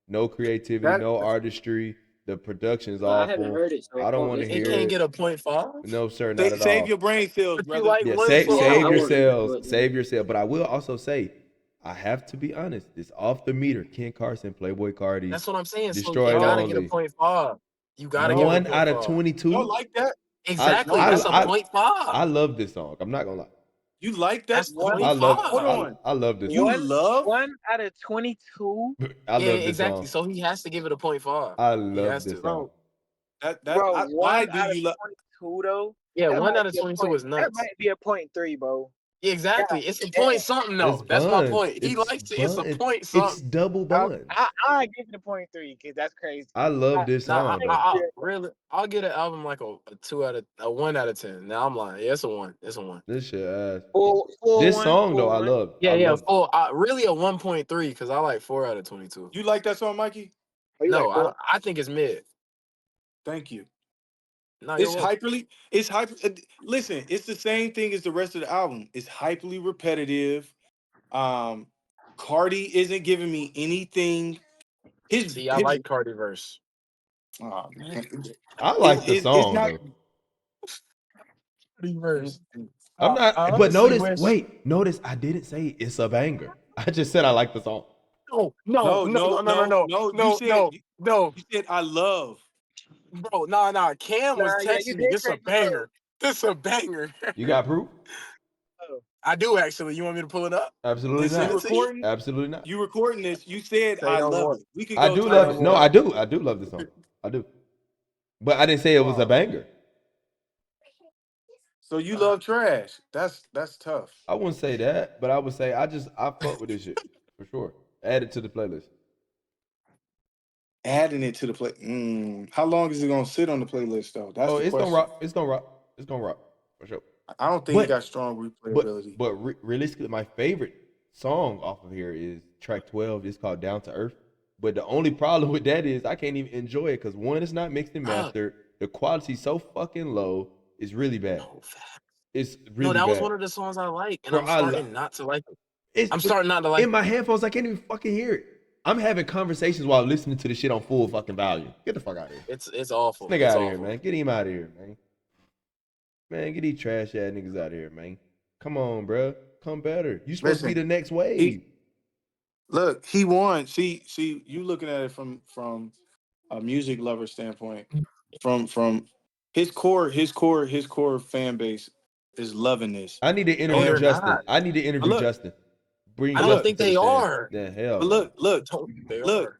No creativity, that no artistry. The production is I haven't awful. heard it, so I don't want to let's It hear hear it. can't it. get a 0.5. No, sir, not at save your all. brain cells, But you brother. like Yeah, one save song. Yeah, save I won't listen to yourselves, it. save yourself. But I will also say, I have to be honest. It's off the meter. Ken Carson, Playboy Cardi, That's what I'm saying. So Destroy you It gotta get a No, Lonely. 0.5. You gotta give it a One out of 0.5. 22. like that? I Exactly. No, I That's I a I 0.5. I love this song. I'm not gonna lie. you like that? That's One, I love 0.5. Hold on. I love this You song. one, love? one out of 22, I Yeah, love this exactly. song. So he has to give it a 0.5. I He love has this to. song. Bro, bro. why One do out of you love? 22 though. Yeah, That 1 might out of be a 22 point. is That nuts. might be a point three, bro. Yeah, God exactly. It's a damn. point something It's though. That's my buns. point. He likes it. It's a Bun. point It's something. double buns. I give it a point three because that's crazy. I love I, this Now song I though. I really I'll get an album like a 1 out of 10. Now I'm lying. Yeah, it's a 1. It's a 1. This shit ass. full This one, song though, full I one. love. I Yeah. love. Full. Really a 1.3 because I like 4 out of 22. You like that song, Mikey? Oh, you No, like four? I think it's mid. Thank you. No, you're welcome. It's hyper. Listen, it's the same thing as the rest of the album. It's hyperly repetitive. Cardi isn't giving me anything. His See, I like Cardi verse. Oh man, I like the it's song not. though. Reverse. I'm not, I but honestly notice, wish. notice I didn't say it's a banger. I just said I like the song. No. No. You said I love. Bro, Cam was Nah, yeah, you texting me. did This a say you banger. This a banger. You got proof? I do actually. You want me to pull it up? Absolutely And send You not. it to you? recording? Absolutely not. You recording this? You said Say I no love more. it. We could I go do turn love this it. No, up. I do. I do love the song. I do. But I didn't say it was a Wow. banger. So you love trash? That's tough. I wouldn't say that, but I would say I fuck with this shit for sure. Add it to the playlist. Adding it to the play. How long is it gonna sit on the playlist though? That's Oh, the it's gonna question. rock. It's gonna rock. It's gonna rock for sure. I don't think it got But strong replayability. realistically, my favorite song off of here is track 12. It's called Down to Earth. But the only problem with that is I can't even enjoy it because one, it's not mixed and mastered. The quality's so fucking low. It's really bad. It's really that was bad. one of the songs I like, and Bro, I'm starting not to like it. It's I'm starting not to like in my headphones. I can't even fucking hear it. I'm having conversations while listening to the shit on full fucking volume. Get the fuck out of here. It's awful. This nigga It's out of here, awful. man. Get him out of here, man. Man, get these trash ass niggas out of here, man. Come on, bro. Come better. You supposed to be Listen, the next wave. he won. See, you looking at it from a music lover standpoint. From his core fan base is loving this. I need to interview they're Justin. not. I need to interview Look, Justin. Bring I don't Justin think to the they stand. are. Yeah, hell. But no. look.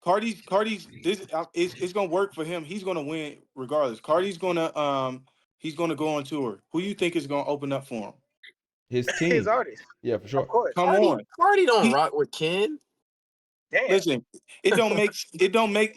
Cardi's this it's gonna work for him. He's gonna win regardless. Cardi's gonna he's gonna go on tour. Who you think is gonna open up for him? His team. His artist. Yeah, for sure. Of course. Come on. Cardi don't rock with Ken. Damn. Listen, it don't make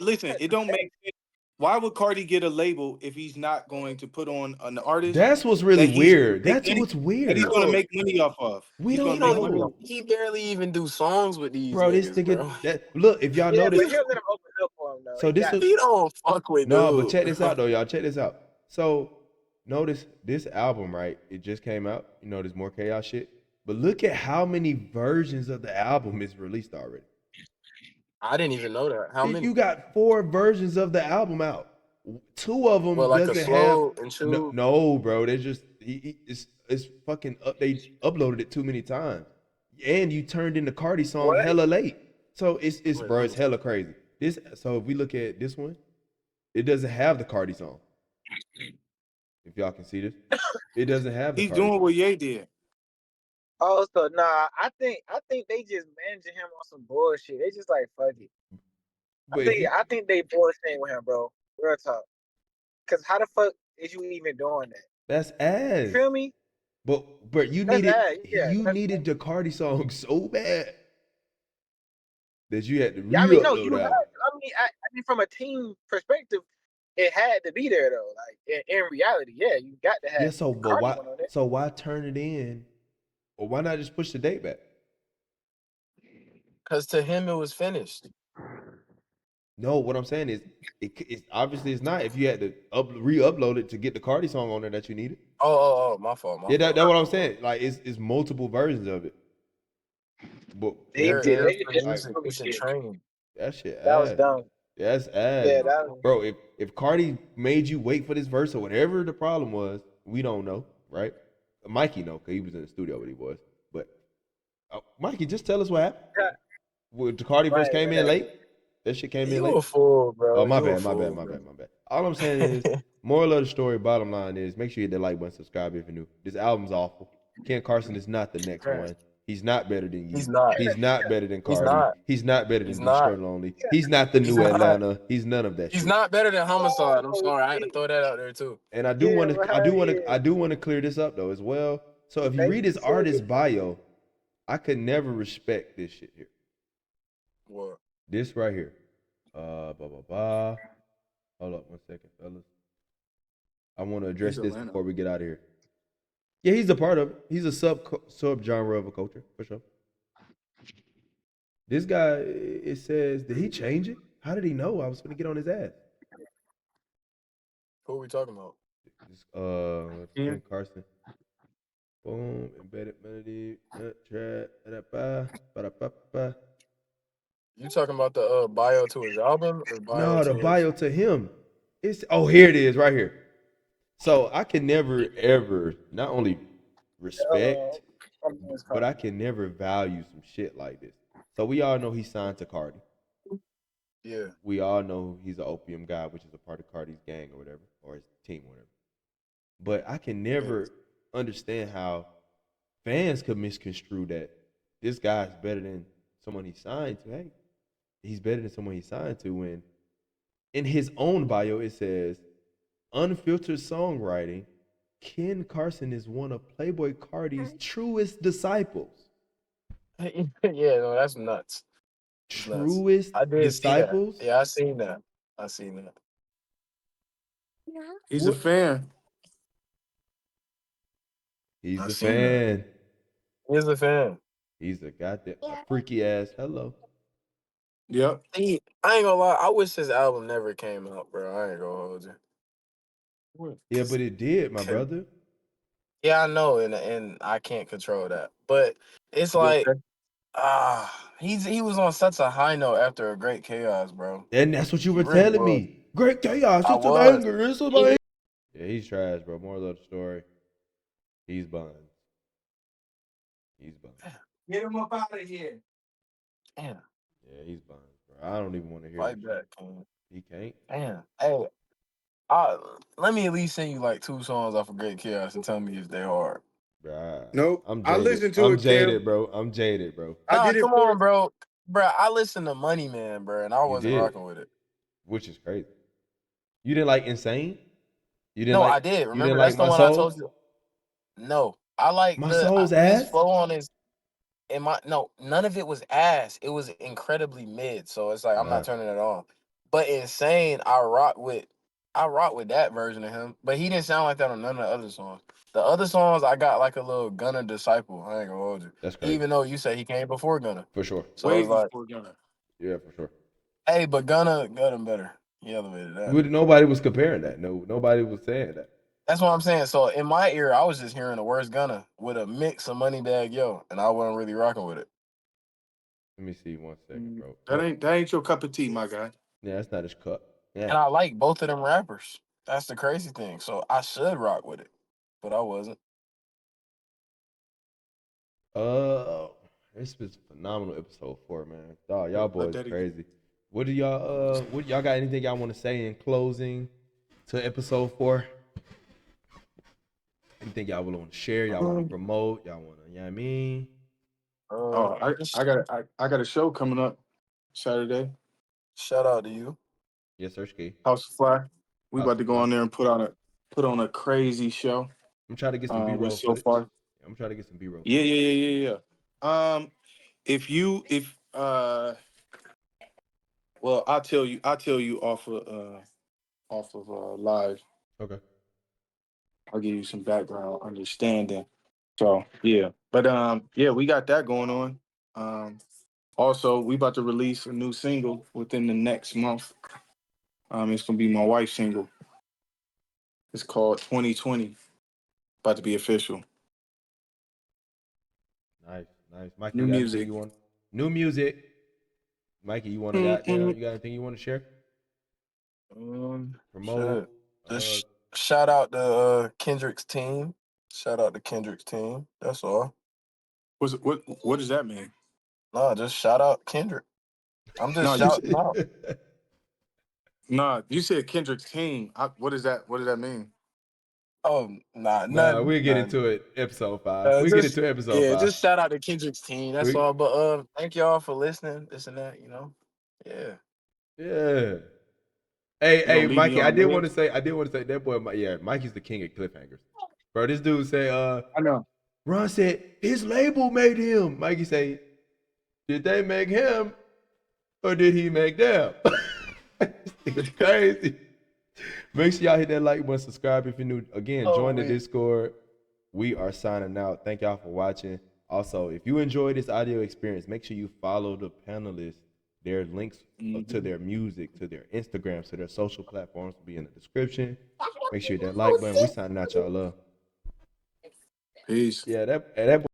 why would Cardi get a label if he's not going to put on an artist? That's what's really weird. That's what's that weird. he's gonna make money off of. We don't know. He barely even do songs with these Bro, niggas, this nigga. bro. Look, if y'all Yeah, notice. but he'll let him open up for him though. So this is He don't fuck with no, dude. but check this out though, y'all. Check this out. So notice this album, right? It just came out. You know, there's more chaos shit. But look at how many versions of the album is released already. I didn't even know that. How many? You got 4 versions of the album out. 2 of them like a doesn't slow have. and chill? No, bro. They just it's fucking up. They uploaded it too many times, and you turned in the Cardi song hella late. So it's bro. It's hella crazy. So if we look at this one, it doesn't have the Cardi song. If y'all can see this, it doesn't have the He's Cardi doing song. what Ye did. Oh, so nah, I think they just managing him on some bullshit. They just like fuck it. I think they bullshitting with him, bro. Real talk. Cause how the fuck is you even doing that? That's ass. You feel me? But you That's needed ass, yeah, you that's needed the Cardi song so bad that you had to Yeah, I mean, no, re-upload you the had. album. I mean, from a team perspective, it had to be there though. Like in reality, yeah, you got to have. Yeah, so but Cardi why? one on it. So why turn it in, or why not just push the date back? Because to him it was finished. No, what I'm saying is, it's obviously it's not. If you had to re-upload it to get the Cardi song on there that you needed. Oh, my fault. Yeah, that's what I'm saying. Like it's multiple versions of it. But They They're did. They just music stupid isn't shit. trained. that shit That was ass. dumb. That's ass. Yeah, that was. Bro, if Cardi made you wait for this verse or whatever the problem was, we don't know, right? Mikeyy know because he was in the studio when he was. But Mikeyy, just tell us what happened. When the Cardi verse came in late, that shit came in You late. a fool, bro. Oh, my You a bad. fool, All I'm saying is, moral of the story, bottom line is, make sure you hit that like button, subscribe if you're new. This album's awful. Ken Carson is not the next one. He's not better than you. He's not. He's not better than He's Cardi. not. He's not better than He's D not. Strung Lonely. He's not the He's new not. Atlanta. He's none of that He's shit. not better than Homicide. I'm sorry. I had to throw that out there too. And I do want to clear this up though as well. So if you read his artist bio, I could never respect this shit here. What? This right here. Hold up 1 second, fellas. I want to address this before we get out of here. Yeah, he's a part of it. He's a sub genre of a culture, for sure. This guy, it says, did he change it? How did he know I was going to get on his ass? Who are we talking about? Ken Carson. Boom, embedded melody, trap, You talking about the bio to his album or bio No, the to his? bio to him. It's here it is right here. So I can never ever not only respect, but I can never value some shit like this. So we all know he signed to Cardi. Yeah. We all know he's an opium guy, which is a part of Cardi's gang or whatever, or his team or whatever. But I can never understand how fans could misconstrue that this guy's better than someone he signed to. Hey, he's better than someone he signed to when in his own bio it says unfiltered songwriting. Ken Carson is one of Playboy Cardi's truest disciples. Yeah, no, that's nuts. It's nuts. Truest I did see that. disciples? Yeah, I seen that. I seen that. He's a What? fan. He's I a seen that. fan. He's a fan. He's a goddamn freaky ass. Hello. Yep. I ain't gonna lie. I wish his album never came out, bro. I ain't gonna hold you. Yeah, but it did, my brother. Yeah, I know, and I can't control that. But it's like, he was on such a high note after a great chaos, bro. And that's what you He were really telling was. me. Great chaos. I It's an was. anger. It's an anger. Yeah, he's trash, bro. Moral of the story. He's buns. He's buns. Get him up out of here. Damn. Yeah, he's buns, bro. I don't even want to hear Fight this back, shit. King. He can't. Damn. Hey, let me at least send you like 2 songs off of Great Chaos and tell me if they hard. Bruh. Nope. I'm I jaded. listened to I'm it, jaded, Kim. bro. I'm jaded, bro. I Nah, did it come for on, bro. Bro, I listened to Money Man, bro, and I You wasn't did. rocking with it. Which is crazy. You didn't like Insane? You didn't No, like I did. you Remember, didn't that's like the My one I told Soul? you. No, I like My Soul's his ass? flow on his. No, none of it was ass. It was incredibly mid. So it's like I'm not turning it on. But Insane, I rock with that version of him. But he didn't sound like that on none of the other songs. The other songs, I got like a little Gunna disciple. I ain't gonna hold you. That's crazy. Even though you say he came before Gunna. For sure. So way it's like, before Gunna. Yeah, for sure. hey, but Gunna got him better. He elevated that. Nobody was comparing that. No, nobody was saying that. That's what I'm saying. So in my ear, I was just hearing the worst Gunna with a mix of Moneybag Yo, and I wasn't really rocking with it. Let me see 1 second, bro. That ain't your cup of tea, my guy. Yeah, that's not his cup. Yeah. And I like both of them rappers. That's the crazy thing. So I should rock with it, but I wasn't. This was phenomenal episode 4, man. Dog, y'all Let boys that crazy. What do y'all got anything y'all want to say in closing to episode 4? Anything y'all want to share? Y'all want to promote? Y'all want to, you know what I mean? I got a show coming up Saturday. Shout out to you. Yes, sir, Ski. House of Fly. We House about of to go Fly. on there and put on a crazy show. I'm trying to get some B-roll so footage. far. I'm trying to get some B-roll. Yeah. Well, I'll tell you off of live. Okay. I'll give you some background understanding. So yeah. But yeah, we got that going on. Also, we about to release a new single within the next month. It's gonna be my wife's single. It's called 2020. About to be official. Nice. Mikeyy, New you got music. anything you want? New music. Mikeyy, you want to you got anything you want to share? Promote. Just shout out to Kendrick's team. Shout out to Kendrick's team. That's all. What does that mean? No, just shout out Kendrick. I'm just shouting out. Nah, you said Kendrick's team. What does that mean? Oh, nah, We'll get into it episode 5. We'll get into episode 5. Just shout out to Kendrick's team. That's all. But thank y'all for listening. This and that, Yeah. Yeah. Hey, leave me Mikeyy, on I did red? want to say that boy, Mikey's the king of cliffhangers. Bro, this dude say, I know. Ron said, his label made him. Mikeyy say, did they make him or did he make them? It's crazy. Make sure y'all hit that like button, subscribe if you're new. Again, join the Discord. We are signing out. Thank y'all for watching. Also, if you enjoyed this audio experience, make sure you follow the panelists. Their links to their music, to their Instagrams, to their social platforms will be in the description. Make sure you hit that like button. We signing out, y'all. Love. Peace. Yeah, that